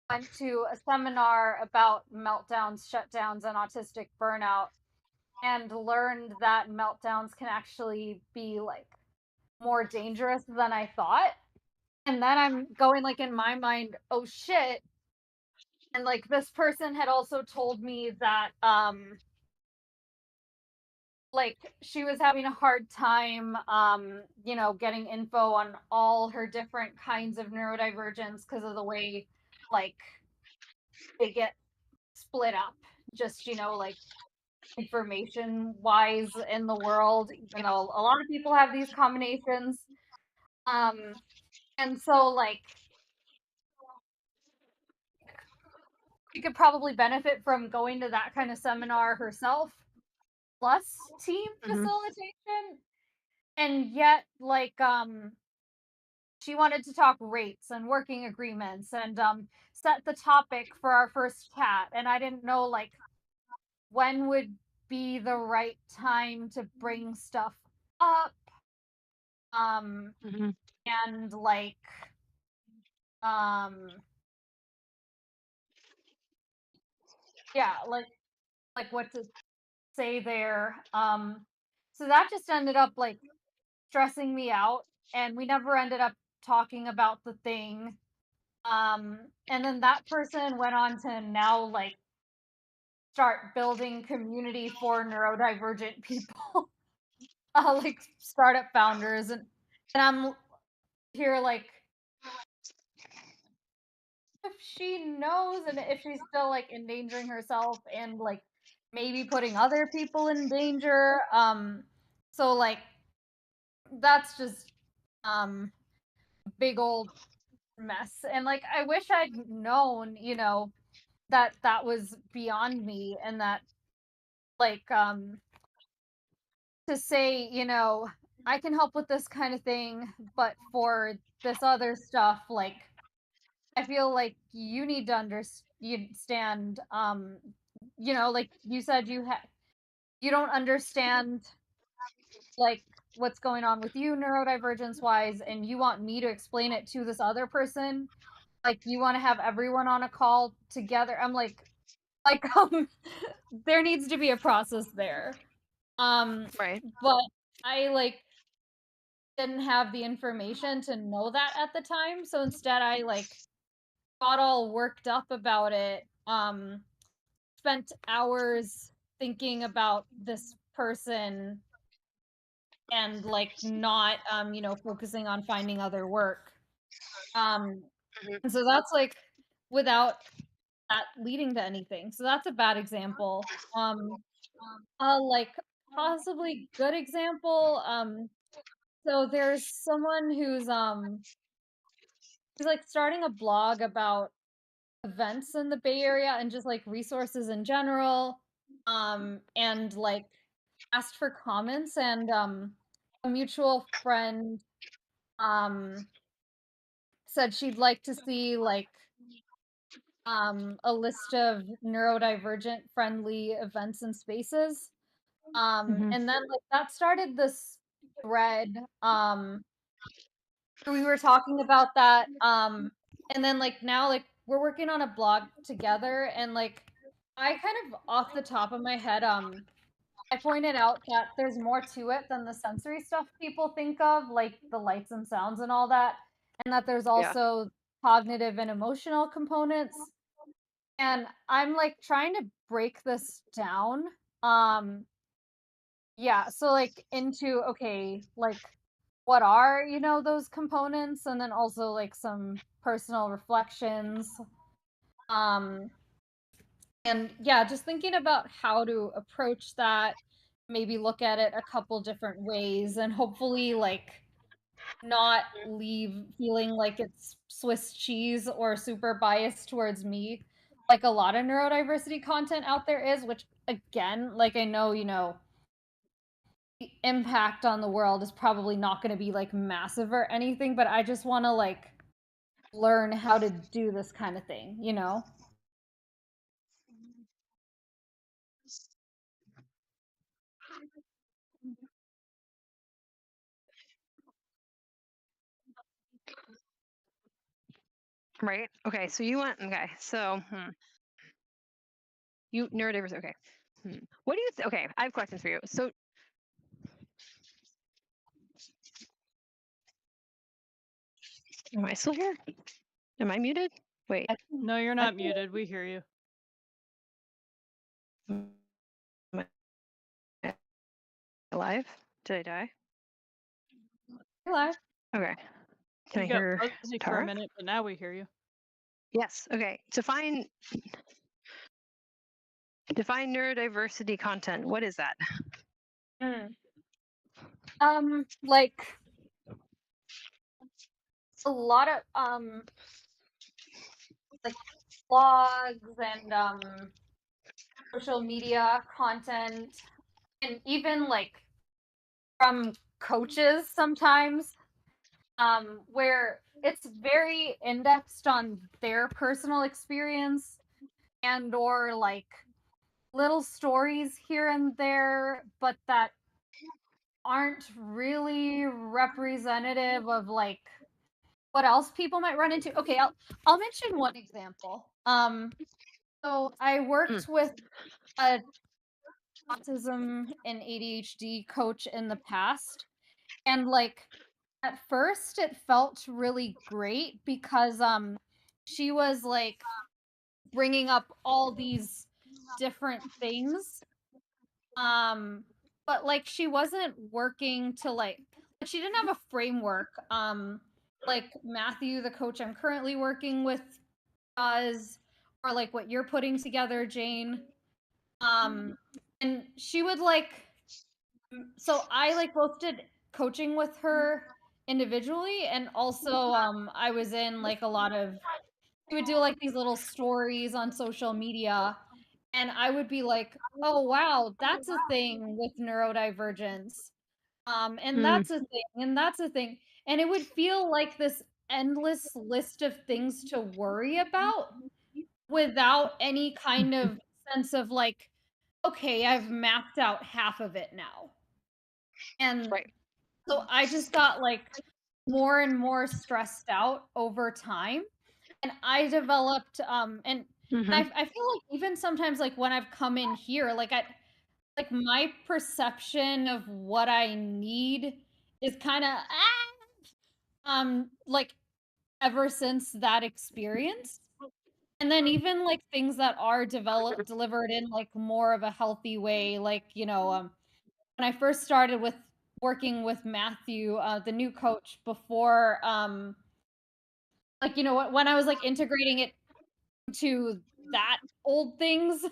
went to a seminar about meltdowns, shutdowns, and autistic burnout, and learned that meltdowns can actually be like more dangerous than I thought. And then I'm going like in my mind, oh shit, And like this person had also told me that like she was having a hard time you know, getting info on all her different kinds of neurodivergence because of the way like they get split up, just, you know, like information wise in the world, even though a lot of people have these combinations. And so like she could probably benefit from going to that kind of seminar herself, plus team facilitation. And yet, like, she wanted to talk rates and working agreements and set the topic for our first cat. And I didn't know like when would be the right time to bring stuff up. And like um yeah, like what to say there. So that just ended up like stressing me out, and we never ended up talking about the thing. And then that person went on to now like start building community for neurodivergent people, like startup founders, and I'm here like if she knows and if she's still like endangering herself and like maybe putting other people in danger. So like that's just big old mess. And like I wish I'd known, you know, that that was beyond me, and that like to say, you know, I can help with this kind of thing, but for this other stuff, like I feel like you need to understand, you know, like you said, you don't understand like what's going on with you neurodivergence wise, and you want me to explain it to this other person. Like you want to have everyone on a call together. I'm like there needs to be a process there. Right. But I like didn't have the information to know that at the time, so instead I like got all worked up about it. Spent hours thinking about this person and like not you know, focusing on finding other work. Um and so that's like without that leading to anything. So that's a bad example. Like possibly good example. So there's someone who's like starting a blog about events in the Bay Area and just like resources in general. And like asked for comments, and a mutual friend um said she'd like to see like a list of neurodivergent friendly events and spaces. And then like that started this thread. We were talking about that. And then like now like we're working on a blog together, and like I kind of off the top of my head, I pointed out that there's more to it than the sensory stuff people think of, like the lights and sounds and all that, and that there's Yeah. also cognitive and emotional components. And I'm like trying to break this down. Um, yeah, so like into okay, like what are, you know, those components, and then also like some personal reflections. Um, and yeah, just thinking about how to approach that, maybe look at it a couple different ways, and hopefully like not leave feeling like it's Swiss cheese or super biased towards me, like a lot of neurodiversity content out there is, which again, like I know, you know, the impact on the world is probably not going to be like massive or anything, but I just want to like learn how to do this kind of thing, you know? Right. Okay. So you went. Okay. So you neurodiverse. Okay. What do you? Okay. I have questions for you. So am I still here? Am I muted? Wait. No, you're not muted. We hear you. Am I alive? Did I die? You're live. Okay. Can I You got hear fuzzy for Tara? a minute, but now we hear you. Yes. Okay. Define neurodiversity content. What is that? Like a lot of like blogs and social media content, and even like from coaches sometimes, where it's very indexed on their personal experience and or like little stories here and there, but that aren't really representative of like what else people might run into. Okay, I'll mention one example. So I worked with a autism and ADHD coach in the past, and like at first it felt really great because she was like bringing up all these different things, but like she wasn't working to like she didn't have a framework, like Matthew, the coach I'm currently working with, does, or like what you're putting together, Jane. And she would like, so I like both did coaching with her individually, and also I was in like a lot of, she would do like these little stories on social media, and I would be like, oh wow, that's a thing with neurodivergence, and that's a thing, and that's a thing, and it would feel like this endless list of things to worry about without any kind of sense of like, okay, I've mapped out half of it now. And Right. so I just got like more and more stressed out over time. And I developed and I feel like even sometimes like when I've come in here, like my perception of what I need is kind of like ever since that experience. And then even like things that are delivered in like more of a healthy way, like when I first started with working with Matthew, the new coach, before like when I was like integrating it to that old things,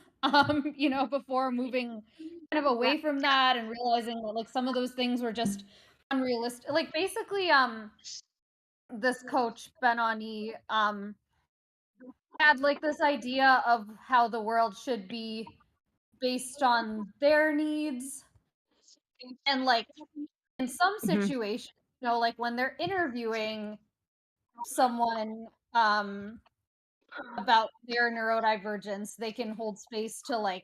before moving kind of away from that and realizing that like some of those things were just unrealistic. Like basically this coach Benoni had like this idea of how the world should be based on their needs, and like in some situations, like when they're interviewing someone about their neurodivergence, they can hold space to like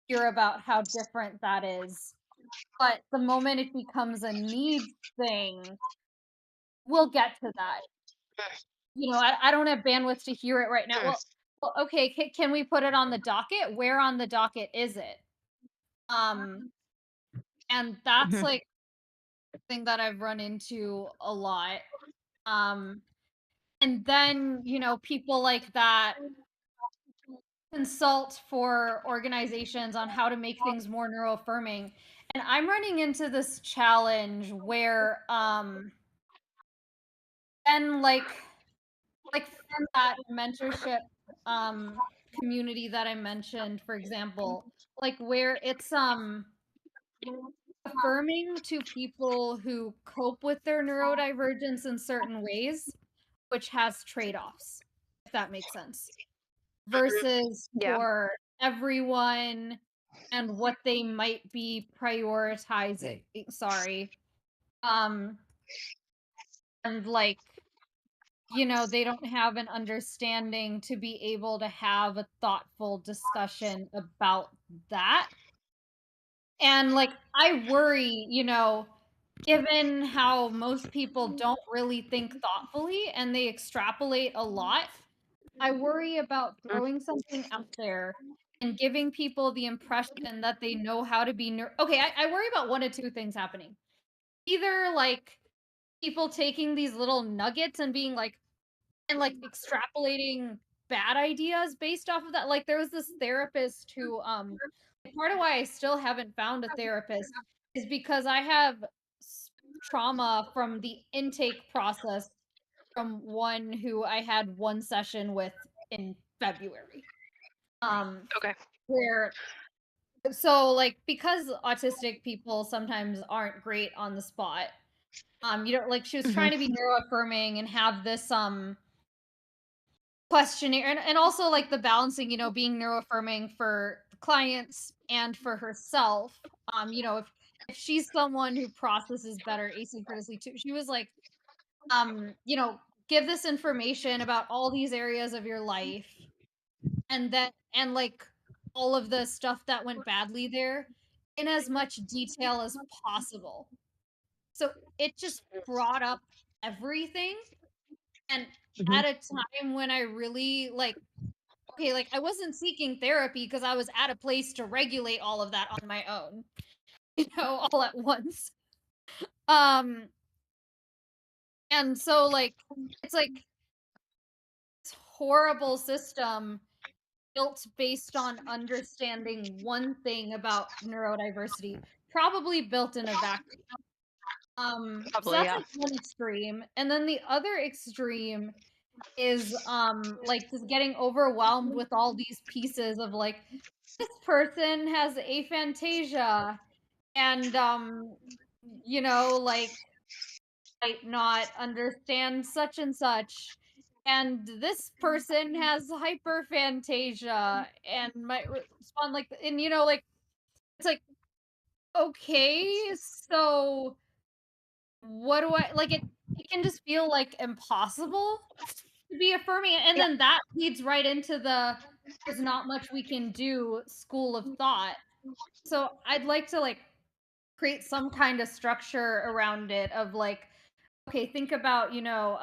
hear about how different that is. But the moment it becomes a needs thing, we'll get to that. I don't have bandwidth to hear it right now. Well, okay, can we put it on the docket? Where on the docket is it? And that's like thing that I've run into a lot. And then, people like that consult for organizations on how to make things more neuroaffirming. And I'm running into this challenge where and like that mentorship community that I mentioned, for example, like where it's affirming to people who cope with their neurodivergence in certain ways, which has trade-offs, if that makes sense, versus for everyone and what they might be prioritizing. Sorry. And like, they don't have an understanding to be able to have a thoughtful discussion about that. And like, I worry, given how most people don't really think thoughtfully and they extrapolate a lot, I worry about throwing something out there and giving people the impression that they know how to be okay, I worry about one of two things happening. Either like people taking these little nuggets and being like, and like extrapolating bad ideas based off of that. Like there was this therapist who part of why I still haven't found a therapist is because I have trauma from the intake process from one who I had one session with in February. Okay. Where so like because autistic people sometimes aren't great on the spot. You know, like she was trying to be neuroaffirming and have this questionnaire and also like the balancing, you know, being neuroaffirming for clients and for herself. You know, if she's someone who processes better asynchronously too, she was like, you know, give this information about all these areas of your life and like all of the stuff that went badly there in as much detail as possible. So it just brought up everything. And at a time when I really like, okay, like I wasn't seeking therapy because I was at a place to regulate all of that on my own, you know, all at once. Um, and so like it's like this horrible system built based on understanding one thing about neurodiversity, probably built in a vacuum. So Probably, that's yeah. like one extreme. And then the other extreme is like just getting overwhelmed with all these pieces of like this person has aphantasia and you know like might not understand such and such and this person has hyperphantasia and might respond like and you know like it's like okay so what do I like it can just feel like impossible to be affirming and Yeah. then that leads right into the there's not much we can do school of thought. So I'd like to like create some kind of structure around it of like okay think about you know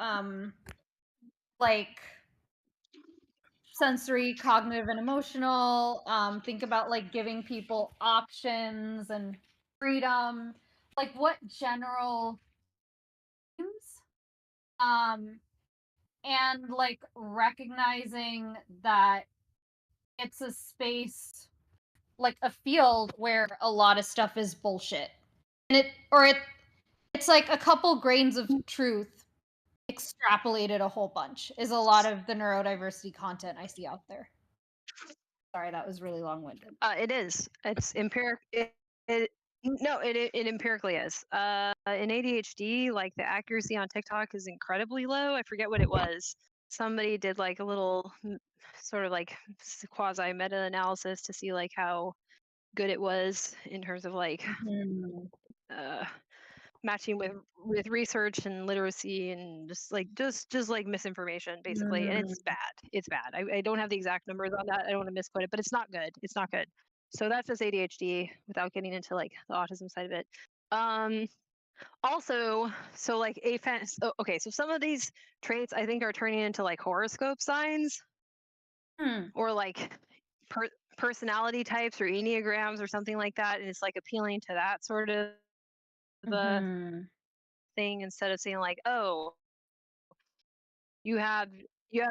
like sensory cognitive and emotional think about like giving people options and freedom like what general themes um and like recognizing that it's a space like a field where a lot of stuff is bullshit and it's like a couple grains of truth extrapolated a whole bunch is a lot of the neurodiversity content I see out there. Sorry, that was really long-winded. It is. It's empiric. No, it empirically is. In ADHD, like the accuracy on TikTok is incredibly low. I forget what it was. Somebody did like a little sort of like quasi meta analysis to see like how good it was in terms of like uh, matching with research and literacy and just like misinformation basically, and it's bad. I don't have the exact numbers on that. I don't want to misquote it, but it's not good. So that's just ADHD without getting into like the autism side of it. Also, so like okay, so some of these traits I think are turning into like horoscope signs or like personality types or enneagrams or something like that, and it's like appealing to that sort of the thing instead of saying like, oh, you have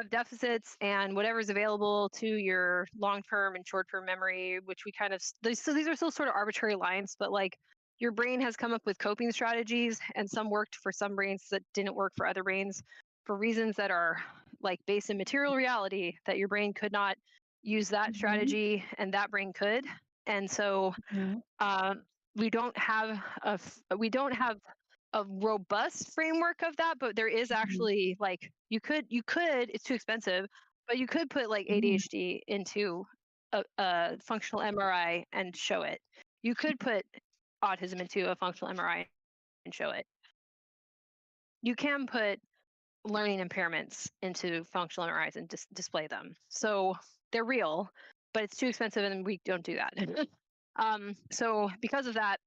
deficits and whatever's available to your long-term and short-term memory, which we kind of so these are still sort of arbitrary lines, but like your brain has come up with coping strategies and some worked for some brains that didn't work for other brains for reasons that are like based in material reality that your brain could not use that strategy and that brain could. And so we don't have a robust framework of that, but there is actually like you could it's too expensive, but you could put like ADHD into a functional MRI and show it. You could put autism into a functional MRI and show it. You can put learning impairments into functional MRIs and display them. So they're real, but it's too expensive and we don't do that. So because of that,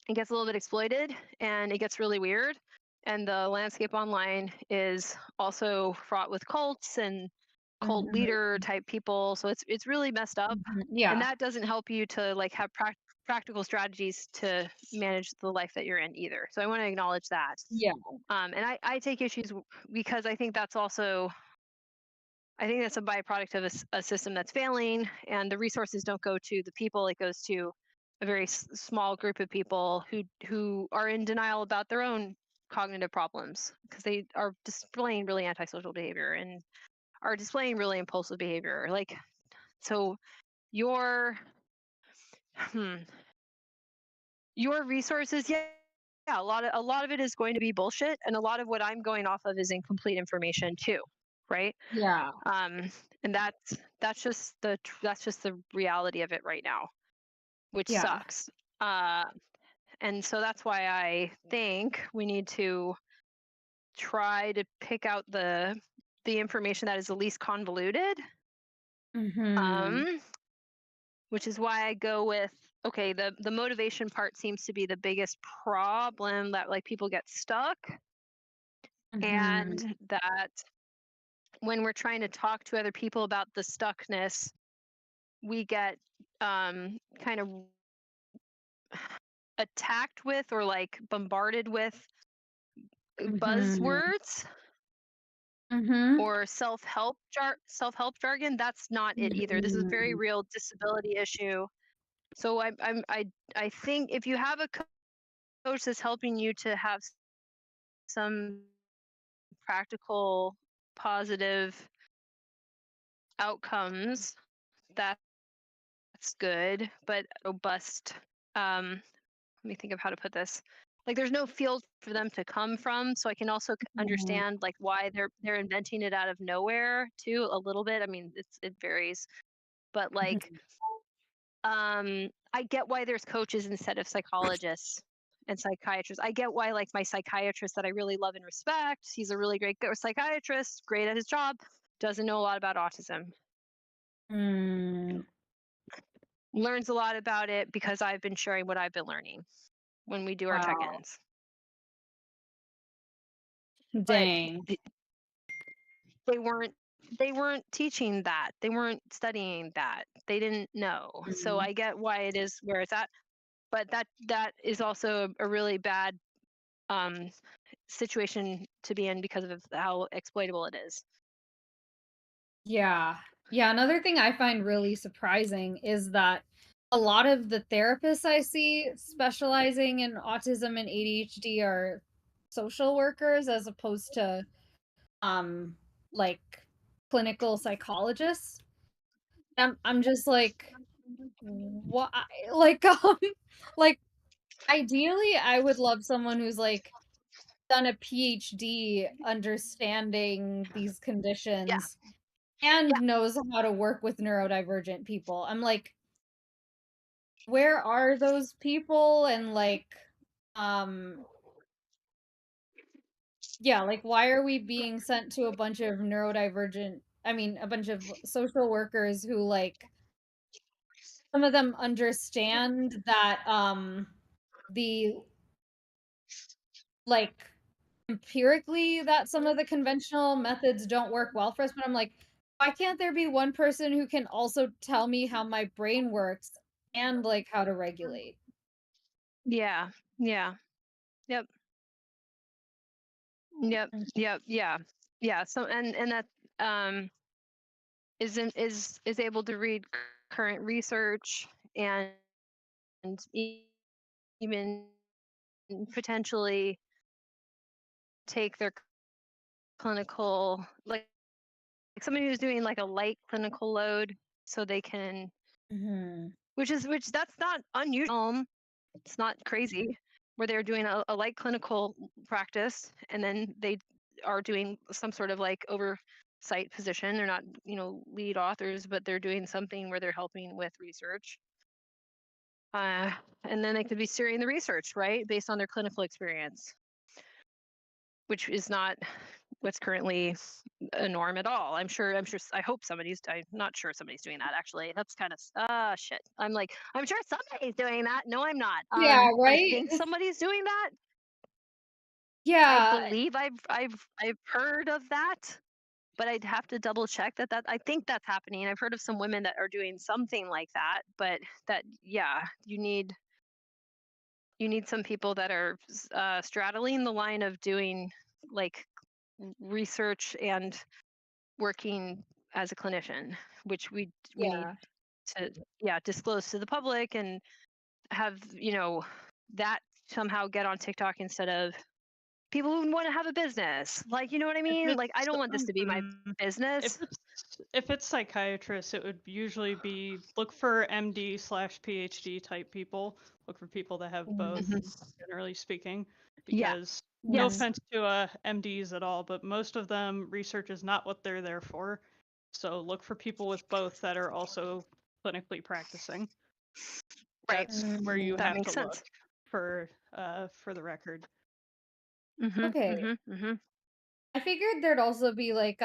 it gets a little bit exploited and it gets really weird. And the landscape online is also fraught with cults and cult leader type people. So it's really messed up. And that doesn't help you to like have practical strategies to manage the life that you're in either. So I want to acknowledge that. And I take issues because I think that's also I think that's a byproduct of a system that's failing, and the resources don't go to the people. It goes to a very small group of people who are in denial about their own cognitive problems because they are displaying really antisocial behavior and are displaying really impulsive behavior. Like, so your your resources, yeah, a lot of it is going to be bullshit, and a lot of what I'm going off of is incomplete information too, right? Yeah. And that's just the reality of it right now, which Yeah. sucks. And so that's why I think we need to try to pick out the information that is the least convoluted. Mm-hmm. Which is why I go with, okay, the motivation part seems to be the biggest problem, that like people get stuck, Mm-hmm. and that when we're trying to talk to other people about the stuckness, we get kind of attacked with or like bombarded with Mm-hmm. buzzwords Mm-hmm. or self-help jargon. That's not it either. This is a very real disability issue. So I think if you have a coach that's helping you to have some practical positive outcomes, that's good, but robust, let me think of how to put this. Like, there's no field for them to come from, so I can also understand like why they're inventing it out of nowhere too, a little bit. I mean, it varies, but like I get why there's coaches instead of psychologists and psychiatrists. I get why, like, my psychiatrist that I really love and respect, he's a really great psychiatrist, great at his job, doesn't know a lot about autism. Learns a lot about it because I've been sharing what I've been learning when we do our Wow. check-ins. Dang. But they weren't teaching that. They weren't studying that. They didn't know. So I get why it is where it's at. But that is also a really bad situation to be in because of how exploitable it is. Yeah. Yeah. Another thing I find really surprising is that a lot of the therapists I see specializing in autism and ADHD are social workers as opposed to like clinical psychologists. I'm just like, what? Like like ideally I would love someone who's like done a PhD understanding these Yeah. conditions and knows how to work with neurodivergent people. I'm like, where are those people? And like, yeah, like why are we being sent to a bunch of a bunch of social workers who like some of them understand that the like empirically that some of the conventional methods don't work well for us, but I'm like, why can't there be one person who can also tell me how my brain works and like how to regulate? Yeah. Yeah. Yep. Yep. Mm. Yep. Yeah. Yeah. So and that um is able to read current research and even potentially take their clinical, like somebody who's doing like a light clinical load, so they can, which that's not unusual. It's not crazy, where they're doing a light clinical practice and then they are doing some sort of like oversight position. They're not, lead authors, but they're doing something where they're helping with research. And then they could be steering the research, right, based on their clinical experience, which is not what's currently a norm at all. I hope I'm not sure somebody's doing that, actually. That's kind of shit. I'm sure somebody's doing that. No, I'm not. Yeah, I right? think somebody's doing that. I Yeah. believe I've heard of that, but I'd have to double check that I think that's happening. I've heard of some women that are doing something like that, but you need some people that are straddling the line of doing like research and working as a clinician, which we need Yeah. to disclose to the public and have that somehow get on TikTok instead of people who want to have a business. Like, you know what I If mean? Like, I it's don't want this to be my business. if it's psychiatrists, it would usually be look for MD/PhD type people. Look for people that have both, generally speaking, Yeah. because no offense to MDs at all, but most of them research is not what they're there for. So look for people with both that are also clinically practicing. Right. That's where you That have makes to look sense. for the record. Okay. I figured there'd also be like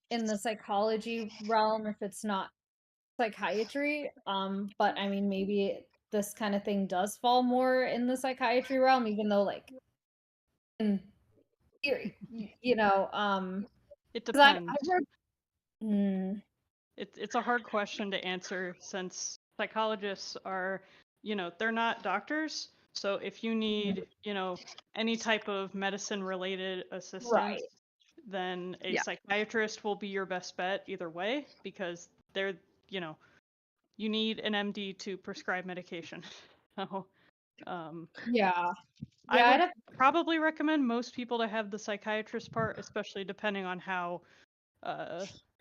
in the psychology realm if it's not psychiatry. But I mean maybe this kind of thing does fall more in the psychiatry realm, even though like in theory, It 'cause I depends. wrote. It's a hard question to answer since psychologists are, they're not doctors. So if you need, any type of medicine related assistance, Right. then a Yeah. psychiatrist will be your best bet either way because they're, you need an MD to prescribe medication. So, Yeah. I Yeah, would probably recommend most people to have the psychiatrist part, especially depending on how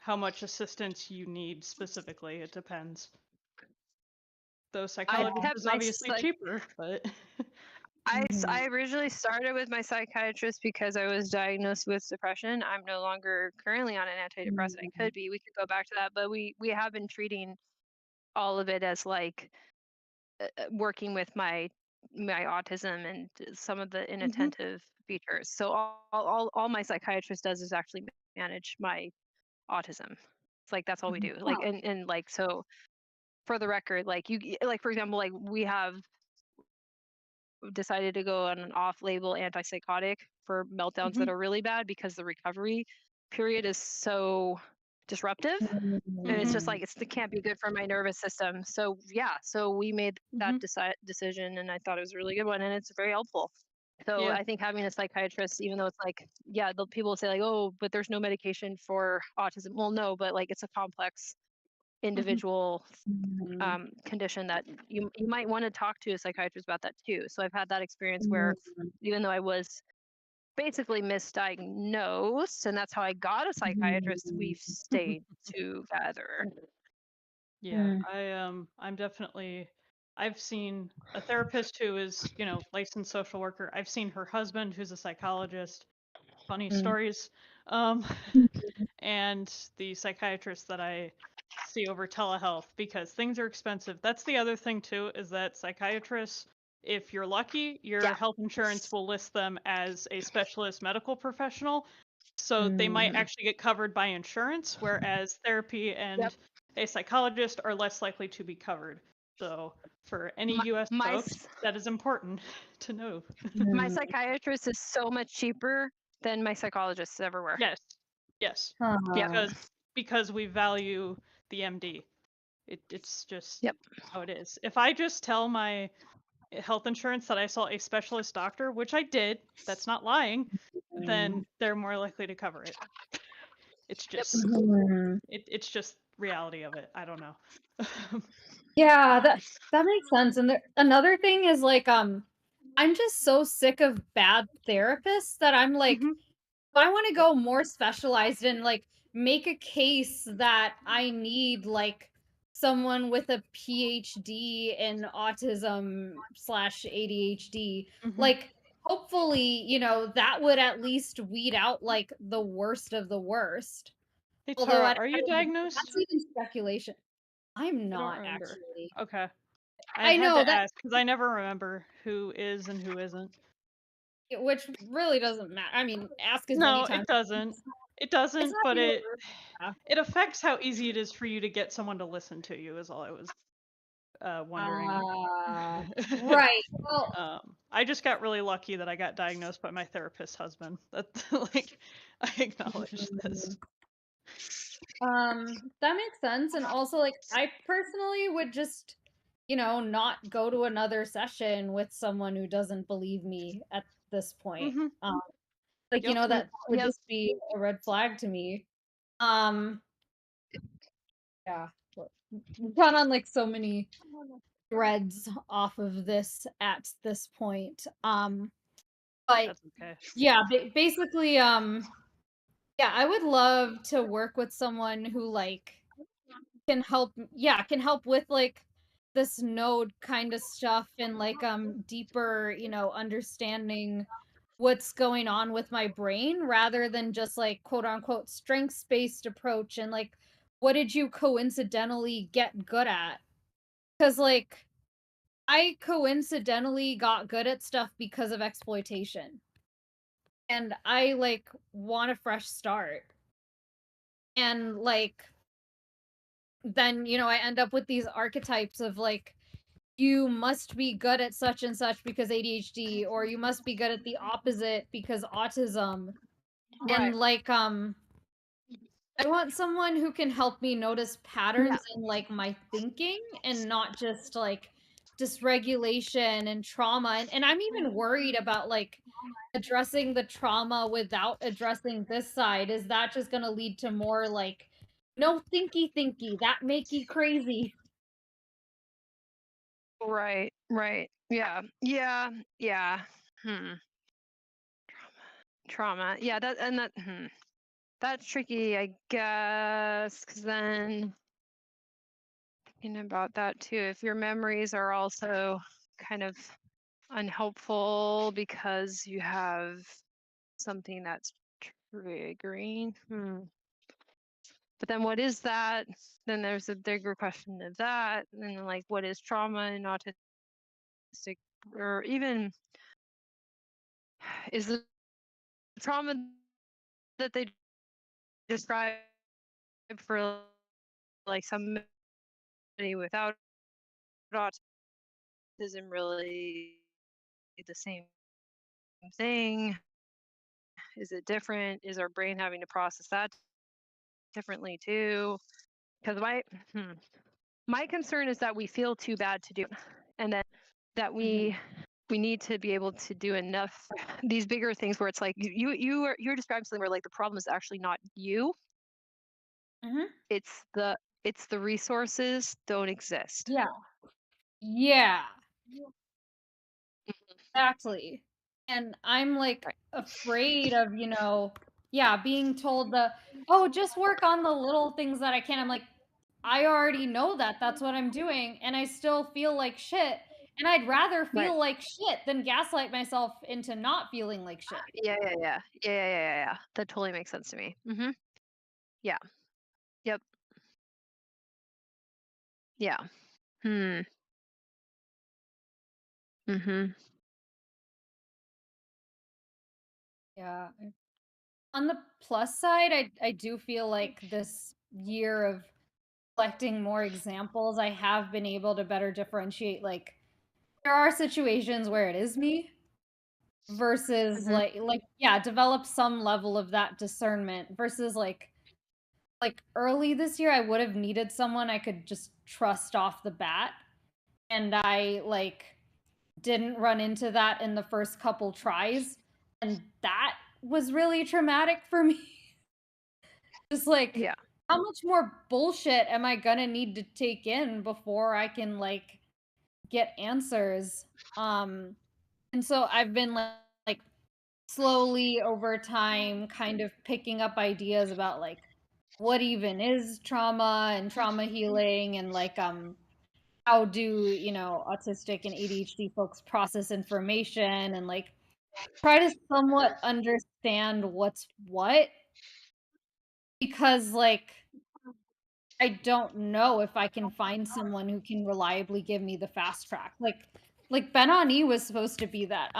much assistance you need specifically. It depends. Though psychologist kept is my obviously cheaper, but I originally started with my psychiatrist because I was diagnosed with depression. I'm no longer currently on an antidepressant. I could be. We could go back to that, but we have been treating all of it as like working with my autism and some of the inattentive features. So all my psychiatrist does is actually manage my autism. It's like that's all we do. Like and like so for the record, like like for example, like we have decided to go on an off-label antipsychotic for meltdowns that are really bad because the recovery period is so disruptive and it's just like it can't be good for my nervous system. So yeah, so we made that decision and I thought it was a really good one and it's very helpful. So yeah. I think having a psychiatrist, even though it's like, yeah, the people say like, oh, but there's no medication for autism. Well, no, but like it's a complex individual condition that you might want to talk to a psychiatrist about that too. So I've had that experience where even though I was basically misdiagnosed and that's how I got a psychiatrist, we've stayed together. Yeah, I'm definitely I've seen a therapist who is, licensed social worker. I've seen her husband who's a psychologist. Funny stories. And the psychiatrist that I see over telehealth because things are expensive. That's the other thing too, is that psychiatrists, if you're lucky, your health insurance will list them as a specialist medical professional. So they might actually get covered by insurance, whereas therapy and a psychologist are less likely to be covered. So for any US folks, that is important to know. My psychiatrist is so much cheaper than my psychologists ever were. Yes. Because we value the MD. It's just how it is. If I just tell my health insurance that I saw a specialist doctor, which I did, that's not lying, then they're more likely to cover it. It's just it's just reality of it. I don't know. Yeah, that makes sense. And another thing is like I'm just so sick of bad therapists that I'm like I want to go more specialized and like make a case that I need like someone with a PhD in autism/ADHD. Like hopefully, that would at least weed out like the worst of the worst. Hey Although Tara, are you that's diagnosed? even speculation. I'm I don't not remember. actually. Okay. I I had know to that, ask because I never remember who is and who isn't. which really doesn't matter. I mean, ask as many No, times. it doesn't. It It's doesn't, not but the it order. it affects how easy it is for you to get someone to listen to you is all I was wondering. Right. Well, I just got really lucky that I got diagnosed by my therapist's husband. That like I acknowledge this. that makes sense. And also, like, I personally would just, not go to another session with someone who doesn't believe me at this point. Like, Yep. that would just be a red flag to me. Um, Yeah. We've gone on like so many threads off of this at this point. But That's okay. yeah, basically, yeah, I would love to work with someone who like can help with like this node kind of stuff and like deeper, understanding what's going on with my brain rather than just like quote unquote strengths based approach and like what did you coincidentally get good at? Cuz like I coincidentally got good at stuff because of exploitation. And I like want a fresh start. And like then, I end up with these archetypes of like you must be good at such and such because ADHD or you must be good at the opposite because autism. Right. And like I want someone who can help me notice patterns in like my thinking and not just like dysregulation and trauma. And I'm even worried about like addressing the trauma without addressing this side. Is that just going to lead to more like no thinky that makey crazy? Right. Right. Yeah. Yeah. Yeah. Hmm. Trauma. Yeah. That's tricky, I guess, because then thinking about that too, if your memories are also kind of unhelpful because you have something that's triggering. But then what is that? Then there's a bigger question of that. And then like what is trauma and autistic or even is the trauma that they describe for like somebody without autism really the same thing? Is it different? Is our brain having to process that differently too? Because my concern is that we feel too bad to do, and that we need to be able to do enough these bigger things where it's like you're describing something where like the problem is actually not you. Mhm. It's the resources don't exist. Yeah. Yeah. Exactly. And I'm like Right. afraid of, yeah, being told oh, just work on the little things that I can. I'm like, I already know that. That's what I'm doing. And I still feel like shit. And I'd rather Right. feel like shit than gaslight myself into not feeling like shit. Yeah. That totally makes sense to me. Yeah. Yep. Yeah. Hmm. Mhm. Yeah. On the plus side, I do feel like this year of collecting more examples, I have been able to better differentiate like there are situations where it is me versus Mhm. yeah, develop some level of that discernment versus like early this year I would have needed someone I could just trust off the bat and I like didn't run into that in the first couple tries and that was really traumatic for me. Just like Yeah. how much more bullshit am I gonna need to take in before I can like get answers? And so I've been like slowly over time kind of picking up ideas about like what even is trauma and trauma healing and like how do autistic and ADHD folks process information and like try to somewhat understand what's what because like I don't know if I can find someone who can reliably give me the fast track like Ben Ani was supposed to be that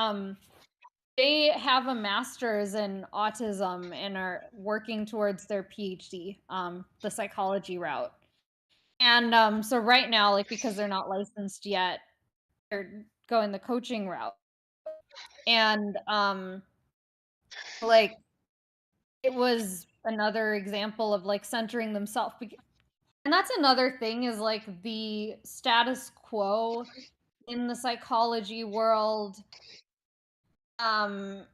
they have a master's in autism and are working towards their PhD, the psychology route. And so right now, like because they're not licensed yet, they're going the coaching route. And like it was another example of like centering themselves. And that's another thing is like the status quo in the psychology world.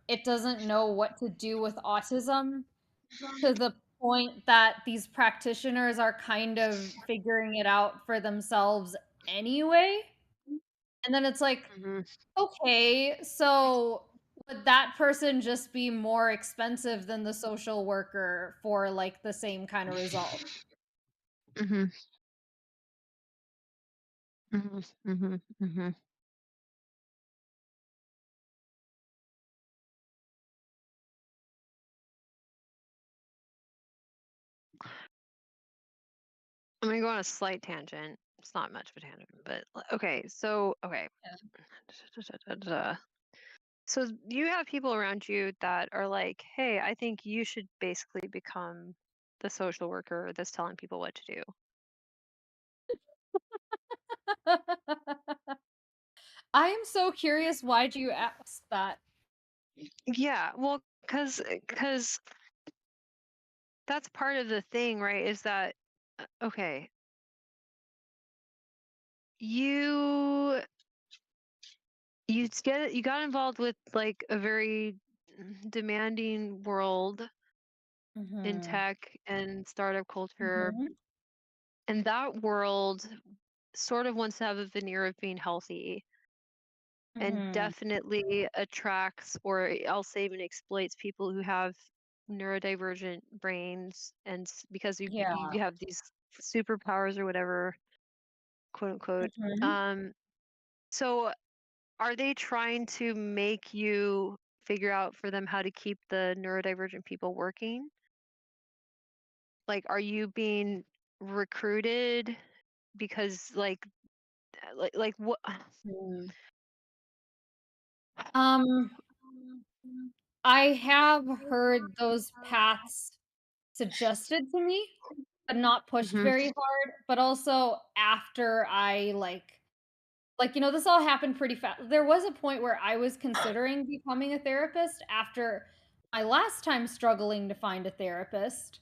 It doesn't know what to do with autism to the point that these practitioners are kind of figuring it out for themselves anyway. And then it's like, Mhm. okay, so would that person just be more expensive than the social worker for like the same kind of result? Mhm. Mhm. Mhm. Mhm. I'm gonna go on a slight tangent. It's not much of a tangent, but okay. So okay. So you have people around you that are like, "Hey, I think you should basically become the social worker that's telling people what to do." I am so curious, why'd you ask that? Yeah, well, because that's part of the thing, right? Is that okay? You you got involved with like a very demanding world in Mhm. tech and startup culture, Mhm. and that world sort of wants to have a veneer of being healthy and Mhm. definitely attracts or I'll say even exploits people who have neurodivergent brains and because Yeah. you have these superpowers or whatever, quote unquote. Mhm. Um, so are they trying to make you figure out for them how to keep the neurodivergent people working? Like, are you being recruited because like what? Mm. Um, I have heard those paths suggested to me, but not pushed Mhm. very hard, but also after I this all happened pretty fast. There was a point where I was considering becoming a therapist after my last time struggling to find a therapist.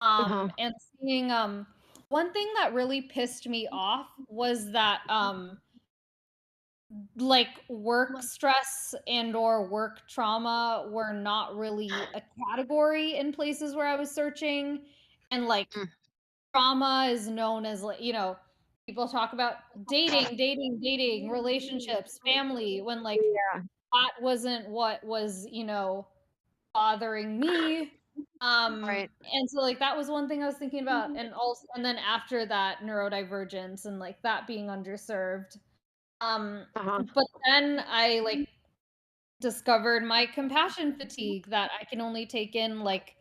Uh-huh. And seeing one thing that really pissed me off was that like work stress and or work trauma were not really a category in places where I was searching, and like Mm. trauma is known as like, people talk about dating, relationships, family, when like Yeah. that wasn't what was, bothering me. Right. And so like that was one thing I was thinking about, and then after that neurodivergence and like that being underserved. Uh-huh. But then I like discovered my compassion fatigue, that I can only take in like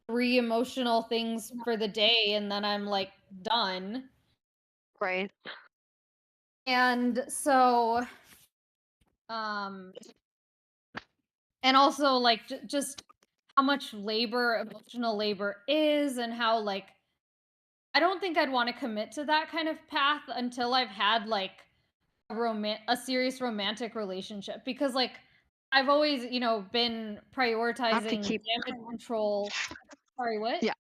3 emotional things for the day and then I'm like done. Right. And so um and also like just how much emotional labor is, and how like I don't think I'd want to commit to that kind of path until I've had like a serious romantic relationship, because like I've always, been I have to prioritizing keep. damage control. Sorry, what? Yeah.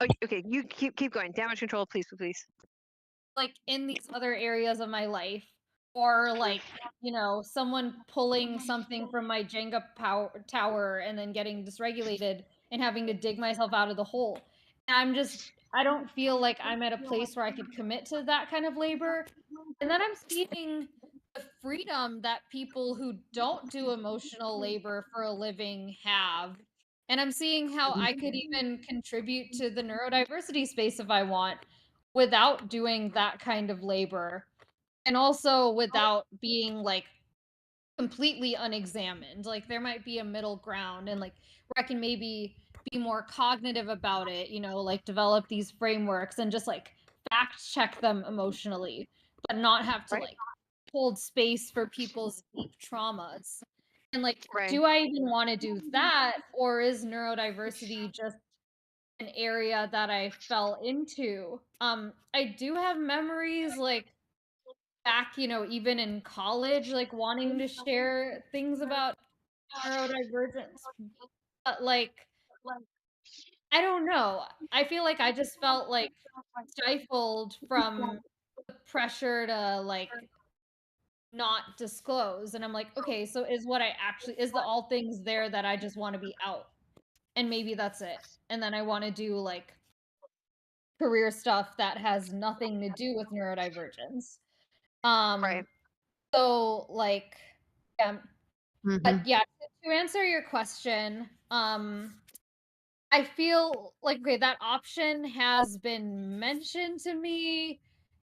Oh, okay. You keep going. Damage control, please, please. Like in these other areas of my life, or like, someone pulling something from my Jenga tower and then getting dysregulated and having to dig myself out of the hole. And I don't feel like I'm at a place where I could commit to that kind of labor. And then I'm seeing the freedom that people who don't do emotional labor for a living have. And I'm seeing how Mhm. I could even contribute to the neurodiversity space if I want, without doing that kind of labor, and also without being like completely unexamined. Like there might be a middle ground, and like where I can maybe be more cognitive about it, like develop these frameworks and just like fact check them emotionally, but not have to Right. like hold space for people's deep traumas. And like, Right. do I even want to do that, or is neurodiversity just an area that I fell into? I do have memories like back, even in college, like wanting to share things about neurodivergence. But like, I don't know. I feel like I just felt like stifled from the pressure to like not disclose. And I'm like, okay, so is the all things there that I just want to be out? and maybe that's it. And then I want to do like career stuff that has nothing to do with neurodivergence. Right. So like, yeah, hmm but yeah, to answer your question, I feel like okay, that option has been mentioned to me,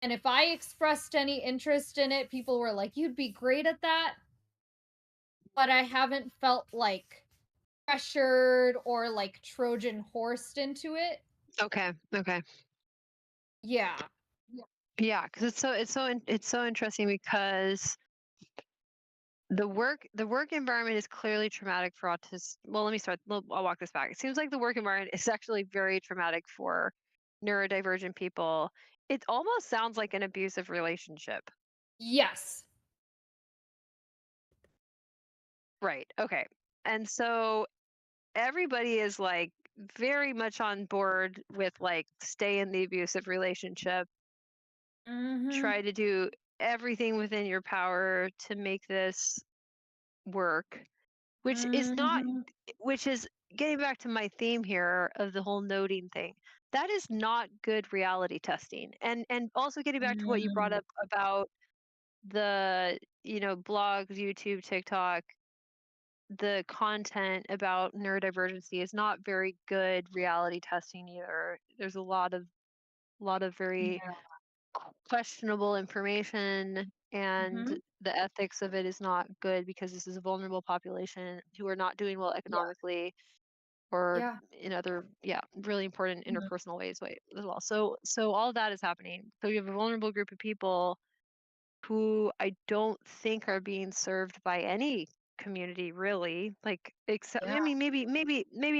and if I expressed any interest in it, people were like, "You'd be great at that," but I haven't felt like pressured or like Trojan horsed into it. Okay. Okay. Yeah. Yeah, because it's so interesting because the work environment is clearly traumatic for autists. Well, let me start. I'll walk this back. It seems like the work environment is actually very traumatic for neurodivergent people. It almost sounds like an abusive relationship. Yes. Right. Okay. And so everybody is like very much on board with like stay in the abusive relationship, Mhm. try to do everything within your power to make this work, which is not, Mhm. which is getting back to my theme here of the whole noting thing. That is not good reality testing. And also getting back to what you brought Mm. up about the, blogs, YouTube, TikTok, the content about neurodivergency is not very good reality testing either. There's a lot of very Yeah. questionable information, and Mhm. the ethics of it is not good because this is a vulnerable population who are not doing well Yeah. economically or Yeah. in other, yeah, really important Mhm. interpersonal ways as well. So all that is happening. So you have a vulnerable group of people who I don't think are being served by any community really, like, except, Yeah. I mean, maybe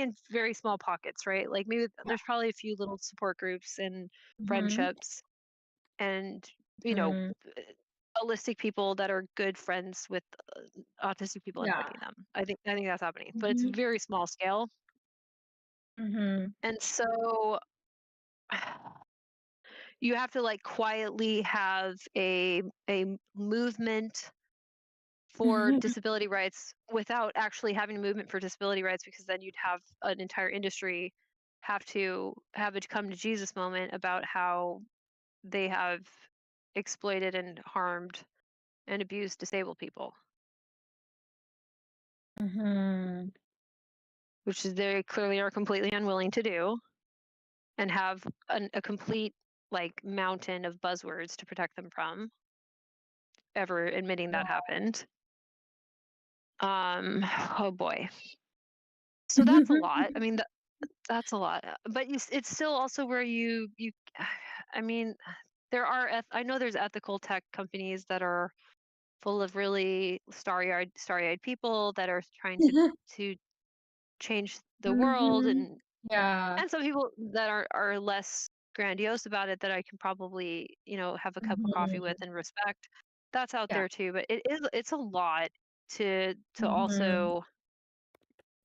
in very small pockets, right? Like maybe Yeah. there's probably a few little support groups and Mhm. friendships and, you know Mm. uh, holistic people that are good friends with autistic people and Yeah. helping them. I think that's happening, but it's Mhm. very small scale. Mhm. And so you have to like quietly have a movement for Mhm. disability rights without actually having a movement for disability rights, because then you'd have an entire industry have to have a come to Jesus moment about how they have exploited and harmed and abused disabled people, Mhm. which is they clearly are completely unwilling to do, and have a complete like mountain of buzzwords to protect them from ever admitting Yeah. that happened. Oh boy. So that's a lot. I mean, that's a lot. But it's still also where you. I mean, I know there's ethical tech companies that are full of really starry-eyed people that are trying to change the world, Mhm. and Yeah. some people that are less grandiose about it that I can probably, have a cup of coffee with Mhm. and respect. That's out Yeah. there too, but it's a lot to Mhm. also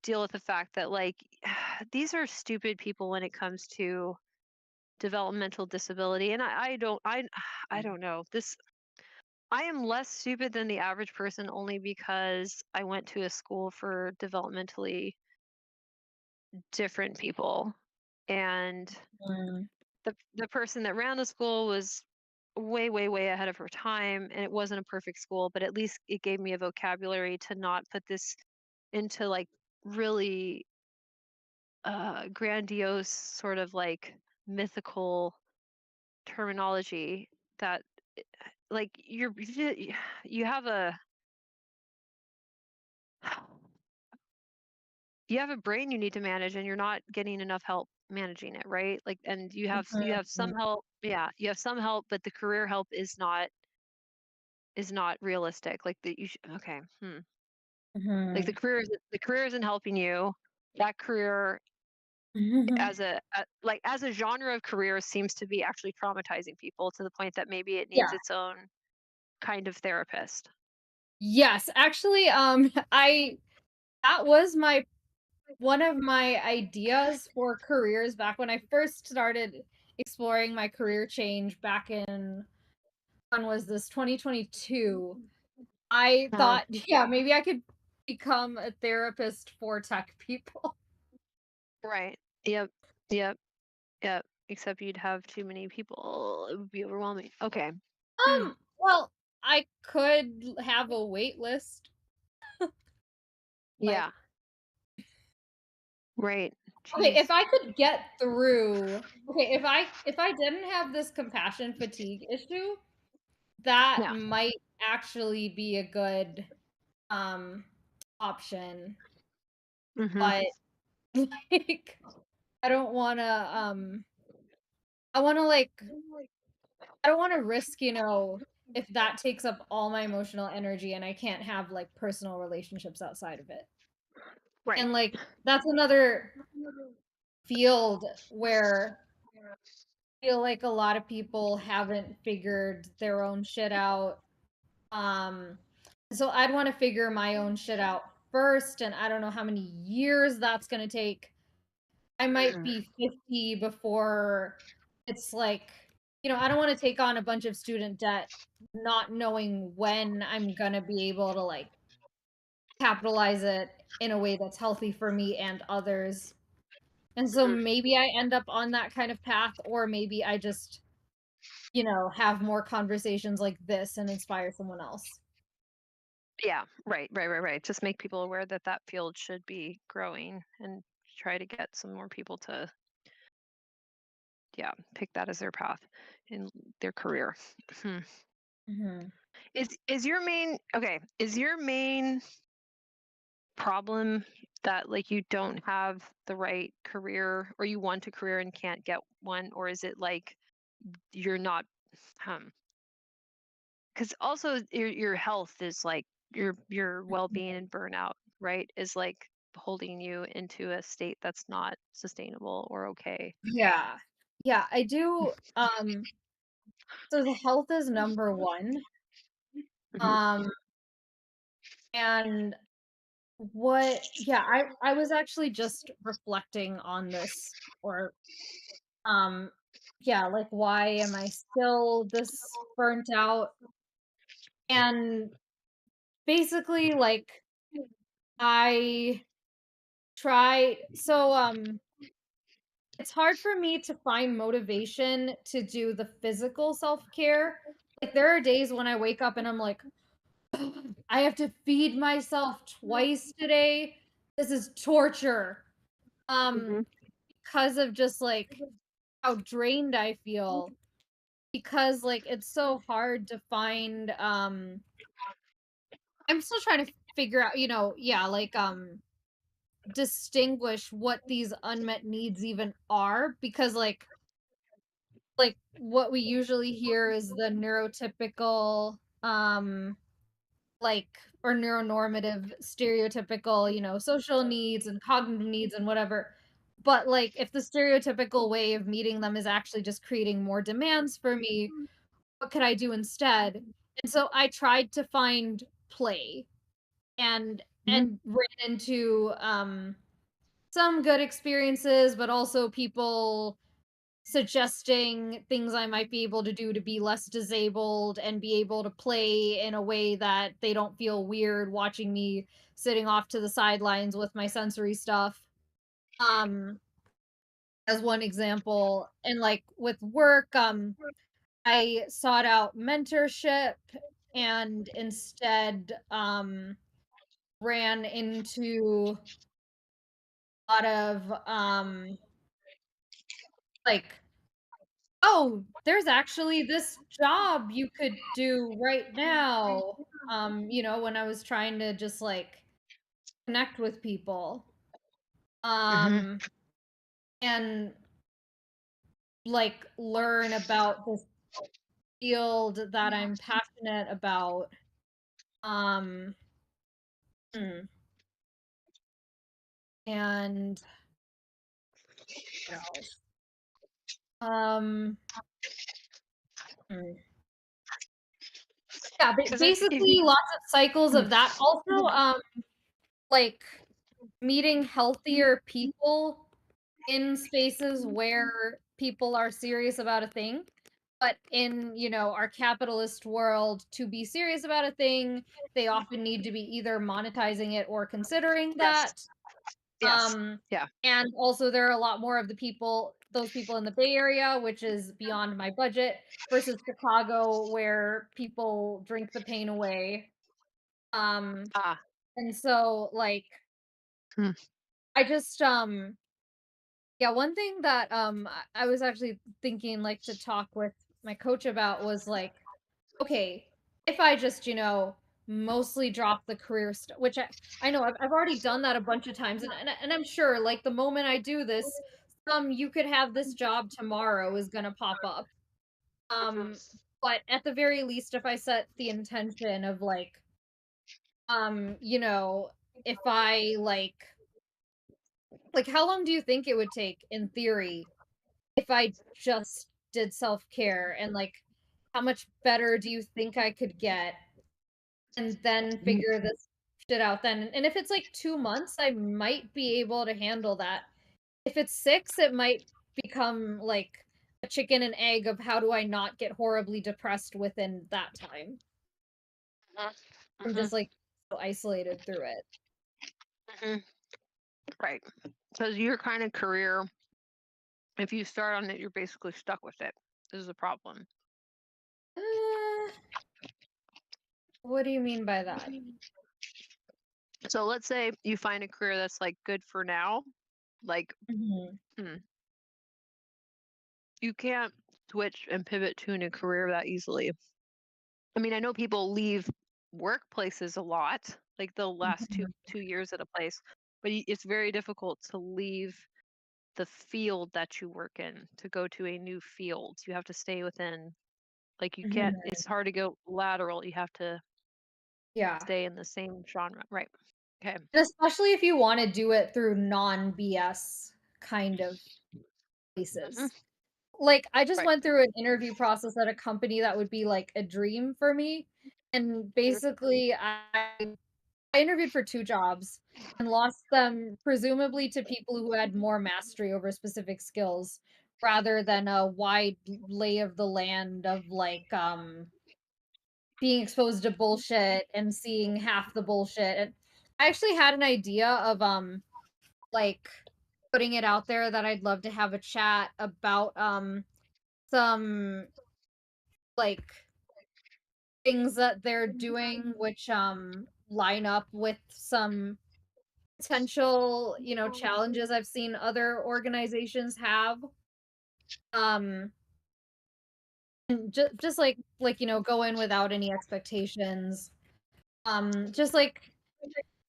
deal with the fact that like these are stupid people when it comes to developmental disability. And I don't know. I am less stupid than the average person only because I went to a school for developmentally different people. And Mm. the person that ran the school was way, way, way ahead of her time, and it wasn't a perfect school, but at least it gave me a vocabulary to not put this into like really grandiose sort of like mythical terminology that like you have a brain you need to manage, and you're not getting enough help managing it, right? Like, and you have some Mhm. help, yeah, you have some help, but the career help is not realistic. Like okay, like Mhm. the career isn't helping you. That career Mhm. as a genre of career seems to be actually traumatizing people to the point that maybe it Yeah. needs its own kind of therapist. Yes, actually, I that was my one of my ideas for careers back when I first started exploring my career change back in when was this 2022. I Uh, thought, yeah, maybe I could become a therapist for tech people. Right. Yep. Yep. Yep. Except you'd have too many people. It would be overwhelming. Okay. Well, I could have a wait list. Yeah. Right. Okay, Jeez. if I could get through, okay, if I didn't have this compassion fatigue issue, that Yeah. might actually be a good option. Mm-hmm. But like I don't want to I want to like I don't want to risk, if that takes up all my emotional energy and I can't have like personal relationships outside of it. Right. And like that's another field where I feel like a lot of people haven't figured their own shit out. So I'd want to figure my own shit out first, and I don't know how many years that's going to take. I might be 50 before it's like, I don't want to take on a bunch of student debt not knowing when I'm going to be able to like capitalize it in a way that's healthy for me and others. And so maybe I end up on that kind of path, or maybe I just, have more conversations like this and inspire someone else. Yeah. Right. Just make people aware that that field should be growing and try to get some more people to, pick that as their path in their career. Mm-hmm. Is your main Is your main problem that like you don't have the right career, or you want a career and can't get one, or is it like you're not because also your health is like your well-being and burnout, right, is like holding you into a state that's not sustainable or okay. Yeah. Yeah, I do. So the health is number one. Mhm. Um, and I was actually just reflecting on this, or like why am I still this burnt out? And basically like I it's hard for me to find motivation to do the physical self-care. Like there are days when I wake up and I'm like, I have to feed myself twice today. This is torture. Um, Mhm. because of just like how drained I feel. Because like it's so hard to find I'm still trying to figure out, distinguish what these unmet needs even are, because like what we usually hear is the neurotypical like or neuronormative stereotypical, social needs and cognitive needs and whatever. But like if the stereotypical way of meeting them is actually just creating more demands for me, what could I do instead? And so I tried to find play, and Mhm. ran into some good experiences, but also people suggesting things I might be able to do to be less disabled and be able to play in a way that they don't feel weird watching me sitting off to the sidelines with my sensory stuff. Um, as one example. And like with work, I sought out mentorship and instead ran into a lot of like, oh, there's actually this job you could do right now. When I was trying to just like connect with people. Mhm. Um and like learn about this field that I'm passionate about. Um hmm, and what else? Um hmm. Yeah, Because if basically you lots of cycles mm, of that. Also, like meeting healthier people in spaces where people are serious about a thing. But in, our capitalist world, to be serious about a thing, they often need to be either monetizing it or considering yes, that. Yes. Yeah. And also there are a lot more of those people in the Bay Area, which is beyond my budget, versus Chicago, where people drink the pain away. Um, Ah. and so like Hmm. I just yeah, one thing that I was actually thinking like to talk with my coach about was like, okay, if I just, mostly drop the career stuff, which I know I've already done that a bunch of times, and I'm sure like the moment I do this, you could have this job tomorrow is gonna pop up. Um, but at the very least, if I set the intention of like, you know, if I like how long do you think it would take in theory if I just did self-care, and like how much better do you think I could get and then Mm, figure this shit out then? And if it's like 2 months, I might be able to handle that. If it's 6, it might become like a chicken and egg of how do I not get horribly depressed within that time and mhm, just like so isolated through it. mhm. Right. Because your kind of career, if you start on it, you're basically stuck with it. This is a problem. Uh, what do you mean by that? So let's say you find a career that's like good for now. Like, Mhm. hmm, you can't switch and pivot to a new career that easily. I mean, I know people leave workplaces a lot, like the last Mhm. 2 years at a place, but it's very difficult to leave the field that you work in to go to a new field. You have to stay within, like, you can't, Mhm. it's hard to go lateral. You have to Yeah. stay in the same genre. Right. Okay. And especially if you want to do it through non-BS kind of Mhm. places. Like, I just Right. went through an interview process at a company that would be like a dream for me. And Mhm. basically, I interviewed for 2 jobs and lost them presumably to people who had more mastery over specific skills rather than a wide lay of the land of like being exposed to bullshit and seeing half the bullshit. And I actually had an idea of like putting it out there that I'd love to have a chat about some like things that they're doing which line up with some potential, challenges I've seen other organizations have. Um and just like, go in without any expectations. Just like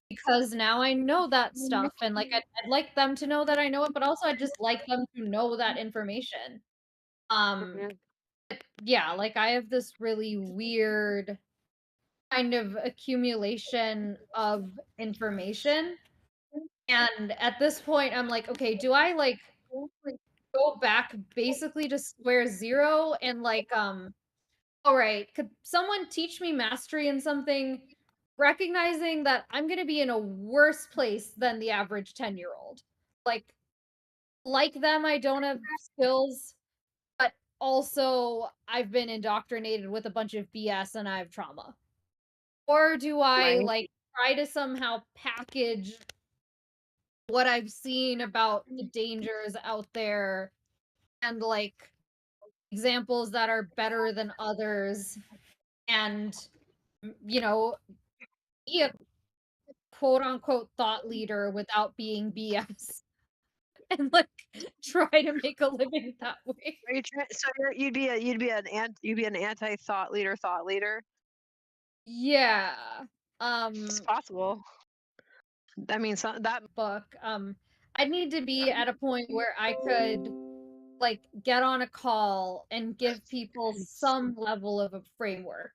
because now I know that stuff and like I'd like them to know that I know it, but also I'd just like them to know that information. Um Mhm. yeah, like I have this really weird kind of accumulation of information. And at this point, I'm like, okay, do I like go back basically to square zero and like, all right, could someone teach me mastery in something, recognizing that I'm going to be in a worse place than the average 10-year-old? Like them, I don't have skills, but also I've been indoctrinated with a bunch of BS and I have trauma. Or do I Right. like try to somehow package what I've seen about the dangers out there and like examples that are better than others and you know, be a quote unquote thought leader without being BS and like try to make a living that way. Are you so you'd be an anti thought leader. Yeah. It's Um possible. I mean, that. book. I'd need to be at a point where I could like get on a call and give people some level of a framework.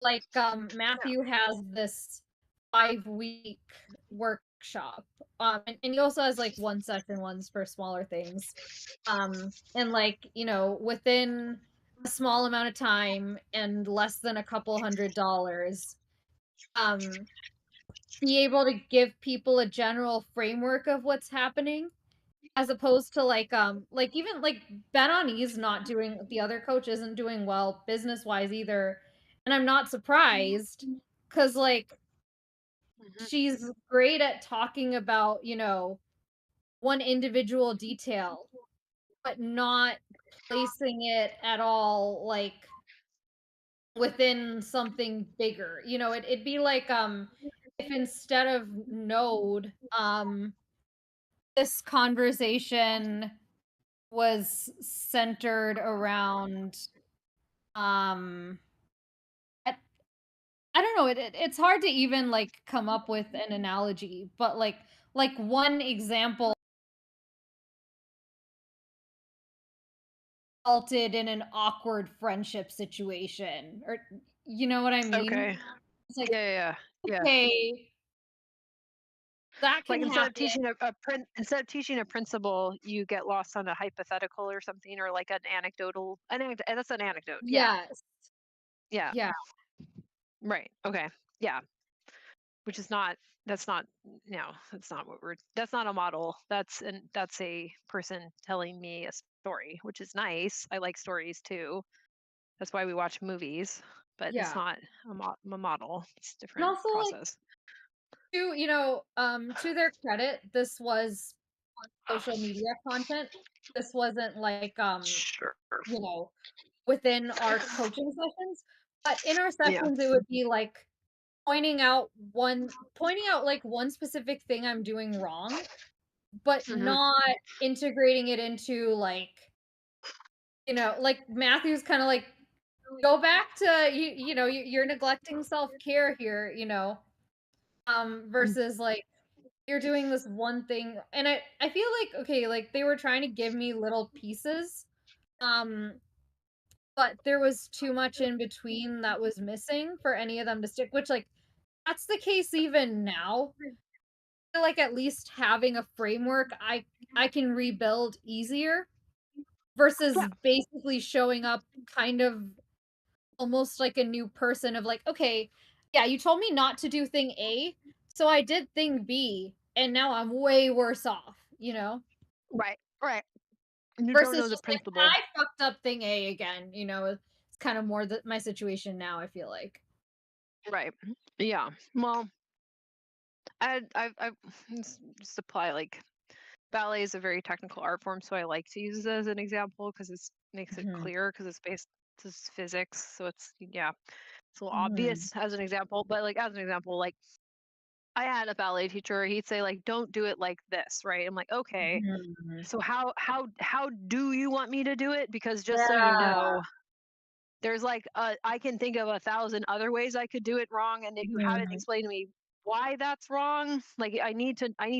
Like Matthew has this 5-week workshop. And he also has like one session ones for smaller things. And like, within a small amount of time and less than a couple $100, um, be able to give people a general framework of what's happening as opposed to like even like Ben Oni's not doing, the other coach isn't doing well business wise either. And I'm not surprised because like she's great at talking about, one individual detail, but not placing it at all like within something bigger. It'd be like if instead of node, this conversation was centered around um I, I don't know, it's hard to even like come up with an analogy, but like one example resulted in an awkward friendship situation, or you know what I mean? Okay. It's like, Yeah. okay, that Like can instead happen. of teaching instead of teaching a principle, you get lost on a hypothetical or something, or like that's an anecdote. Yeah. Yes. Yeah. Yeah. Right. Okay. Yeah. Which is not that's not no, that's not what we're that's not a model. That's a person telling me a story, which is nice. I like stories too. That's why we watch movies, but it's Yeah. not a model. It's a And different also, like, process. to their credit, this was social media content. This wasn't like Sure. you know, within our coaching sessions. But in our Yeah. sessions, it would be like pointing out like one specific thing I'm doing wrong, but Hmm. not integrating it into like Matthew's kind of like, go back to you're neglecting self-care here, versus like you're doing this one thing. And I feel like, okay, like they were trying to give me little pieces, um but there was too much in between that was missing for any of them to stick, which, like, that's the case even now. I feel like at least having a framework, I can rebuild easier Yeah. versus basically showing up kind of almost like a new person of like, okay, yeah, you told me not to do thing A, so I did thing B, and now I'm way worse off. Right. Right. You don't know Versus the just like, principle. I fucked up thing A again. It's kind of more my situation now, I feel like. Right. Yeah. Well, I just apply like ballet is a very technical art form, so I like to use it as an example because it makes it Mhm. clear because it's based it's physics, so it's it's a little Mhm. obvious as an example. But like as an example, like I had a ballet teacher, he'd say like, "Don't do it like this," right? I'm like, okay, Mhm. so how do you want me to do it? Because just so you Yeah. know, there's like I can think of 1,000 other ways I could do it wrong, and you haven't Mhm. explained to me why that's wrong. Like I need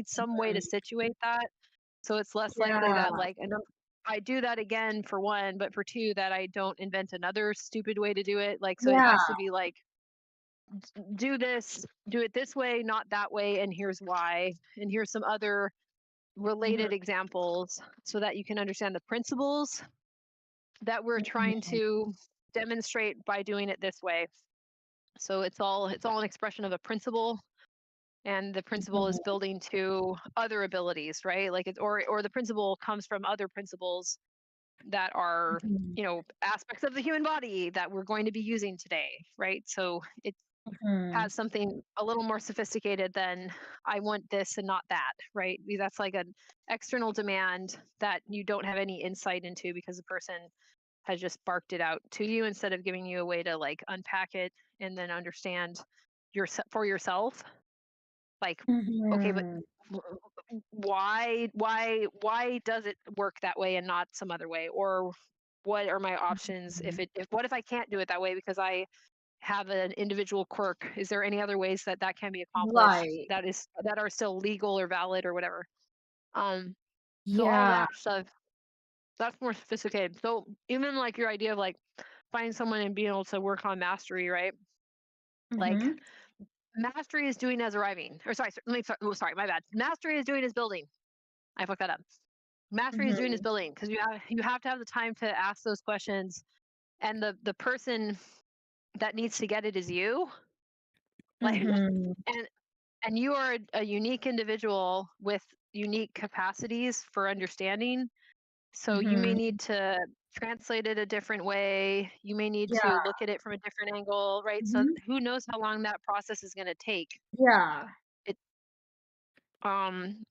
some way to Mhm. situate that, so it's less likely Yeah. that like and I do that again for one, but for two that I don't invent another stupid way to do it. Like so it Yeah. has to be like do it this way, not that way, and here's why, and here's some other Mhm. related examples so that you can understand the principles that we're trying Mhm. to demonstrate by doing it this way. So it's all an expression of a principle, and the principle is Mhm. building to other abilities, right? Like it's or the principle comes from other principles that are Mhm. aspects of the human body that we're going to be using today, right? So it Mhm. has something a little more sophisticated than I want this and not that, right? Because that's like an external demand that you don't have any insight into because the person has just barked it out to you instead of giving you a way to like unpack it and then understand for yourself. Like, okay, but Mhm. why does it work that way and not some other way? Or what are my options if what if I can't do it that way because I have an individual quirk? Is there any other ways that that can be accomplished Right. that are still legal or valid or whatever? Um, so all Yeah. that stuff that's more sophisticated. So even like your idea of like finding someone and being able to work on mastery, right? Like Mhm. mastery is doing as arriving. Or sorry, sorry, my bad. Mastery is doing as building. I fucked that up. Mastery is doing is Mhm. building because you have to have the time to ask those questions, and the person that needs to get it is you. Like Mhm. and you are a unique individual with unique capacities for understanding. So you may Mhm. need to translated a different way. You may need Yeah. to look at it from a different angle, right? So Mhm. who knows how long that process is going to take? Yeah. It um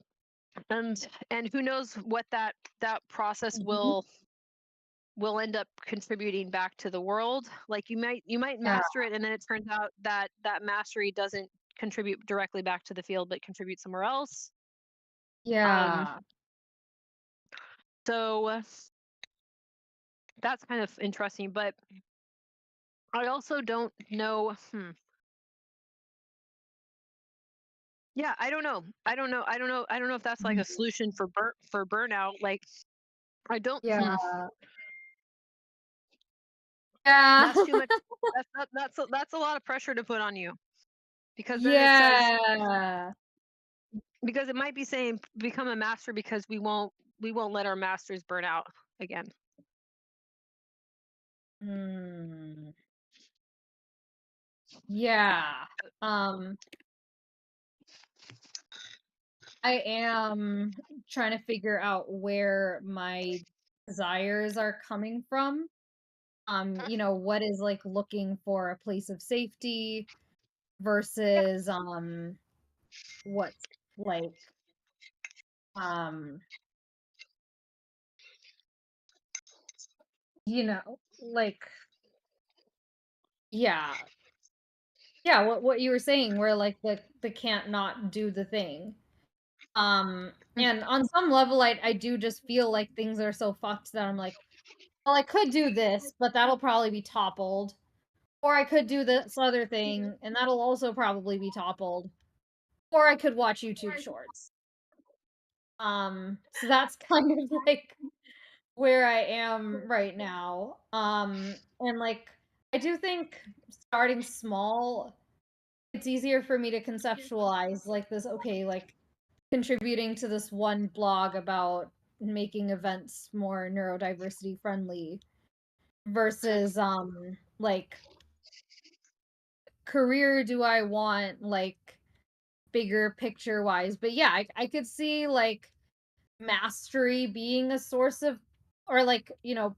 and who knows what that process Mhm. will end up contributing back to the world. Like you might Yeah. master it, and then it turns out that that mastery doesn't contribute directly back to the field, but contributes somewhere else. Yeah. So that's kind of interesting, but I also don't know. Yeah, I don't know. I don't know if that's like a Mhm. solution for burnout. Like I don't. Yeah. Yeah. That's too much. That's a lot of pressure to put on you, because then it says, Yeah. because it might be saying become a master, because we won't let our masters burn out again. Hmm. Yeah. Um, I am trying to figure out where my desires are coming from. What is like looking for a place of safety versus what's like um like yeah. Yeah, what you were saying where like the can't not do the thing. And on some level I do just feel like things are so fucked that I'm like, well, I could do this, but that'll probably be toppled. Or I could do this other thing, and that'll also probably be toppled. Or I could watch YouTube shorts. So that's kind of like where I am right now. And like I do think starting small, it's easier for me to conceptualize like this, okay, like contributing to this one blog about making events more neurodiversity friendly versus like career do I want, like bigger picture wise. But yeah, I could see like mastery being a source of, or like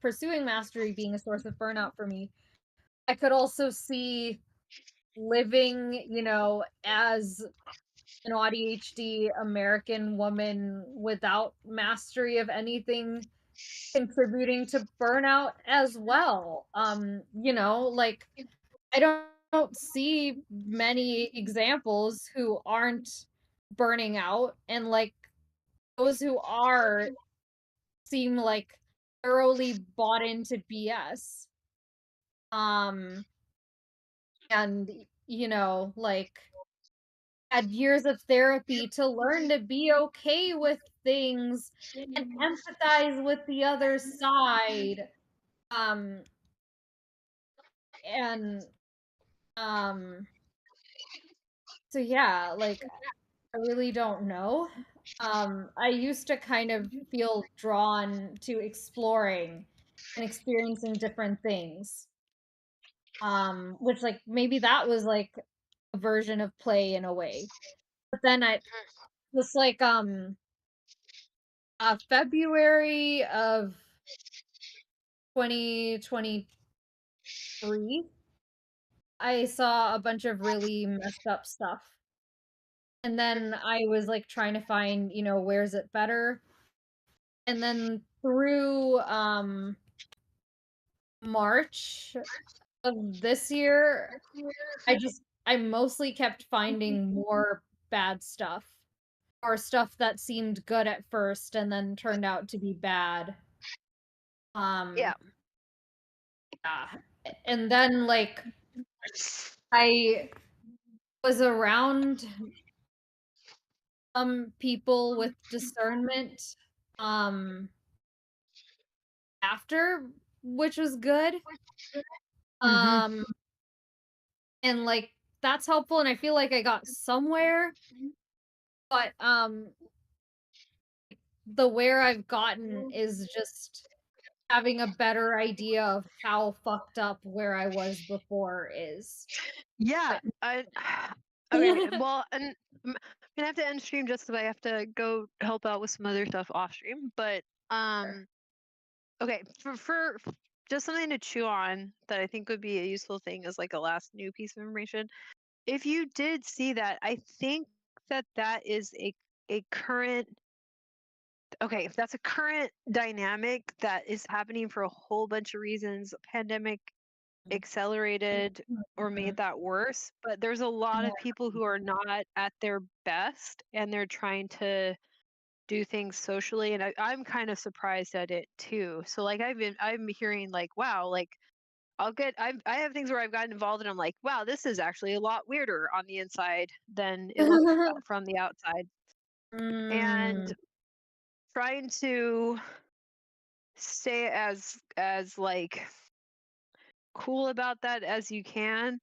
pursuing mastery being a source of burnout for me. I could also see living as an ADHD American woman without mastery of anything contributing to burnout as well. Like I don't see many examples who aren't burning out, and like those who are seem like thoroughly bought into BS. Um and like had years of therapy to learn to be okay with things and empathize with the other side. Um and um so yeah, like I really don't know. I used to kind of feel drawn to exploring and experiencing different things. Which like maybe that was like a version of play in a way. But then I just like February of 2023, I saw a bunch of really messed up stuff. And then I was like trying to find, where's it better? And then through March of this year, I mostly kept finding more bad stuff, or stuff that seemed good at first and then turned out to be bad. Yeah. Um yeah. And then like I was around some people with discernment um after, which was good. Mm-hmm. Um and like that's helpful, and I feel like I got somewhere, but the where I've gotten is just having a better idea of how fucked up where I was before is. Yeah. But Okay. Well, and I'm gonna have to end stream just because I have to go help out with some other stuff off stream. But Okay, for just something to chew on that I think would be a useful thing as like a last new piece of information. If you did see that, I think that is a current okay, that's a current dynamic that is happening for a whole bunch of reasons. Pandemic accelerated or made that worse, but there's a lot of people who are not at their best and they're trying to do things socially, and I'm kind of surprised at it too. So like I'm hearing like, wow, like I have things where I've gotten involved and I'm like, wow, this is actually a lot weirder on the inside than it looks from the outside. And Mm, trying to stay as like cool about that as you can.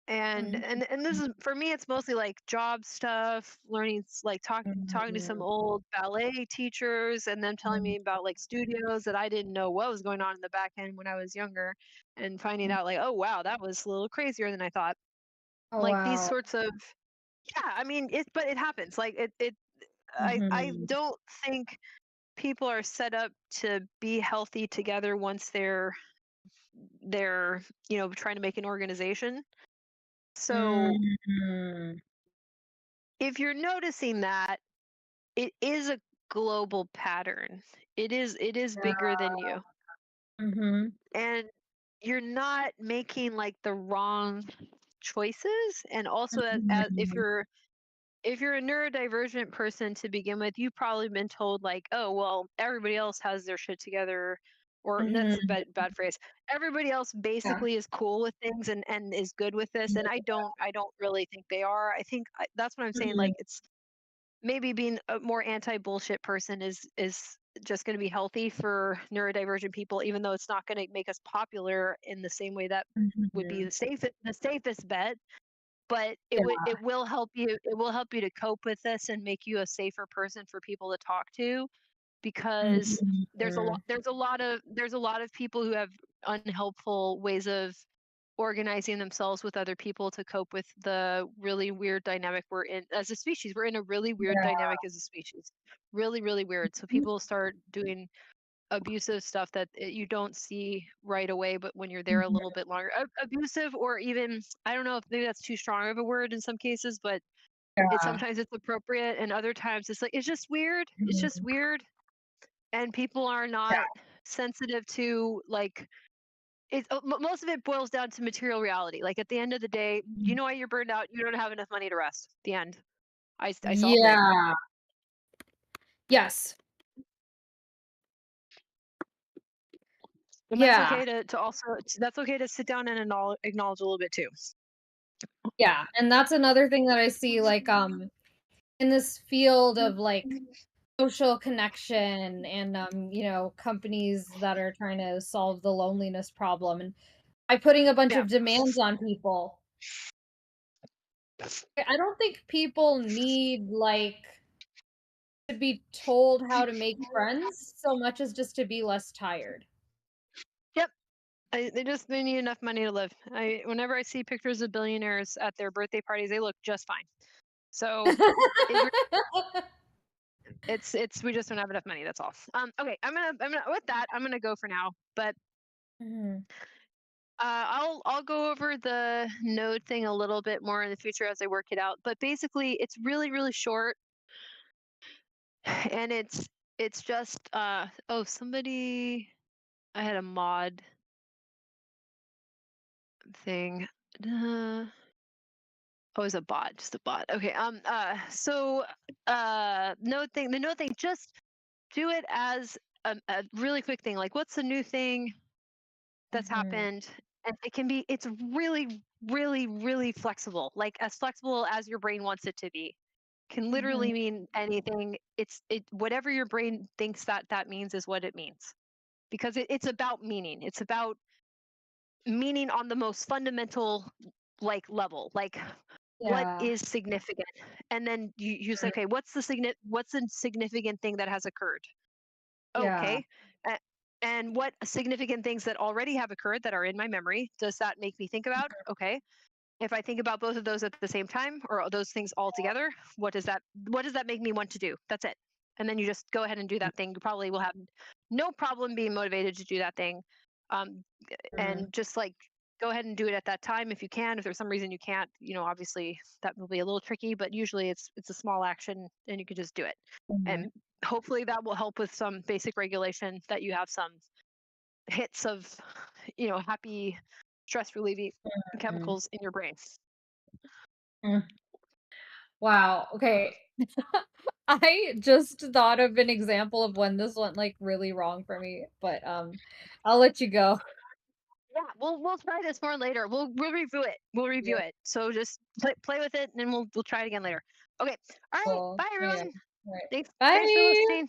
And mhm, and this is for me, it's mostly like job stuff, learning like talking to some mhm, old ballet teachers and them telling mhm. me about like studios that I didn't know what was going on in the back end when I was younger, and finding out like, oh wow, that was a little crazier than I thought. Oh, Like these wow. sorts of yeah, I mean but it happens. Like it I Mhm. don't think people are set up to be healthy together once they're trying to make an organization. So Mhm. if you're noticing that, it is a global pattern. It is bigger than you. Mhm. And you're not making like the wrong choices. And also as Mhm. if you're a neurodivergent person to begin with, you've probably been told like, oh well, everybody else has their shit together, or that's a Mhm. bad phrase. Everybody else Yeah. basically is cool with things and is good with this, and I don't really think they are. I think that's what I'm saying. Mhm. Like it's maybe being a more anti-bullshit person is just going to be healthy for neurodivergent people, even though it's not going to make us popular in the same way that would be Mhm. the safest bet. But Yeah. it will help you to cope with this and make you a safer person for people to talk to, because Mhm. there's a lot of people who have unhelpful ways of organizing themselves with other people to cope with the really weird dynamic we're in as a species. We're in a really weird Yeah. dynamic as a species. Really, really weird. So people start doing abusive stuff that you don't see right away, but when you're there a Mhm. little bit longer, abusive, or even I don't know if maybe that's too strong of a word in some cases, but Yeah. sometimes it's appropriate, and other times it's like it's just weird. It's just Mhm. weird, and people are Yeah. not sensitive to like most of it boils down to material reality. Like at the end of the day, you know why you're burned out? You don't have enough money to rest. The end. I solved it. Yeah. Yes. And that's Yeah. okay to also that's okay to sit down and acknowledge a little bit too. Yeah. And that's another thing that I see, like, in this field of like social connection and companies that are trying to solve the loneliness problem, and by putting a bunch Yeah. of demands on people. I don't think people need like to be told how to make friends so much as just to be less tired. Yep. They need enough money to live. Whenever I see pictures of billionaires at their birthday parties, they look just fine. So it, it's we just don't have enough money. That's all. Okay, I'm gonna with that I'm gonna go for now. But Mhm. I'll go over the node thing a little bit more in the future as I work it out. But basically, it's really really short, and it's just oh somebody I had a mod thing. Oh, it's a bot, just a bot. Okay. So the node thing, just do it as a really quick thing. Like, what's the new thing that's Mhm. happened? And it's really, really, really flexible. Like as flexible as your brain wants it to be. Can Mhm. literally mean anything. Whatever your brain thinks that means is what it means. Because it's about meaning. It's about meaning on the most fundamental like level. Like what Yeah. is significant, and then you say, okay, what's the significant thing that has occurred? Yeah. Okay. A- and what significant things that already have occurred that are in my memory does that make me think about? Okay, if I think about both of those at the same time or those things all together, what does that make me want to do? That's it. and then you just go ahead and do that thing. You probably will have no problem being motivated to do that thing. And just like go ahead and do it at that time if you can. If there's some reason you can't, obviously that will be a little tricky, but usually it's a small action and you can just do it. And hopefully that will help with some basic regulation, that you have some hits of, happy stress relieving chemicals in your brain. Wow. Okay. I just thought of an example of when this went like really wrong for me, but I'll let you go. Yeah, we'll try this more later. We'll review it. We'll review it. So just play with it, and then we'll try it again later. Okay. All right. Cool. Bye, Okay. everyone. All right. Thanks for Bye. listening.